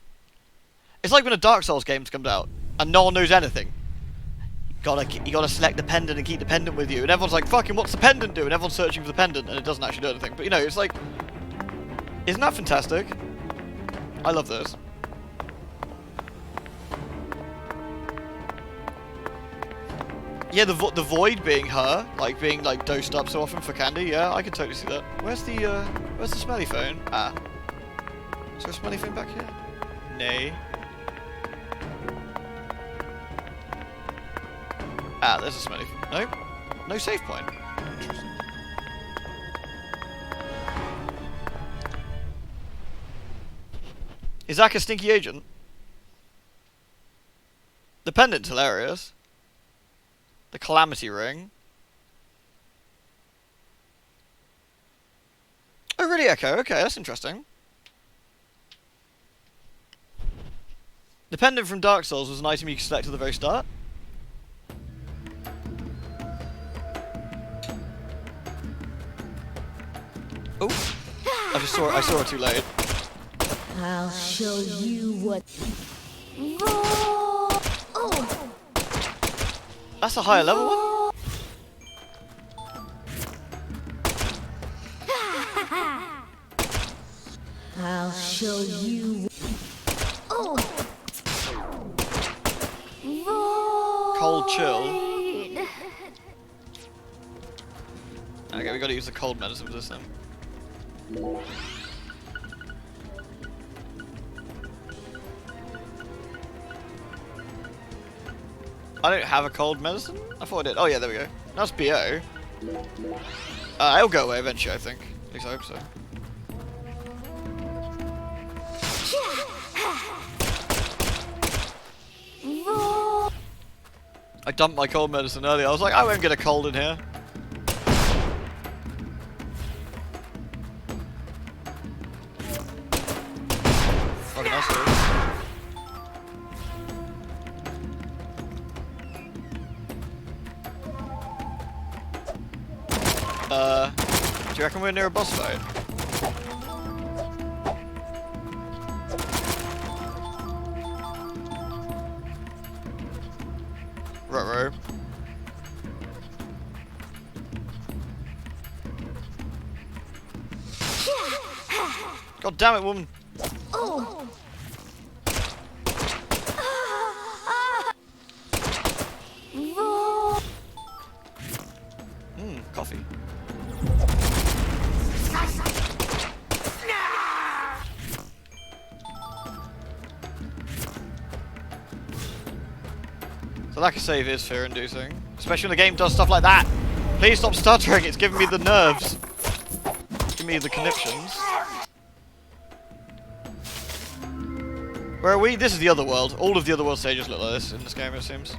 It's like when a Dark Souls game comes out and no one knows anything. You gotta select the pendant and keep the pendant with you, and everyone's like, "Fucking, what's the pendant do?" And everyone's searching for the pendant, and it doesn't actually do anything. But you know, it's like, isn't that fantastic? I love this. Yeah, the void being her, like being like dosed up so often for candy. Yeah, I can totally see that. Where's the smelly phone? Ah, is there a smelly phone back here? Nay. Ah, there's a smelly phone. Nope, no save point. Interesting. Is Zach a stinky agent? The pendant's hilarious. The Calamity Ring. Oh, really, Echo? Okay, that's interesting. The pendant from Dark Souls was an item you could select at the very start. Oh, I saw it too late.
I'll show you what.
Oh.
That's a higher level one.
I'll show you.
Oh.
Cold chill. Okay, we gotta use the cold medicine for this then. I don't have a cold medicine? I thought I did. Oh yeah, there we go. That's BO. It'll go away eventually, I think. At least I hope so. I dumped my cold medicine earlier. I was like, I won't get a cold in here. Fucking hell, do you reckon we're near a boss fight? Ruh-roh. God damn it, woman!
Oh.
coffee. So lack of save is fear-inducing, especially when the game does stuff like that. Please stop stuttering, it's giving me the nerves. Give me the conniptions. Where are we? This is the other world. All of the other world stages look like this in this game, it seems.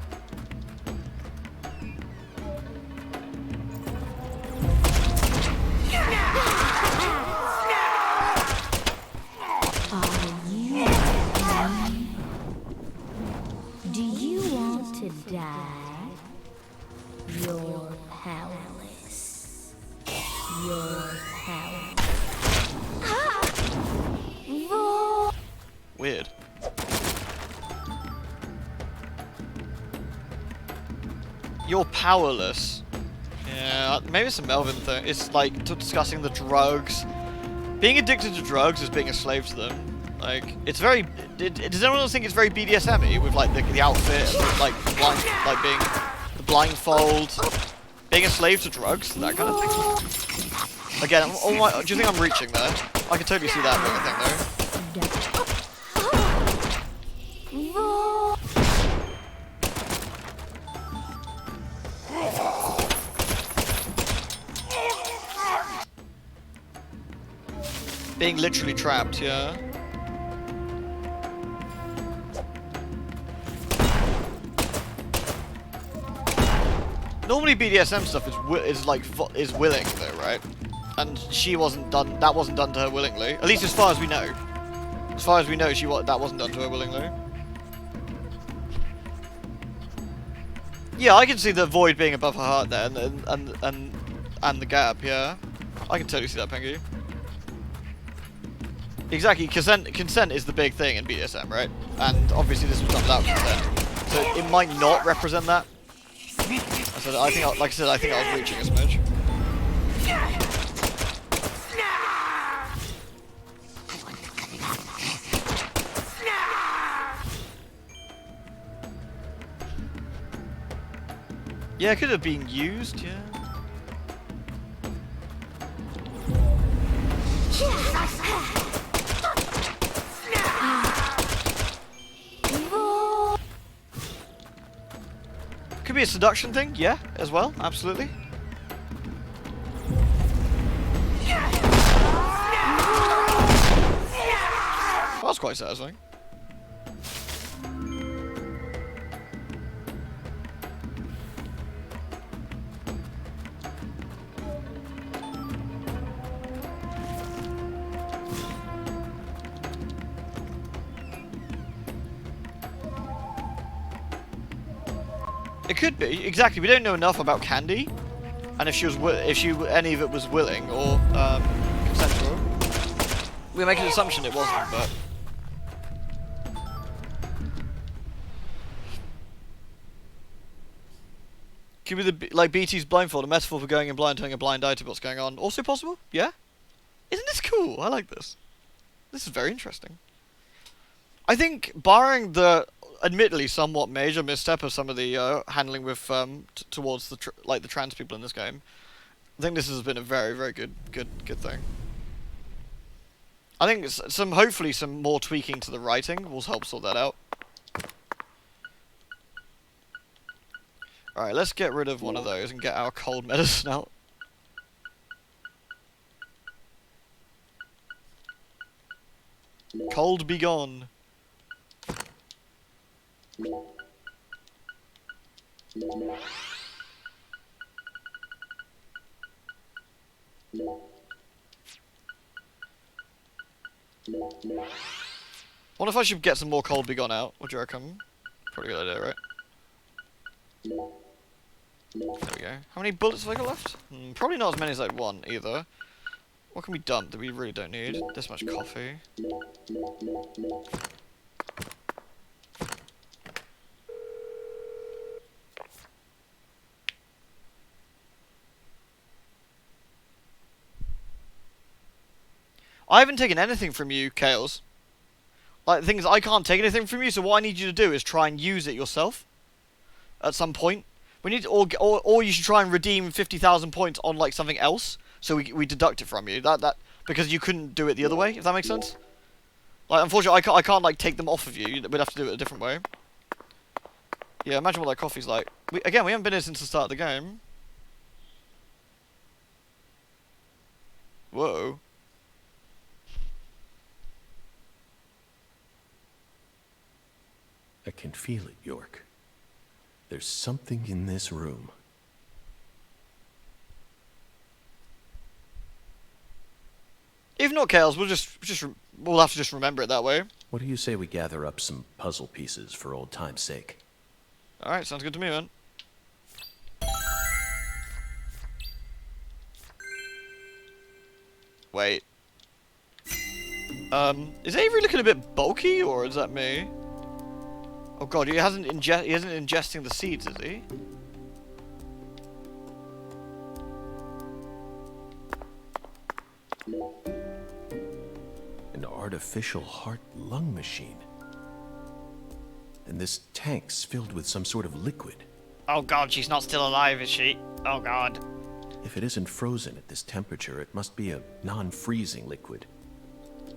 Do you want to die? You're powerless. You're powerless.
Weird. You're powerless. Yeah, maybe it's a Melvin thing. It's like discussing the drugs. Being addicted to drugs is being a slave to them. Like, it's very. Does anyone else think it's very BDSM-y with like the outfit, and, like being the blindfold, being a slave to drugs, that kind of thing? Again, do you think I'm reaching there? I can totally see that being a thing though. Being literally trapped, yeah. Normally BDSM stuff is willing though, right? And she wasn't done. That wasn't done to her willingly. At least as far as we know. As far as we know, that wasn't done to her willingly. Yeah, I can see the void being above her heart there, and the gap. Yeah, I can totally see that, Pengu. Exactly, consent is the big thing in BDSM, right? And obviously this was done without consent, so it might not represent that. I think I was reaching a smidge. Yeah, it could have been used, yeah. Could be a seduction thing, yeah, as well, absolutely. That was quite satisfying. It could be, exactly. We don't know enough about Candy, and if any of it was willing or consensual. We make an assumption it wasn't, but could be like BT's blindfold, a metaphor for going in blind, turning a blind eye to what's going on. Also possible, yeah. Isn't this cool? I like this. This is very interesting. I think, barring the admittedly somewhat major misstep of some of the handling with towards the the trans people in this game, I think this has been a very, very good thing. I think hopefully some more tweaking to the writing will help sort that out. All right, let's get rid of one of those and get our cold medicine out. Cold be gone. Wonder if I should get some more cold be gone out. What do you reckon? Probably a good idea, right? There we go. How many bullets have I got left? Probably not as many as I'd want either. What can we dump that we really don't need? This much coffee. I haven't taken anything from you, Chaos. Like, the thing is, I can't take anything from you, so what I need you to do is try and use it yourself. At some point. We need to, or you should try and redeem 50,000 points on like something else, so we deduct it from you. That because you couldn't do it the other way. If that makes sense. Like, unfortunately, I can't like take them off of you. We'd have to do it a different way. Yeah, imagine what that coffee's like. We haven't been here since the start of the game. Whoa.
I can feel it, York. There's something in this room.
If not chaos, we'll have to just remember it that way.
What do you say we gather up some puzzle pieces for old time's sake?
Alright, sounds good to me, man. Wait. Is Avery looking a bit bulky, or is that me? Oh god, he isn't ingesting the seeds, is he?
An artificial heart-lung machine. And this tank's filled with some sort of liquid.
Oh god, she's not still alive, is she? Oh god.
If it isn't frozen at this temperature, it must be a non-freezing liquid.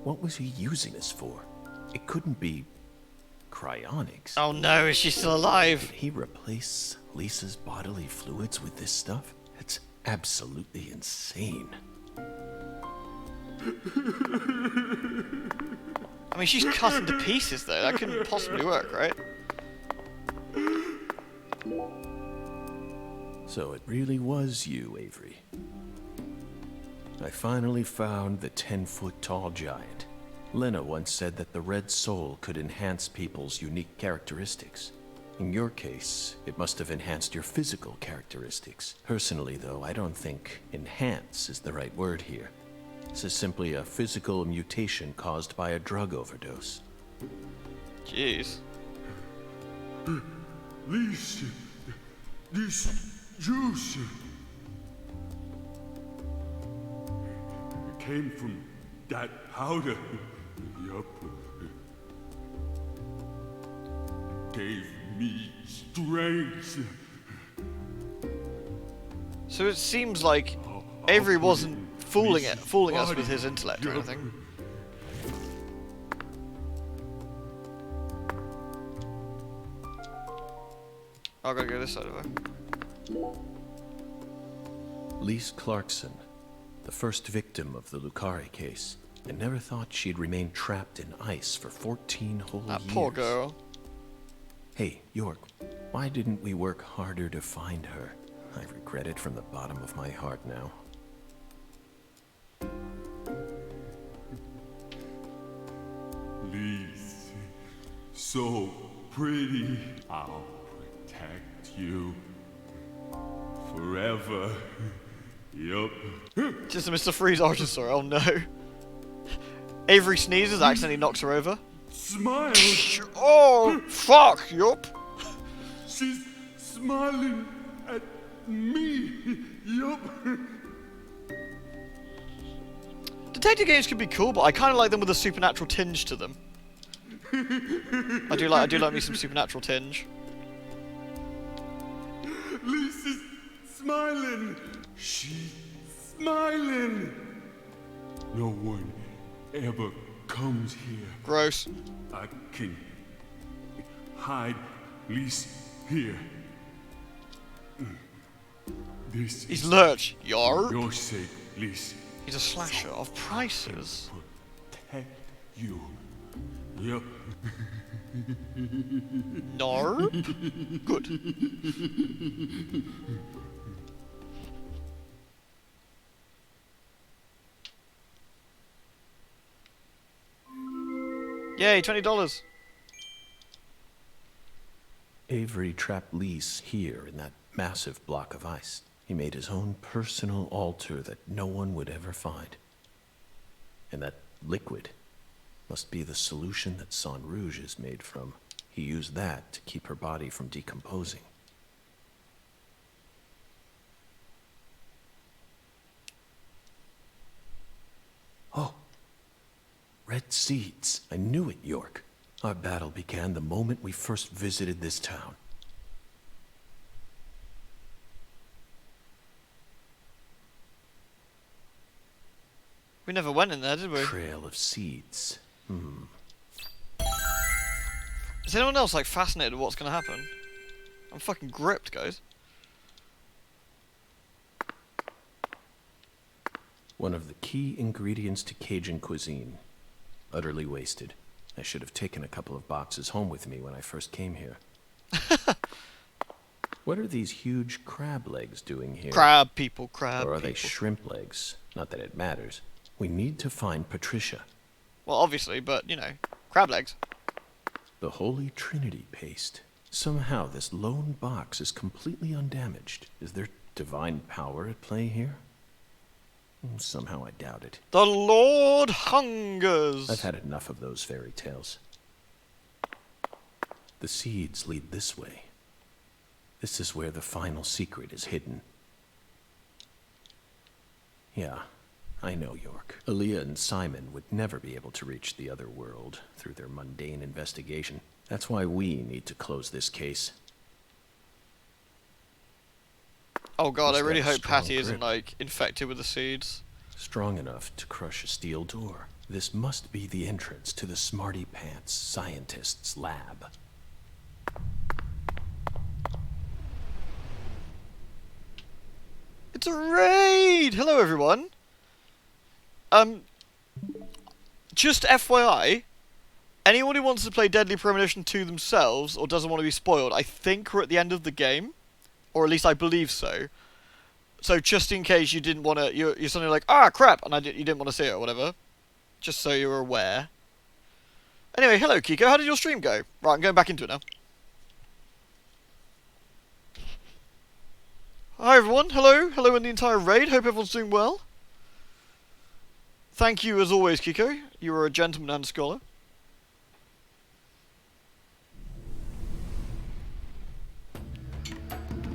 What was he using this for? It couldn't be cryonics.
Oh no, is she still alive?
Did he replace Lisa's bodily fluids with this stuff? It's absolutely insane.
I mean, she's cut into pieces, though. That couldn't possibly work, right?
So it really was you, Avery. I finally found the 10-foot-tall giant. Lena once said that the red soul could enhance people's unique characteristics. In your case, it must have enhanced your physical characteristics. Personally, though, I don't think enhance is the right word here. This is simply a physical mutation caused by a drug overdose.
Jeez.
This juice came from that powder. Yup. Gave me strength.
So it seems like Avery wasn't fooling us with his intellect or anything. I'll gotta go this side of her.
Lise Clarkson, the first victim of the Lucari case. I never thought she'd remain trapped in ice for 14 whole years.
That poor girl.
Hey, York, why didn't we work harder to find her? I regret it from the bottom of my heart now.
Lise, so pretty. I'll protect you forever. Yup.
Just a Mr. Freeze origin story. Oh no. Avery sneezes, accidentally knocks her over.
Smile.
Oh, fuck, yup.
She's smiling at me. Yup.
Detective games could be cool, but I kind of like them with a supernatural tinge to them. I do like me some supernatural tinge.
Lisa's smiling. She's smiling. No one ever comes here.
Gross.
I can hide Lisa here. This
He's
is
Lurch.
for
Yar.
your sake, Lisa.
He's a slasher of prices.
Protect you. Yup.
No. Good. Yay, $20.
Avery trapped Lise here in that massive block of ice. He made his own personal altar that no one would ever find. And that liquid must be the solution that Sang Rouge is made from. He used that to keep her body from decomposing. Oh, red seeds. I knew it, York. Our battle began the moment we first visited this town.
We never went in there, did we?
Trail of seeds.
Is anyone else like fascinated with what's gonna happen? I'm fucking gripped, guys.
One of the key ingredients to Cajun cuisine. Utterly wasted. I should have taken a couple of boxes home with me when I first came here. What are these huge crab legs doing here?
Crab people, crab
Or are they
people.
shrimp legs? Not that it matters. We need to find Patricia.
Well, obviously, but, you know, crab legs.
The Holy Trinity paste. Somehow this lone box is completely undamaged. Is there divine power at play here? Somehow I doubt it.
The Lord hungers!
I've had enough of those fairy tales. The seeds lead this way. This is where the final secret is hidden. Yeah, I know, York. Aaliyah and Simon would never be able to reach the other world through their mundane investigation. That's why we need to close this case.
Oh god, I
He's got
really
a
hope
strong
Patty isn't,
grip.
like, infected with the seeds.
Strong enough to crush a steel door. This must be the entrance to the Smarty Pants scientist's lab.
It's a raid! Hello, everyone. Just FYI, anyone who wants to play Deadly Premonition 2 themselves, or doesn't want to be spoiled, I think we're at the end of the game. Or at least I believe so. So just in case you didn't want to, you're suddenly like, ah, crap, and you didn't want to see it or whatever. Just so you're aware. Anyway, hello, Kiko. How did your stream go? Right, I'm going back into it now. Hi, everyone. Hello. Hello in the entire raid. Hope everyone's doing well. Thank you, as always, Kiko. You are a gentleman and a scholar.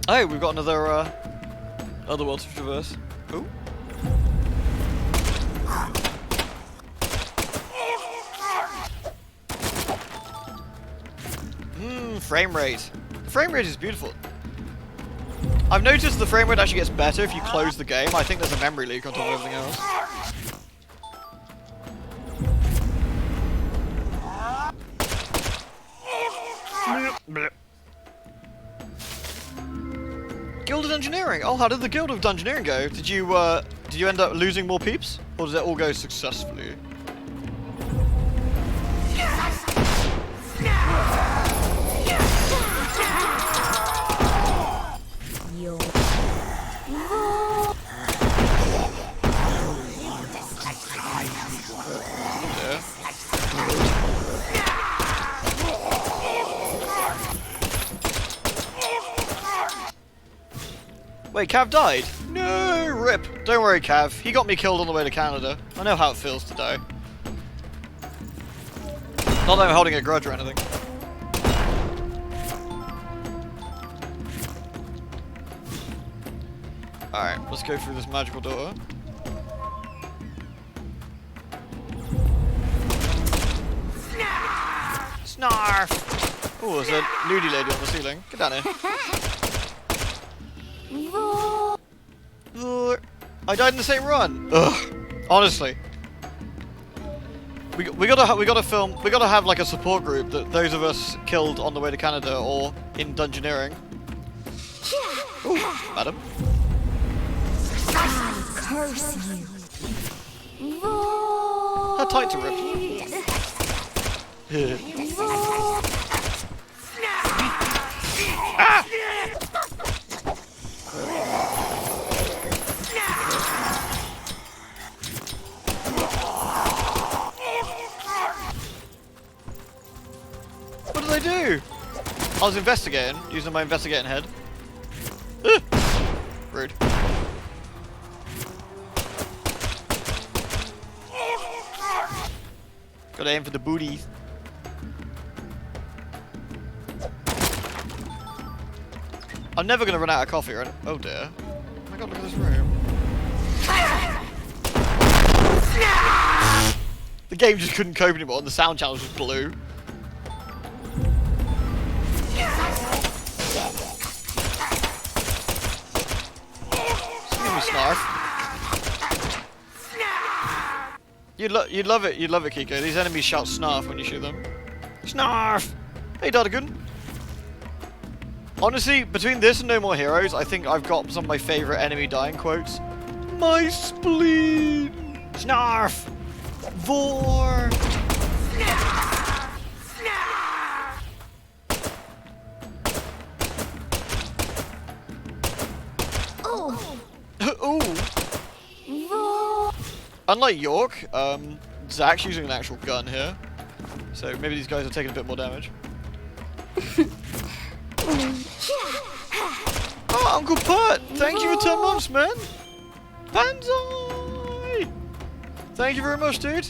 Oh, we've got another, other world to traverse. Ooh. Frame rate. The frame rate is beautiful. I've noticed the frame rate actually gets better if you close the game. I think there's a memory leak on top of everything else. Guild of Dungeoneering. Oh, how did the Guild of Dungeoneering go? Did you end up losing more peeps, or did it all go successfully? Wait, Cav died? No, rip. Don't worry, Cav. He got me killed on the way to Canada. I know how it feels to die. Not that I'm holding a grudge or anything. Alright, let's go through this magical door. Snarf! Oh, there's a nudie lady on the ceiling. Get down here. I died in the same run. Ugh. Honestly. We gotta film. We gotta have like a support group that those of us killed on the way to Canada or in Dungeoneering. Ooh, madam.
I curse you.
How tight to rip. Ah! What did I do? I was investigating, using my investigating head. Rude. Gotta aim for the booties. I'm never gonna run out of coffee, right? Oh dear. Oh my god, look at this room. The game just couldn't cope anymore and the sound channels just blew. Excuse me, Snarf. You'd love it, Kiko. These enemies shout snarf when you shoot them. Snarf! Hey, Dardagon. Honestly, between this and No More Heroes, I think I've got some of my favourite enemy dying quotes. My spleen! Snarf! Vor! Ooh! Unlike York, Zach's using an actual gun here. So maybe these guys are taking a bit more damage. Oh, Uncle Putt! Thank you for 10 months, man! Banzai! Thank you very much, dude.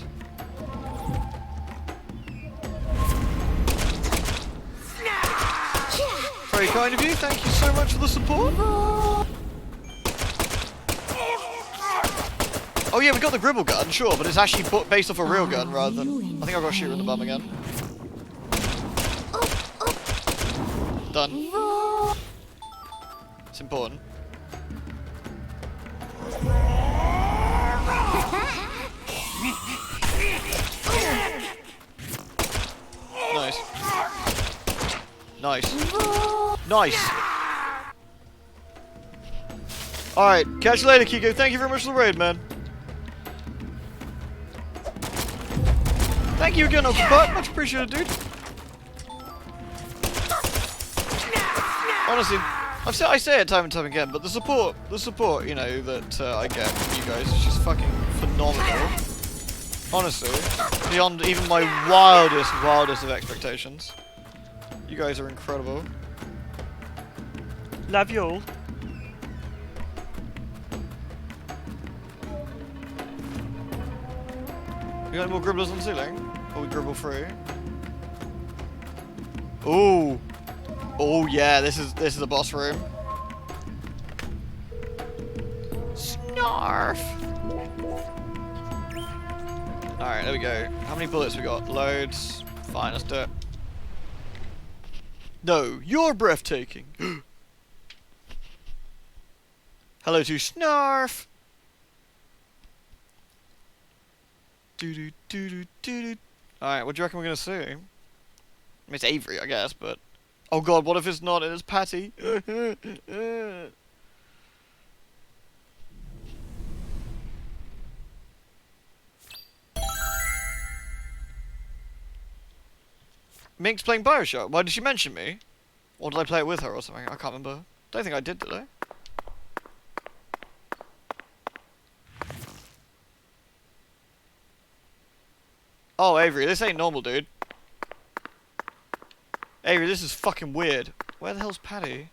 Very kind of you. Thank you so much for the support. Oh yeah, we got the Gribble gun, sure, but it's actually based off a real gun rather than... I think I've got to shoot her in the bum again. Done. It's important. Nice. Nice. Nice. Alright, catch you later, Kiko. Thank you very much for the raid, man. Thank you again, Uncle Butt. Much appreciated, dude. Honestly, I say it time and time again, but the support, you know, that I get from you guys is just fucking phenomenal. Honestly, beyond even my wildest of expectations. You guys are incredible. Love you all. You got any more gribblers on the ceiling? Or we gribble through? Ooh. Oh yeah, this is the boss room. Snarf! Alright, there we go. How many bullets we got? Loads. Fine, let's do it. No, you're breathtaking. Hello to Snarf! Alright, what do you reckon we're gonna see? I mean, it's Avery, I guess, but... Oh god, what if it's not and it's Patty? Mink's playing Bioshock. Why did she mention me? Or did I play it with her or something? I can't remember. Don't think I did I? Oh, Avery, this ain't normal, dude. Avery, this is fucking weird. Where the hell's Patty?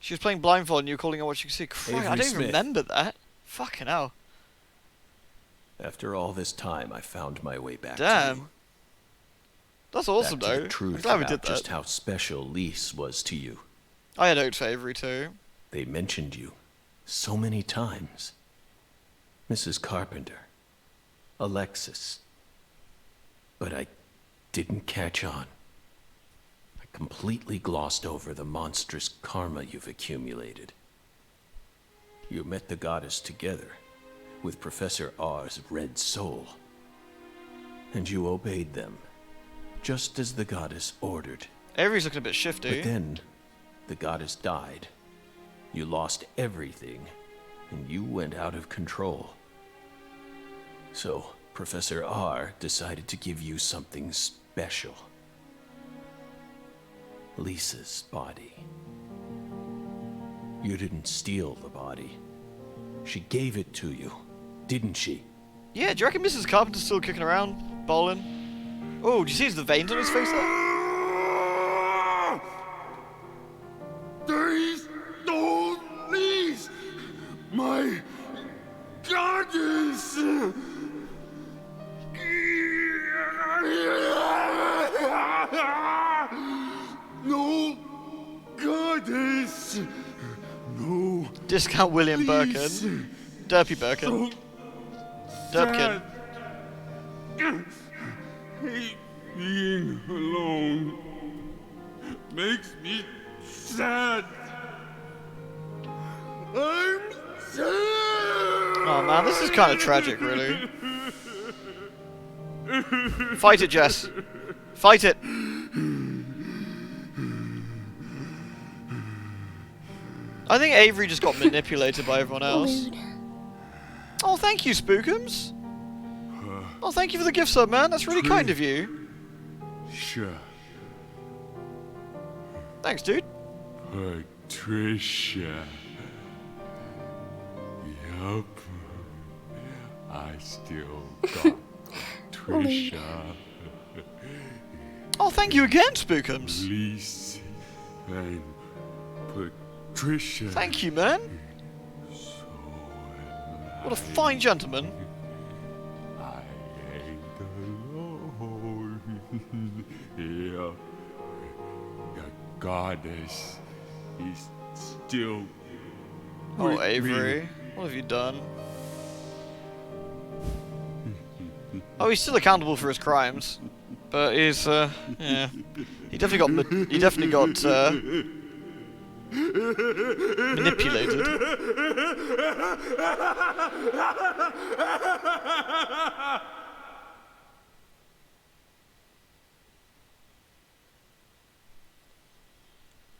She was playing blindfold and you were calling her what she could see. Christ, I don't even remember that. Fucking hell.
After all this time, I found my way back to you.
That's awesome,
back to
though.
the truth
I'm glad we
about
did that.
just how special Lise was to you.
I had hopes for Avery, too.
They mentioned you so many times. Mrs. Carpenter. Alexis. But I didn't catch on. I completely glossed over the monstrous karma you've accumulated. You met the goddess together with Professor R's red soul. And you obeyed them, just as the goddess ordered.
Avery's looking a bit shifty.
But then, the goddess died. You lost everything, and you went out of control. So, Professor R decided to give you something special. Lisa's body. You didn't steal the body. She gave it to you, didn't she?
Yeah, do you reckon Mrs. Carpenter's still kicking around, bowling? Oh, do you see the veins on his face there?
Please, don't, please! My goddess! No goddess! No.
Discount William
please.
Birkin. Derpy Birkin. Derpkin.
hate being alone. Makes me sad. I'm sad.
Oh man, this is kind of tragic, really. Fight it, Jess. Fight it. I think Avery just got manipulated by everyone else. Oh, thank you, Spookums. Oh, thank you for the gift sub, man. That's really kind of you.
Sure.
Thanks, dude.
Patricia. Yup. I still got Trisha.
Oh, thank you again, Spookums.
Lise and Patricia.
Thank you, man. What a fine gentleman.
I ain't alone. Yeah. The goddess is still.
Oh,
with
Avery.
me.
What have you done? Oh, he's still accountable for his crimes, but he's yeah, he definitely got manipulated.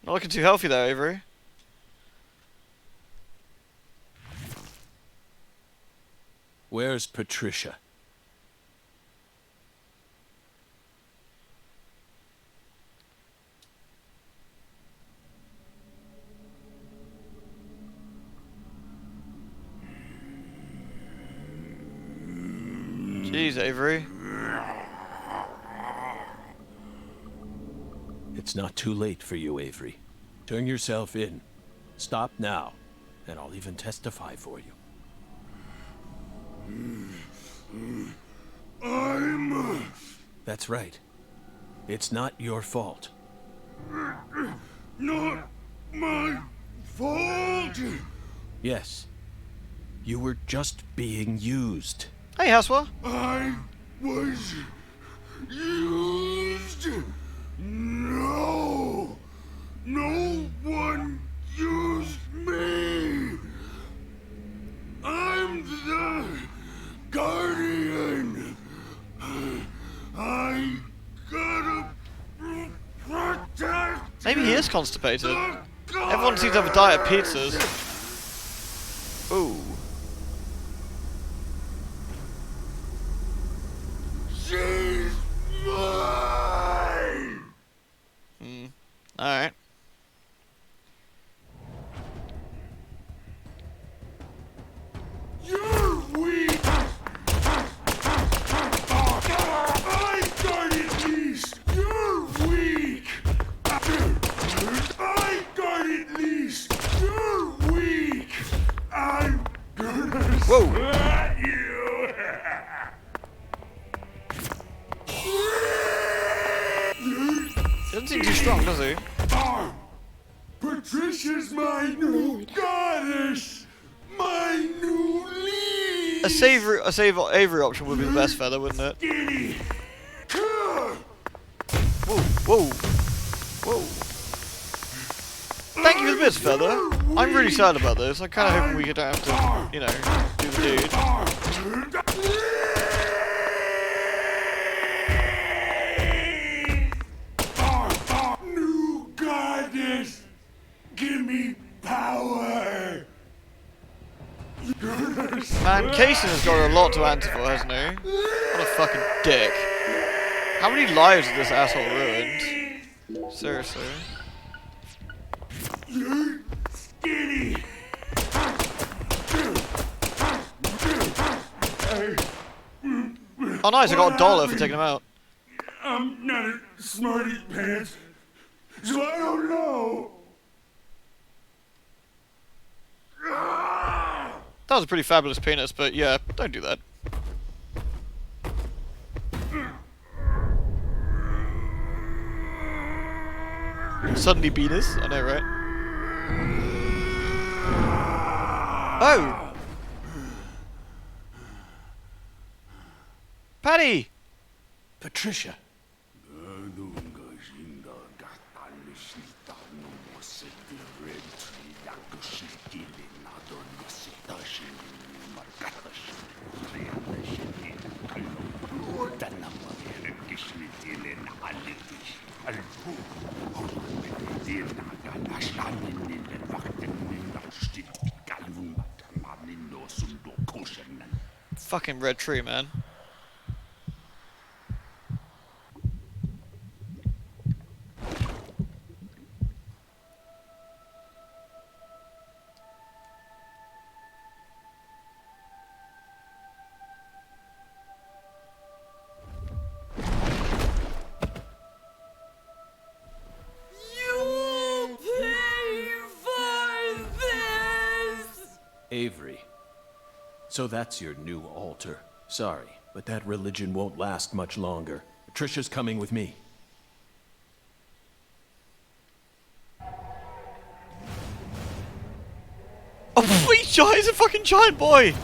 Not looking too healthy there, Avery.
Where's Patricia?
Jeez, Avery.
It's not too late for you, Avery. Turn yourself in. Stop now, and I'll even testify for you. That's right. It's not your fault.
Not my fault.
Yes. You were just being used.
Hey, Haswa.
I was used. No. No one used me. I'm the guardian. I gotta protect.
Maybe he is constipated. Everyone seems to have a diet of pizzas. Ooh.
She's mine.
Alright.
You're weak. I guarded least. You're weak. I guarded least. You're weak. I'm gonna smack you.
Doesn't seem too strong, does he?
Patricia's my new goddess. My new lead.
A Avery option would be the best feather, wouldn't it?
Skinny.
Whoa, whoa, whoa. Thank you for the bits, feather. I'm really sad about this. I'm kind of hoping we don't have to, you know, do the deed.
New goddess. Give me power.
Man, Kaysen has got a lot to answer for, hasn't he? What a fucking dick. How many lives has this asshole ruined? Seriously.
You're skinny.
Oh nice, I got $1 for taking him out.
I'm not a smarty pants, so I don't know.
That was a pretty fabulous penis, but yeah, don't do that. Suddenly penis, I know, right? Oh! Patty!
Patricia.
Fucking red tree, man.
Avery. So that's your new altar. Sorry, but that religion won't last much longer. Patricia's coming with me.
Oh, he's a fucking giant boy!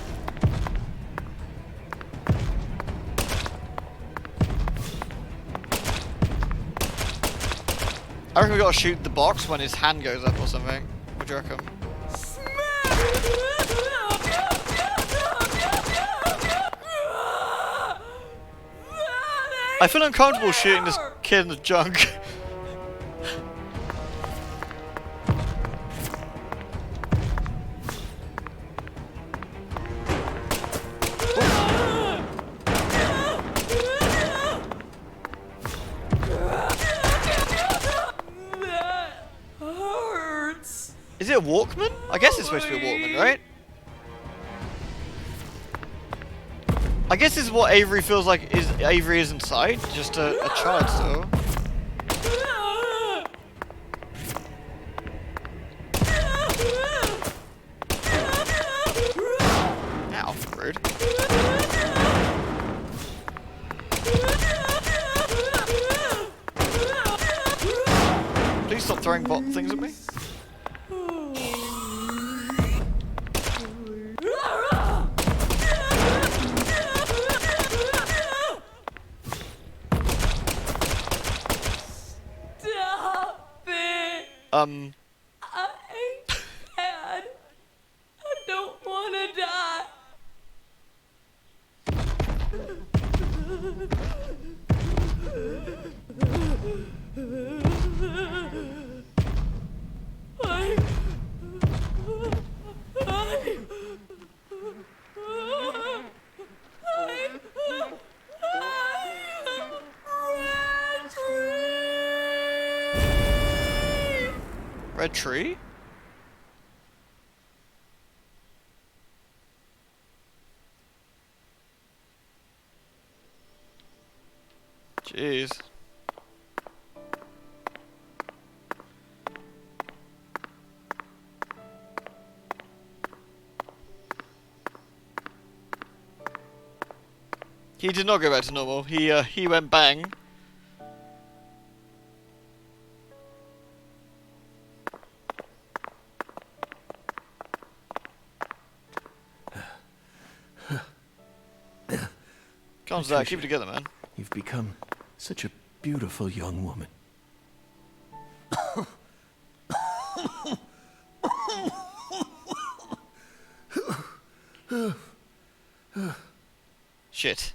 I reckon we gotta shoot the box when his hand goes up or something. What do you reckon? I feel uncomfortable shooting this kid in the junk. Is it a Walkman? I guess it's supposed to be a Walkman, right? I guess this is what Avery feels like Avery is inside, just a child still. Ow, rude. Please stop throwing things at me.
I'm sad. I don't want to die.
Red tree? Jeez. He did not go back to normal. He went bang. Calm down, keep it together, man.
You've become such a beautiful young woman.
Shit.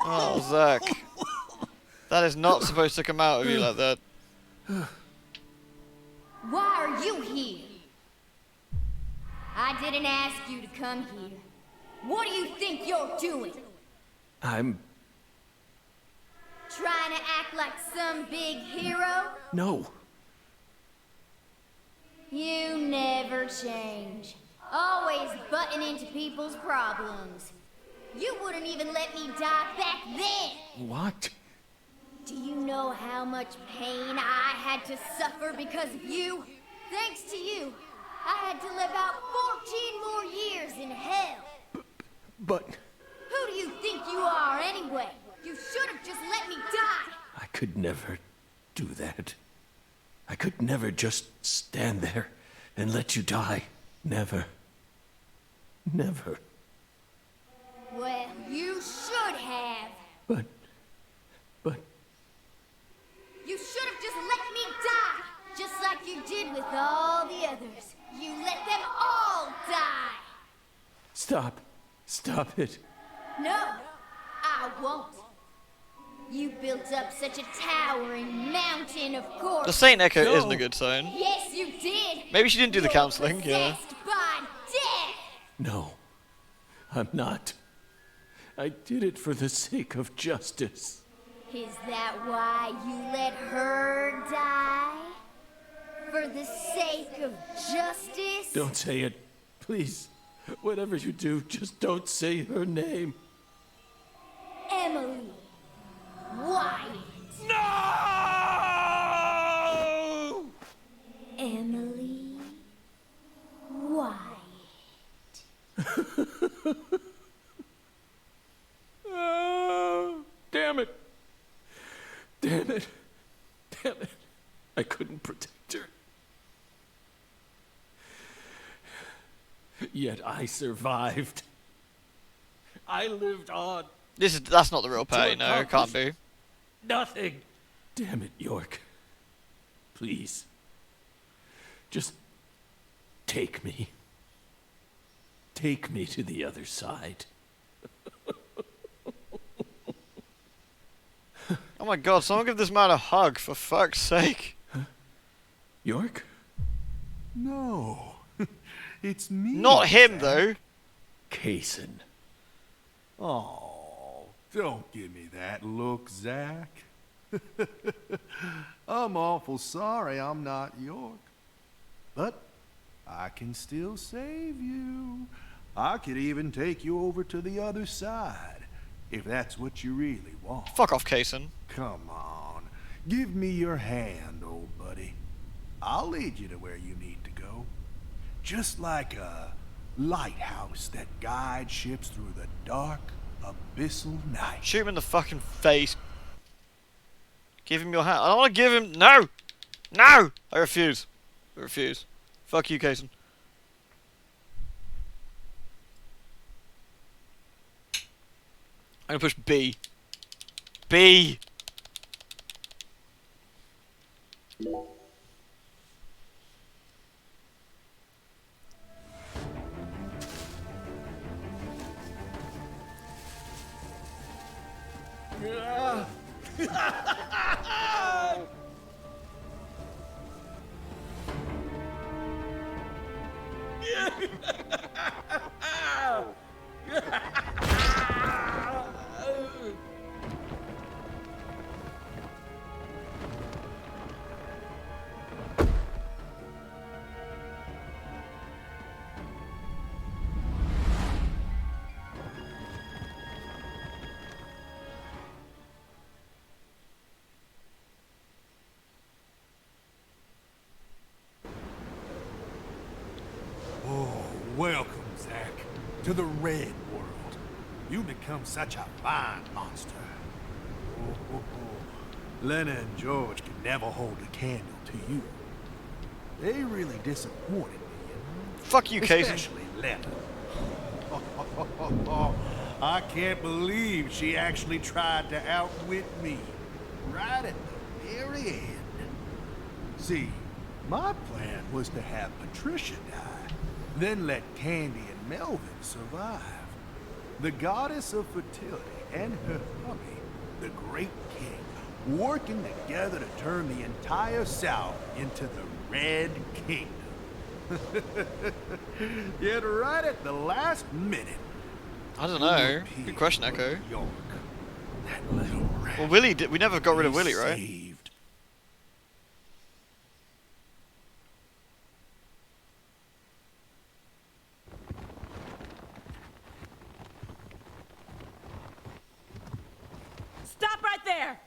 Oh, Zach. That is not supposed to come out of you like that.
Why are you here? I didn't ask you to come here. What do you think you're doing?
I'm...
Trying to act like some big hero?
No.
You never change. Always butting into people's problems. You wouldn't even let me die back then!
What?
Do you know how much pain I had to suffer because of you? Thanks to you, I had to live out 14 more years in hell.
But...
Who do you think you are? anyway? You should have just let me die.
I could never do that. I could never just stand there and let you die. Never. Never.
Well, you should have.
But...
You should have just let me die. Just like you did with all the others. You let them all die.
Stop. Stop it.
No, I won't. You built up such a towering mountain of corpses.
The Saint Echo isn't a good sign.
Yes, you did.
Maybe she didn't do the
You're
counseling, yeah.
possessed by death.
No, I'm not. I did it for the sake of justice.
Is that why you let her die? For the sake of justice?
Don't say it. Please. Whatever you do, just don't say her name.
Emily Wyatt.
No!
Emily Wyatt.
Oh, damn it. Damn it. Damn it. I couldn't protect her. Yet I survived. I lived on.
That's not the real Patty, no, it can't be.
Nothing. Damn it, York. Please. Just take me. Take me to the other side.
Oh my god, someone give this man a hug, for fuck's sake.
York?
No. It's me.
Not him, though.
Kaysen.
Oh, don't give me that look, Zach. I'm awful sorry I'm not York. But I can still save you. I could even take you over to the other side, if that's what you really want.
Fuck off, Kaysen.
Come on. Give me your hand, old buddy. I'll lead you to where you need to go. Just like a lighthouse that guides ships through the dark, abyssal night.
Shoot him in the fucking face. Give him your hand. I don't want to give him... No! No! I refuse. I refuse. Fuck you, Kaysen. I'm gonna push B. B!
Welcome, Zach, to the Red World. You've become such a fine monster. Lena and George could never hold a candle to you. They really disappointed me, you know?
Fuck you, Kaysen.
Especially Lena. I can't believe she actually tried to outwit me. Right at the very end. See, my plan was to have Patricia die, then let Candy and Melvin survive. The goddess of fertility and her hubby, the Great King, working together to turn the entire South into the Red Kingdom. Yet right at the last minute,
I don't know. Good question, Echo.
York, that little rat.
Well, Willie did. We never got rid of Willie, right?
Saved.
Stop right there!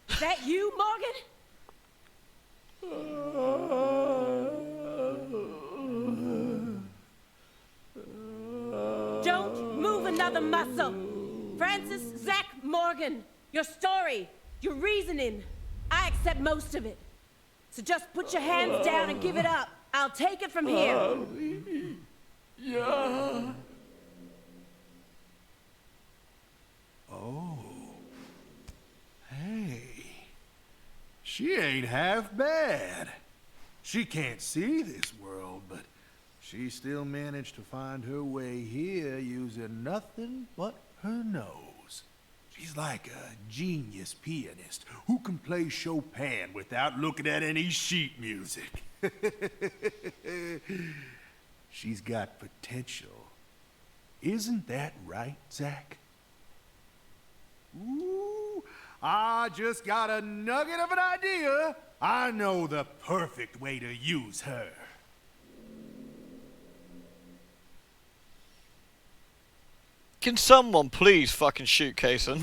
Is that you, Morgan?
Don't move another muscle. Francis Zach Morgan, your story, your reasoning, I accept most of it. So just put your hands down and give it up. I'll take it from here.
Yeah.
Oh. Hey. She ain't half bad. She can't see this world, but she still managed to find her way here using nothing but her nose. She's like a genius pianist who can play Chopin without looking at any sheet music. She's got potential. Isn't that right, Zach? Ooh, I just got a nugget of an idea. I know the perfect way to use her.
Can someone please fucking shoot Kaysen?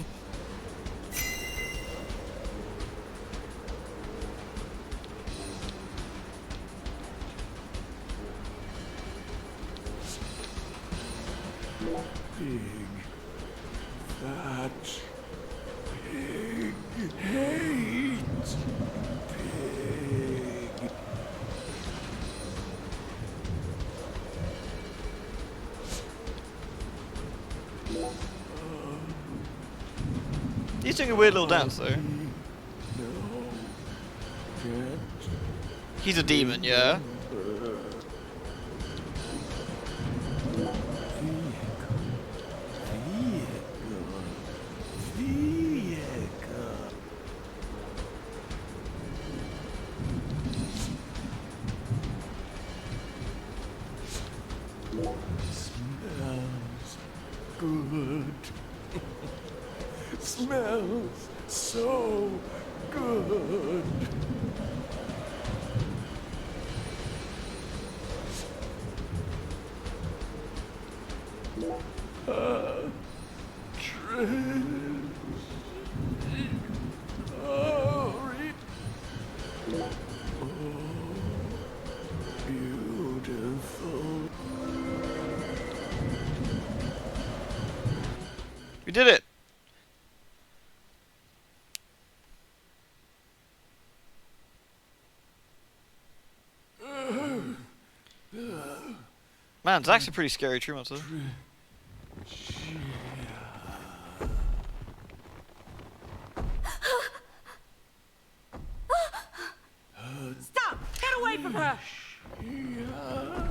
Big, fat, pig hates pig.
He's doing a weird little dance though. He's a demon, yeah?
Smells good. Smells so good. Beautiful.
We did it! Man, Zach's a pretty scary tree monster.
Stop! Get away from her!
No!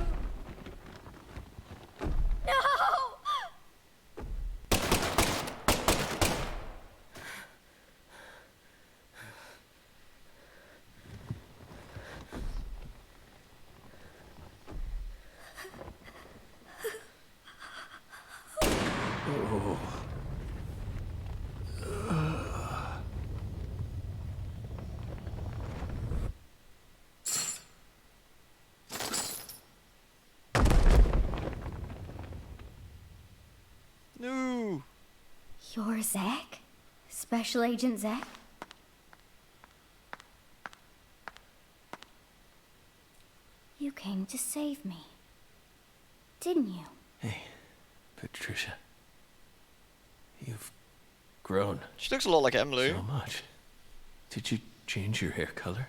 No!
You're Zach? Special Agent Zach? You came to save me, didn't you?
Hey, Patricia. You've grown
She looks a lot like Emily.
so much. Did you change your hair color?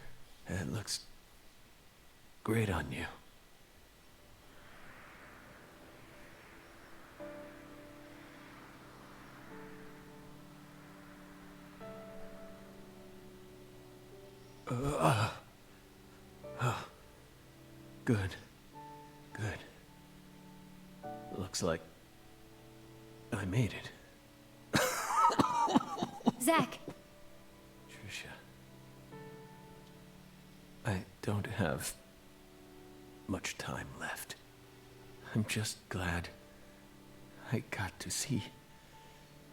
It looks great on you. Good. Good. Looks like I made it.
Zach!
Trisha. I don't have much time left. I'm just glad I got to see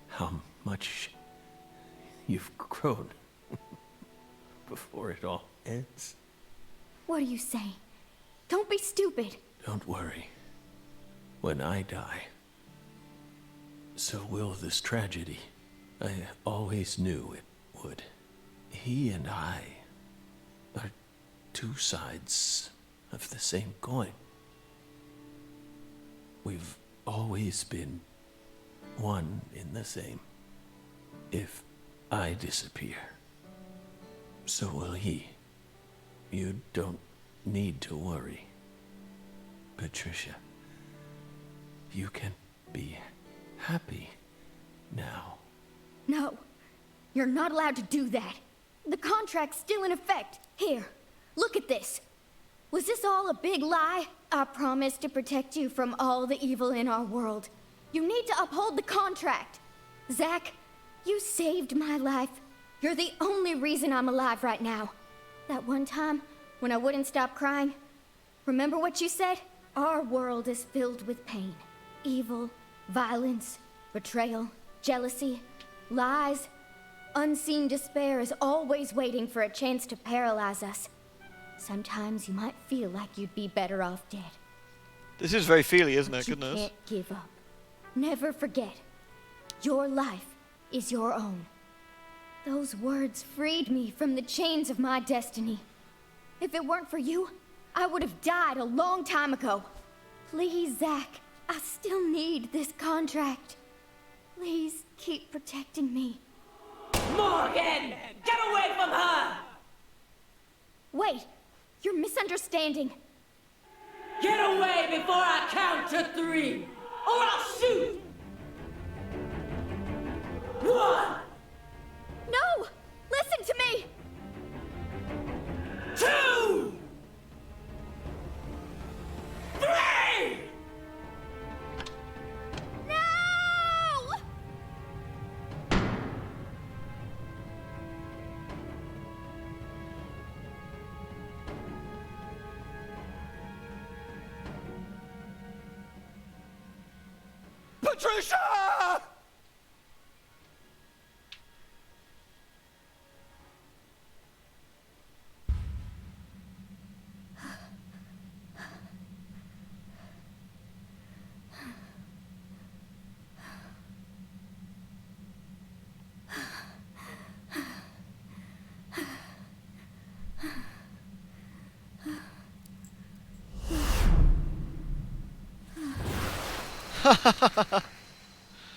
how much you've grown before it all ends.
What are you saying? Don't be stupid.
Don't worry. When I die, so will this tragedy. I always knew it would. He and I are two sides of the same coin. We've always been one in the same. If I disappear, so will he. You don't need to worry. Patricia, you can be happy now.
No, you're not allowed to do that. The contract's still in effect. Here, look at this. Was this all a big lie? I promised to protect you from all the evil in our world. You need to uphold the contract. Zack, you saved my life. You're the only reason I'm alive right now. That one time when I wouldn't stop crying, remember what you said? Our world is filled with pain, evil, violence, betrayal, jealousy, lies. Unseen despair is always waiting for a chance to paralyze us. Sometimes you might feel like you'd be better off dead.
This is very feely, isn't it?
You
Goodness.
can't give up. Never forget. Your life is your own. Those words freed me from the chains of my destiny. If it weren't for you, I would have died a long time ago. Please, Zack, I still need this contract. Please keep protecting me.
Morgan! Get away from her!
Wait, you're misunderstanding.
Get away before I count to 3, or I'll shoot! 1!
No! Listen to me!
2! 3!
No!
Patricia!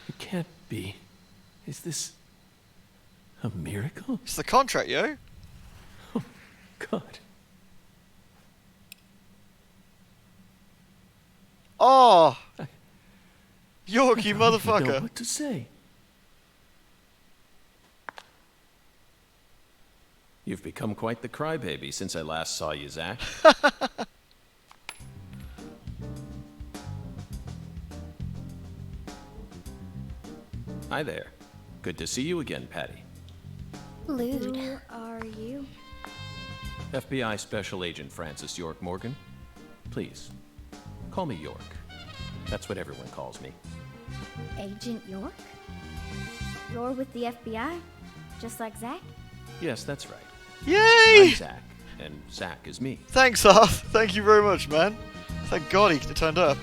It can't be. Is this a miracle?
It's the contract, yo.
Oh, God.
Oh! York, you
I don't even know
motherfucker.
what to say. You've become quite the crybaby since I last saw you, Zack. Hi there. Good to see you again, Patty.
Lude. Who are you?
FBI Special Agent Francis York Morgan. Please, call me York. That's what everyone calls me.
Agent York? You're with the FBI? Just like Zack?
Yes, that's right.
Yay!
I'm Zack, and Zack is me.
Thanks, Arth. Thank you very much, man. Thank God he turned up.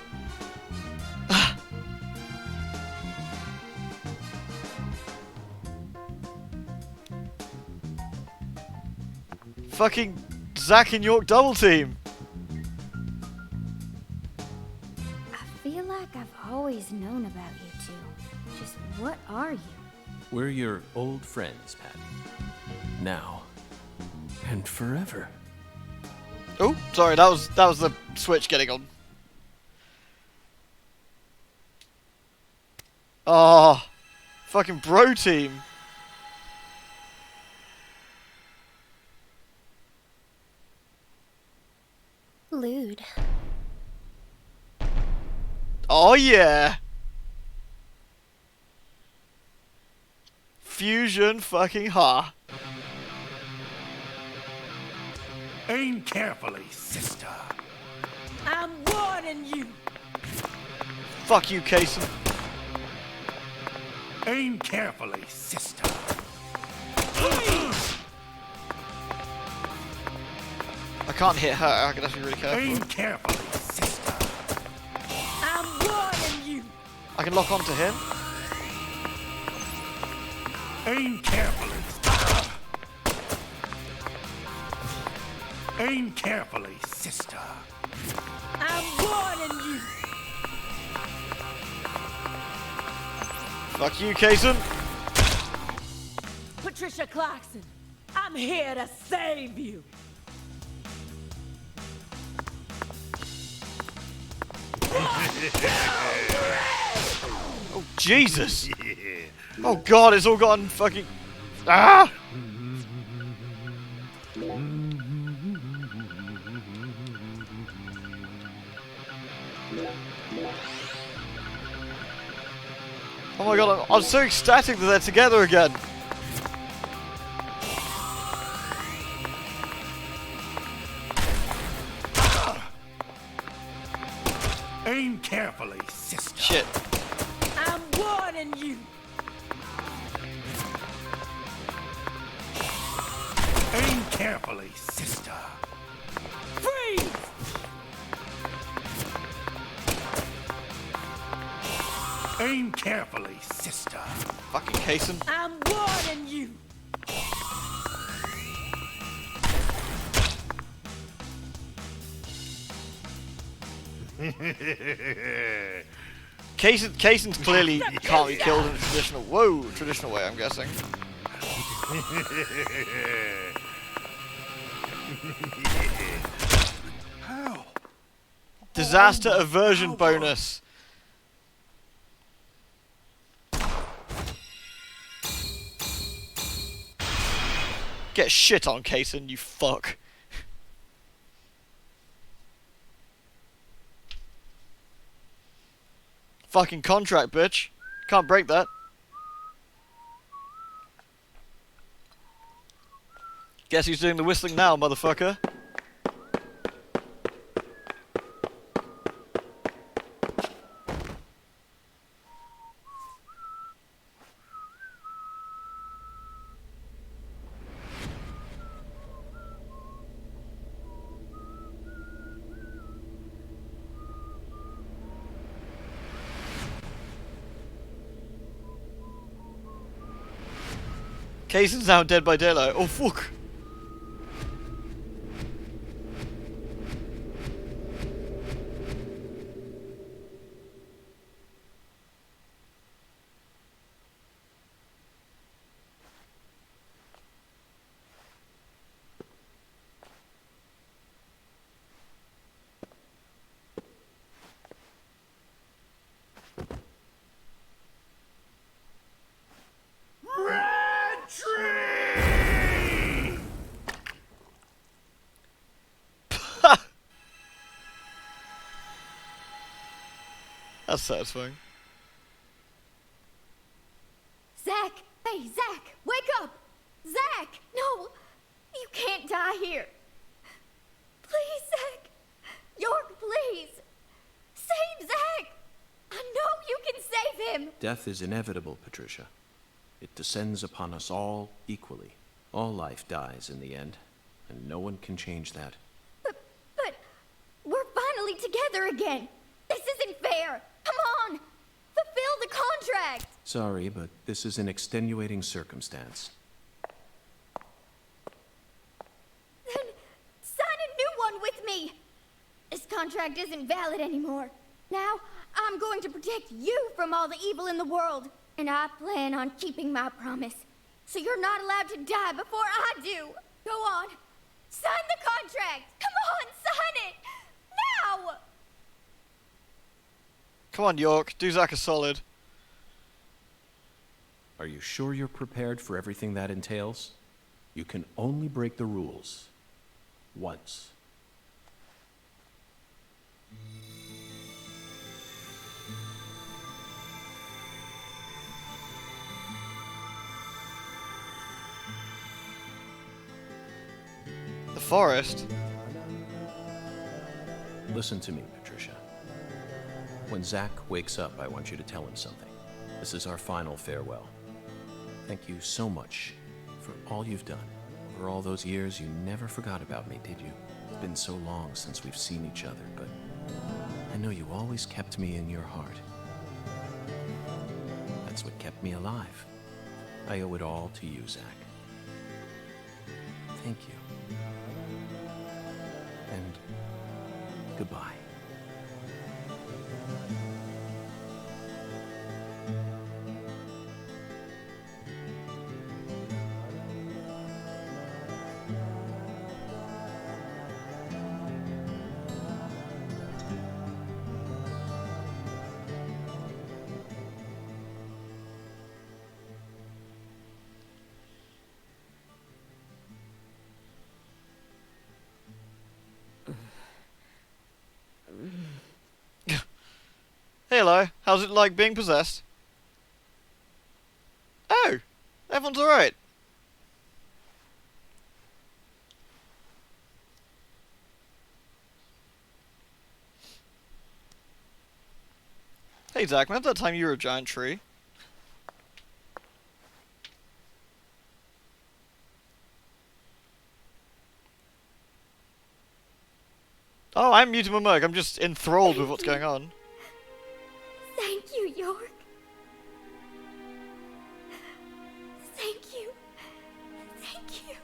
Fucking Zack and York double team.
I feel like I've always known about you two. Just what are you?
We're your old friends, Patty. Now and forever.
Oh, sorry, that was the switch getting on. Oh, fucking bro team.
Lude.
Oh yeah. Fusion fucking ha.
Aim carefully, sister.
I'm warning you.
Fuck you, Kason.
Aim carefully, sister.
I can't hit her. I have to be really careful.
Aim carefully, sister.
I'm warning you.
I can lock onto him.
Aim carefully. Aim carefully, sister.
I'm warning you.
Fuck you, Kaysen.
Patricia Clarkson, I'm here to save you.
Oh, Jesus. Oh, God, it's all gone fucking... Ah! Oh my God, I'm so ecstatic that they're together again.
Aim carefully, sister.
Shit.
I'm warning you.
Aim carefully, sister.
Freeze!
Aim carefully, sister.
Fucking Kaysen.
I'm warning you.
Kaysen's clearly can't be killed in a traditional way, I'm guessing.
How?
Disaster aversion bonus. Get shit on, Kaysen, you fuck. Fucking contract, bitch. Can't break that. Guess who's doing the whistling now, motherfucker? Kaysen's now dead by daylight. Oh, fuck. That's satisfying.
Zach! Hey, Zach! Wake up! Zach! No! You can't die here. Please, Zach! York, please! Save Zach! I know you can save him!
Death is inevitable, Patricia. It descends upon us all equally. All life dies in the end, and no one can change that.
But we're finally together again. This isn't fair. Come on! Fulfill the contract!
Sorry, but this is an extenuating circumstance.
Then sign a new one with me! This contract isn't valid anymore. Now, I'm going to protect you from all the evil in the world. And I plan on keeping my promise. So you're not allowed to die before I do. Go on. Sign the contract! Come on, sign it! Now!
Come on, York. Do Zach a solid.
Are you sure you're prepared for everything that entails? You can only break the rules once.
The forest?
Listen to me, Patricia. When Zach wakes up, I want you to tell him something. This is our final farewell. Thank you so much for all you've done. Over all those years, you never forgot about me, did you? It's been so long since we've seen each other, but I know you always kept me in your heart. That's what kept me alive. I owe it all to you, Zach. Thank you. And goodbye.
Hello, how's it like being possessed? Oh, everyone's alright. Hey Zach, remember that time you were a giant tree? Oh, I'm muting my mic, I'm just enthralled with what's going on.
Thank you, York. Thank you. Thank you.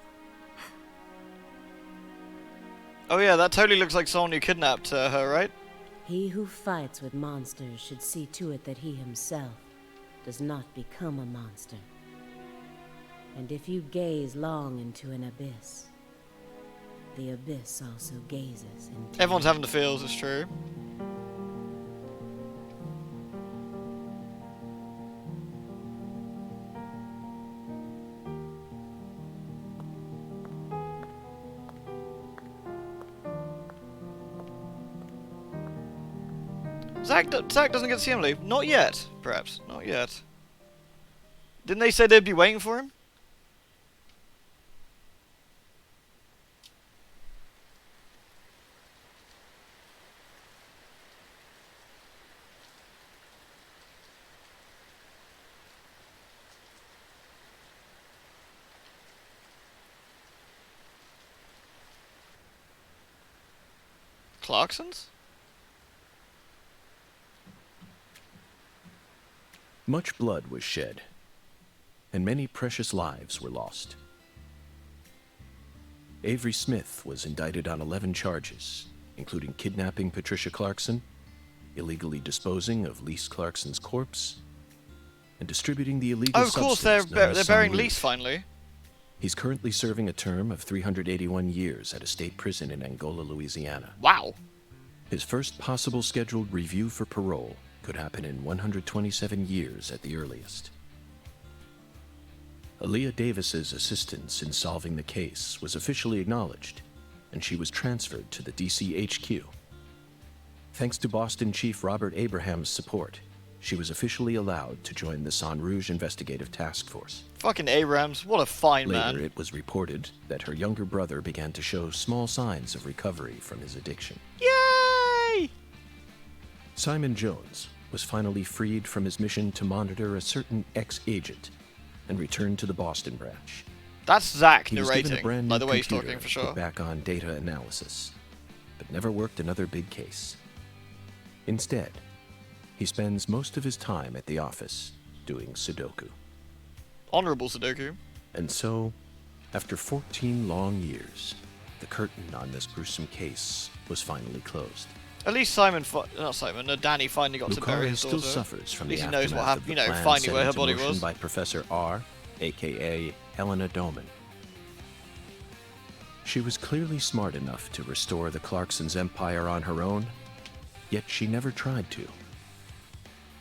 Oh yeah, that totally looks like someone who kidnapped her, right?
He who fights with monsters should see to it that he himself does not become a monster. And if you gaze long into an abyss, the abyss also gazes into
Everyone's having the feels, it's true. Zach doesn't get to see him leave. Not yet, perhaps. Not yet. Didn't they say they'd be waiting for him? Clarkson's?
Much blood was shed, and many precious lives were lost. Avery Smith was indicted on 11 charges, including kidnapping Patricia Clarkson, illegally disposing of Lise Clarkson's corpse, and distributing the illegal
Oh, of course, they're
substance known as
burying
Sun
Lise
Rouge.
finally.
He's currently serving a term of 381 years at a state prison in Angola, Louisiana.
Wow.
His first possible scheduled review for parole could happen in 127 years at the earliest. Aaliyah Davis's assistance in solving the case was officially acknowledged, and she was transferred to the DC HQ. Thanks to Boston Chief Robert Abraham's support, she was officially allowed to join the Sun Rouge Investigative Task Force.
Fucking Abrams, what a fine
Later,
man.
it was reported that her younger brother began to show small signs of recovery from his addiction.
Yay!
Simon Jones was finally freed from his mission to monitor a certain ex-agent and returned to the Boston branch.
That's Zach
He was given a
narrating,
brand
by
new
the way he's
computer
talking for
and put
sure.
back on data analysis, but never worked another big case. Instead, he spends most of his time at the office doing Sudoku.
Honorable Sudoku.
And so, after 14 long years, the curtain on this gruesome case was finally closed.
At least Danny finally got to bury
Lucaria
his
still
daughter.
suffers from
At least
the
he knows what
aftermath
happened,
of
you
the
know,
plan
finally
set
where her
into
body
motion
was.
by Professor R, aka Helena Doman. She was clearly smart enough to restore the Clarksons' empire on her own, yet she never tried to.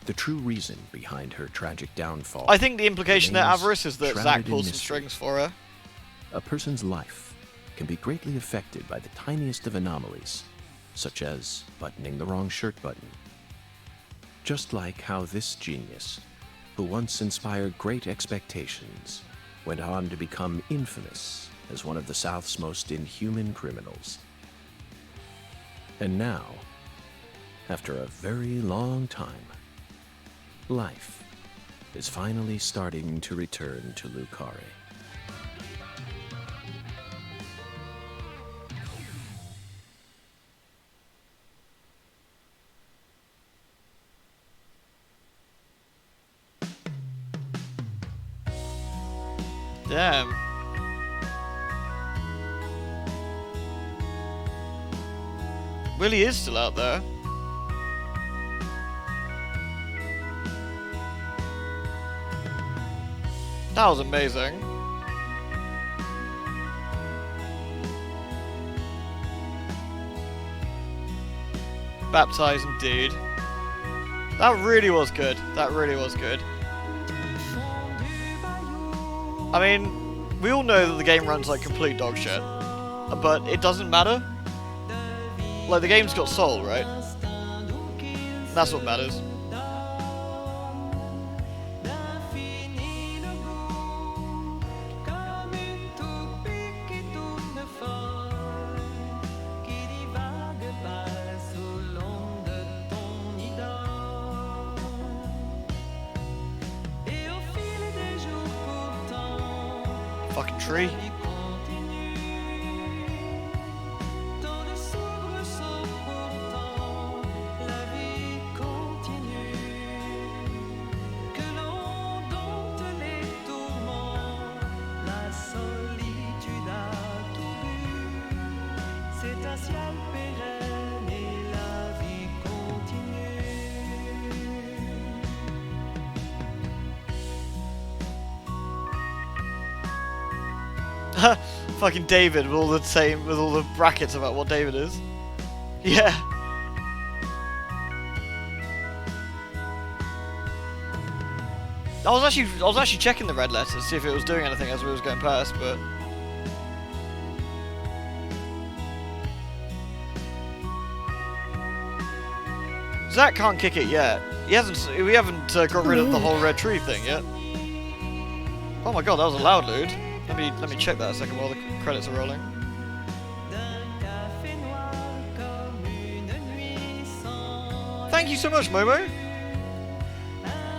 The true reason behind her tragic downfall.
I think the implication there,
remains
Avarice, is that Zach
shrouded in
pulls some
mystery.
strings for her.
A person's life can be greatly affected by the tiniest of anomalies, such as buttoning the wrong shirt button. Just like how this genius, who once inspired great expectations, went on to become infamous as one of the South's most inhuman criminals. And now, after a very long time, life is finally starting to return to Lucaria.
Damn. Willie is still out there. That was amazing. Baptize indeed. That really was good. That really was good. I mean, we all know that the game runs like complete dog shit, but it doesn't matter. Like, the game's got soul, right? That's what matters. Fucking tree. Fucking David with all the brackets about what David is. Yeah. I was actually checking the red letter to see if it was doing anything as we was going past, but Zach can't kick it yet. We haven't got rid of the whole red tree thing yet. Oh my god, that was a loud loot. Let me check that a second while the credits are rolling. Thank you so much, Momo.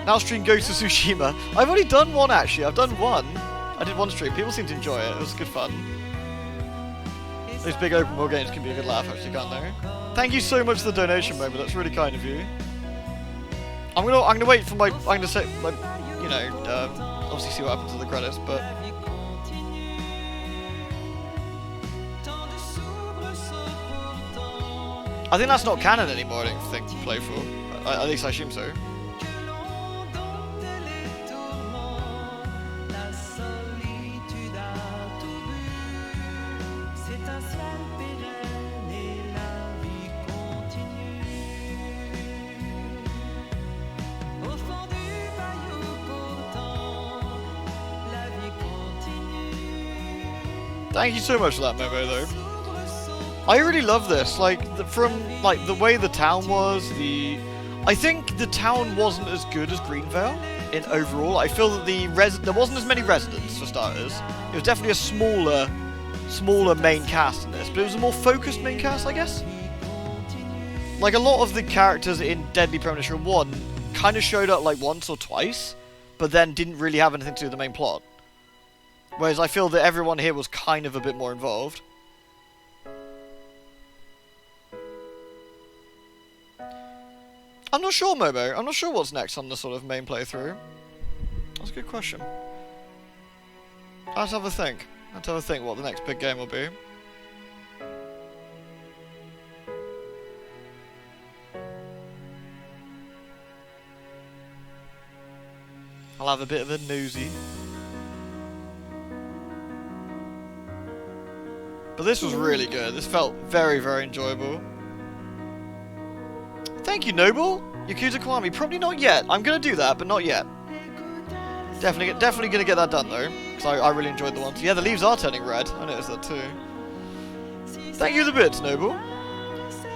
Now stream Ghost of Tsushima. I've already done one actually. I've done one. I did one stream. People seem to enjoy it. It was good fun. Those big open world games can be a good laugh actually, can't they? Thank you so much for the donation, Momo. That's really kind of you. I'm gonna wait for I'm gonna say you know, obviously see what happens to the credits, but. I think that's not canon anymore, I don't think, to play for. At least I assume so. Thank you so much for that, Momo, though. I really love this, like, from the way the town was, I think the town wasn't as good as Greenvale in overall. I feel that there wasn't as many residents, for starters. It was definitely a smaller main cast in this, but it was a more focused main cast, I guess. Like, a lot of the characters in Deadly Premonition 1 kind of showed up, like, once or twice, but then didn't really have anything to do with the main plot. Whereas I feel that everyone here was kind of a bit more involved. I'm not sure, Momo. I'm not sure what's next on the sort of main playthrough. That's a good question. Let's have a think. Let's have a think what the next big game will be. I'll have a bit of a nosy. But this was really good. This felt very, very enjoyable. Thank you, Noble. Yakuza Kiwami. Probably not yet. I'm going to do that, but not yet. Definitely going to get that done, though. Because I really enjoyed the ones. Yeah, the leaves are turning red. I noticed that, too. Thank you the bits, Noble.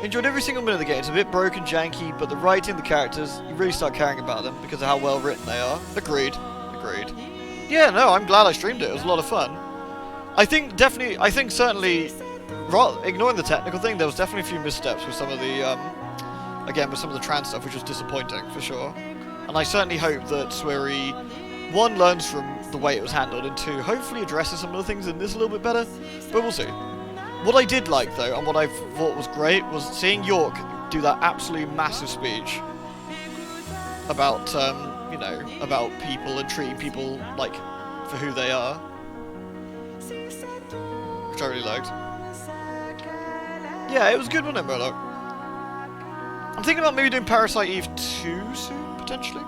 Enjoyed every single minute of the game. It's a bit broken, janky, but the writing, the characters, you really start caring about them because of how well written they are. Agreed. Agreed. Yeah, no, I'm glad I streamed it. It was a lot of fun. I think certainly, ignoring the technical thing, there was definitely a few missteps with some of the, again, with some of the trans stuff, which was disappointing, for sure. And I certainly hope that Swery, one, learns from the way it was handled, and two, hopefully addresses some of the things in this a little bit better, but we'll see. What I did like, though, and what I thought was great, was seeing York do that absolutely massive speech about, you know, about people and treating people, like, for who they are. Which I really liked. Yeah, it was good, wasn't it, Murdoch? I'm thinking about maybe doing Parasite Eve 2 soon, potentially.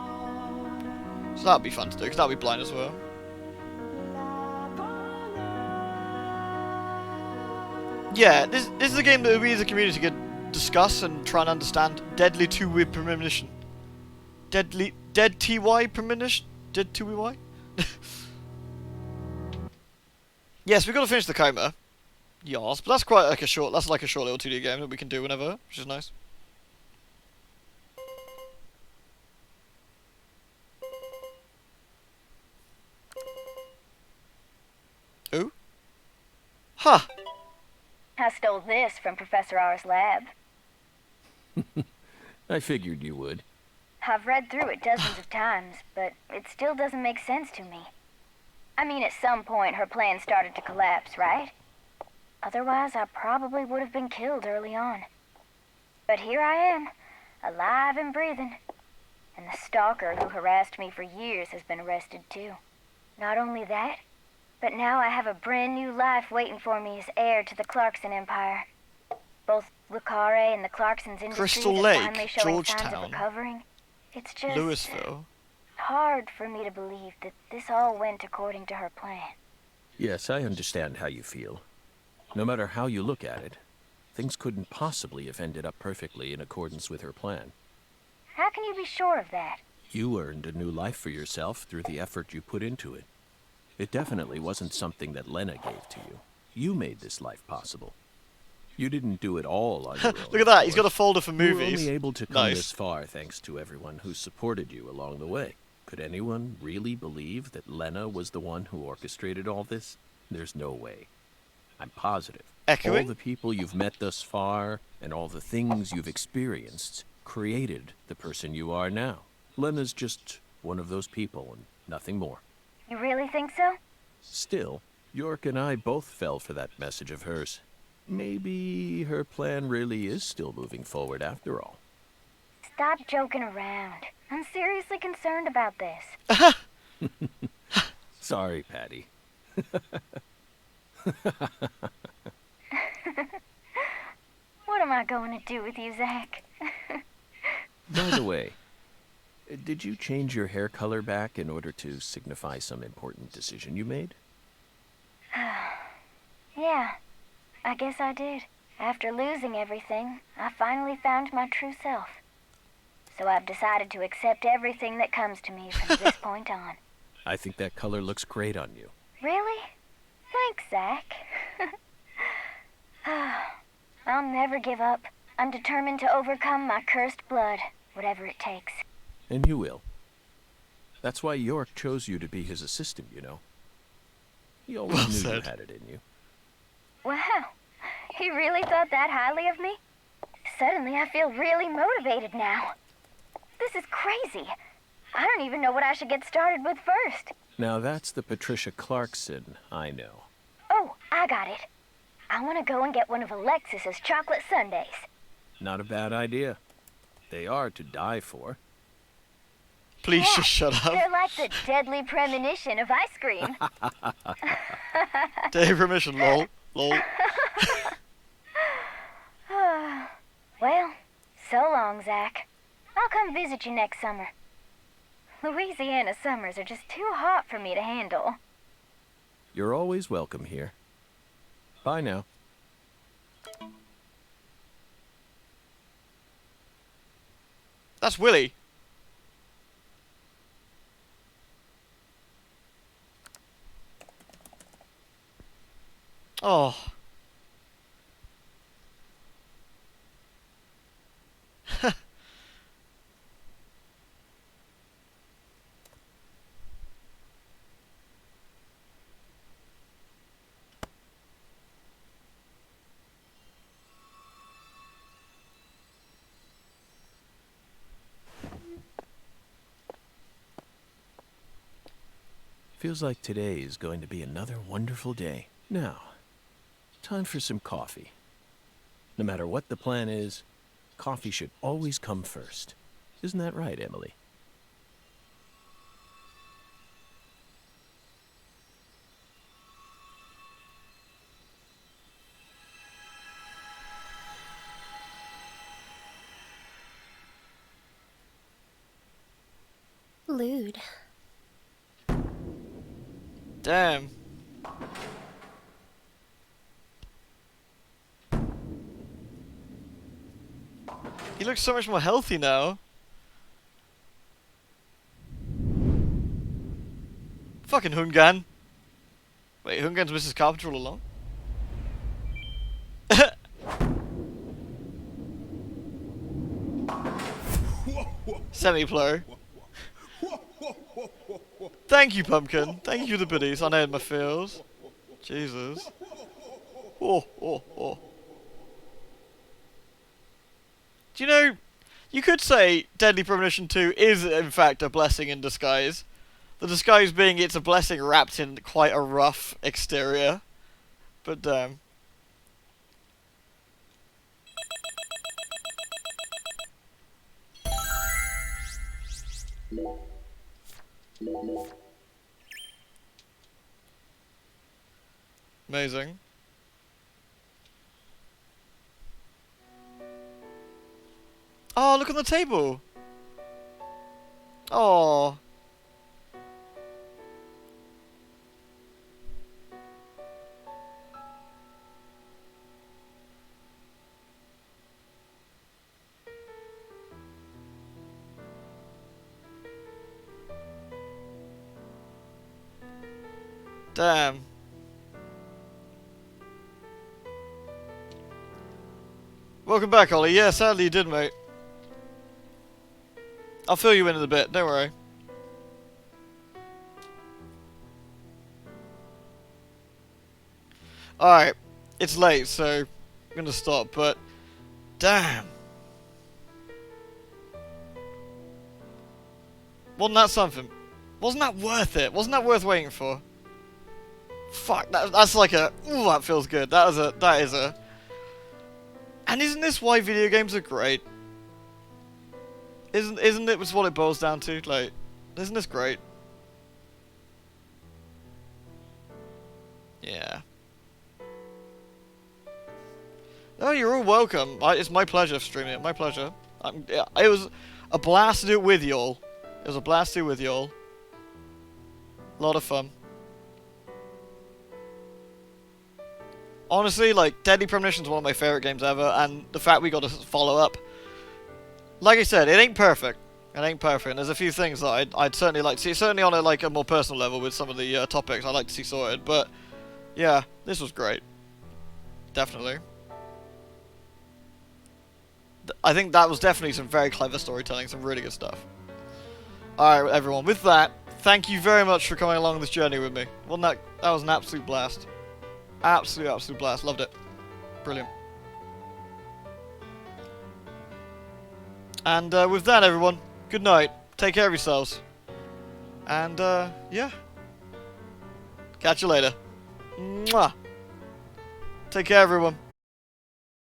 So that'd be fun to do, because that'll be blind as well. Yeah, this is a game that we as a community could discuss and try and understand. Deadly Two-Way Premonition. Dead TY Premonition? Dead 2Y? Yes, we've got to finish the coma. Yes, but that's quite like a short little 2D game that we can do whenever, which is nice. Ooh. Huh.
I stole this from Professor R's lab.
I figured you would.
I've read through it dozens of times, but it still doesn't make sense to me. I mean, at some point her plan started to collapse, right? Otherwise, I probably would have been killed early on. But here I am, alive and breathing. And the stalker who harassed me for years has been arrested too. Not only that, but now I have a brand new life waiting for me as heir to the Clarkson Empire. Both Lucare and the Clarkson's industries
Crystal
are
Lake,
finally showing signs of
Georgetown,
recovering. It's just
Louisville.
hard for me to believe that this all went according to her plan.
Yes, I understand how you feel. No matter how you look at it, things couldn't possibly have ended up perfectly in accordance with her plan.
How can you be sure of that?
You earned a new life for yourself through the effort you put into it. It definitely wasn't something that Lena gave to you. You made this life possible. You didn't do it all on your own.
Look at that, he's got a folder for
You were
movies.
only able to come
Nice.
this far thanks to everyone who supported you along the way. Could anyone really believe that Lena was the one who orchestrated all this? There's no way. I'm positive.
Echoing?
All the people you've met thus far, and all the things you've experienced, created the person you are now. Lena's just one of those people, and nothing more.
You really think so?
Still, York and I both fell for that message of hers. Maybe her plan really is still moving forward after all.
Stop joking around. I'm seriously concerned about this.
Sorry, Patty.
What am I going to do with you, Zach?
By the way, did you change your hair color back in order to signify some important decision you made?
Yeah, I guess I did. After losing everything, I finally found my true self. So I've decided to accept everything that comes to me from this point on.
I think that color looks great on you.
Really? Thanks, Zach. I'll never give up. I'm determined to overcome my cursed blood, whatever it takes.
And you will. That's why York chose you to be his assistant, you know. He always
Well
knew you
said.
had it in you.
Wow, he really thought that highly of me? Suddenly I feel really motivated now. This is crazy. I don't even know what I should get started with first.
Now that's the Patricia Clarkson I know.
Oh, I got it. I want to go and get one of Alexis's chocolate sundaes.
Not a bad idea. They are to die for.
Please
Yeah,
just shut up.
They're like the deadly premonition of ice cream.
Day permission, lol. Lol.
Well, so long, Zach. I'll come visit you next summer. Louisiana summers are just too hot for me to handle.
You're always welcome here. Bye now.
That's Willie. Oh.
Feels like today is going to be another wonderful day. Now, time for some coffee. No matter what the plan is, coffee should always come first. Isn't that right, Emily?
lewd.
Damn. He looks so much more healthy now. Fucking Hungan. Wait, Hungan's Mrs. Carpenter all along? Semi-pro. Thank you, Pumpkin. Thank you for the biddies. I know my feels. Jesus. Oh, oh, oh. Do you know, you could say Deadly Premonition 2 is in fact a blessing in disguise. The disguise being it's a blessing wrapped in quite a rough exterior. But damn. Amazing. Oh, look on the table. Oh. Damn. Welcome back, Ollie. Yeah, sadly you did, mate. I'll fill you in a bit, don't worry. Alright, it's late, so I'm gonna stop, but damn. Wasn't that something? Wasn't that worth it? Wasn't that worth waiting for? Fuck, that's like a, ooh, that feels good. That is a. And isn't this why video games are great? Isn't it what it boils down to? Like, isn't this great? Yeah. Oh, you're all welcome. It's my pleasure streaming it. My pleasure. Yeah, it was a blast to do it with y'all. It was a blast to do it with y'all. A lot of fun. Honestly, like, Deadly Premonition is one of my favorite games ever, and the fact we got to follow up. Like I said, it ain't perfect. It ain't perfect, and there's a few things that I'd certainly like to see, certainly on a more personal level with some of the topics I'd like to see sorted, but yeah, this was great. Definitely. I think that was definitely some very clever storytelling, some really good stuff. Alright, everyone, with that, thank you very much for coming along this journey with me. Wasn't that was an absolute blast. Absolute blast. Loved it. Brilliant. And with that, everyone, good night. Take care of yourselves. And, yeah. Catch you later. Mwah. Take care, everyone.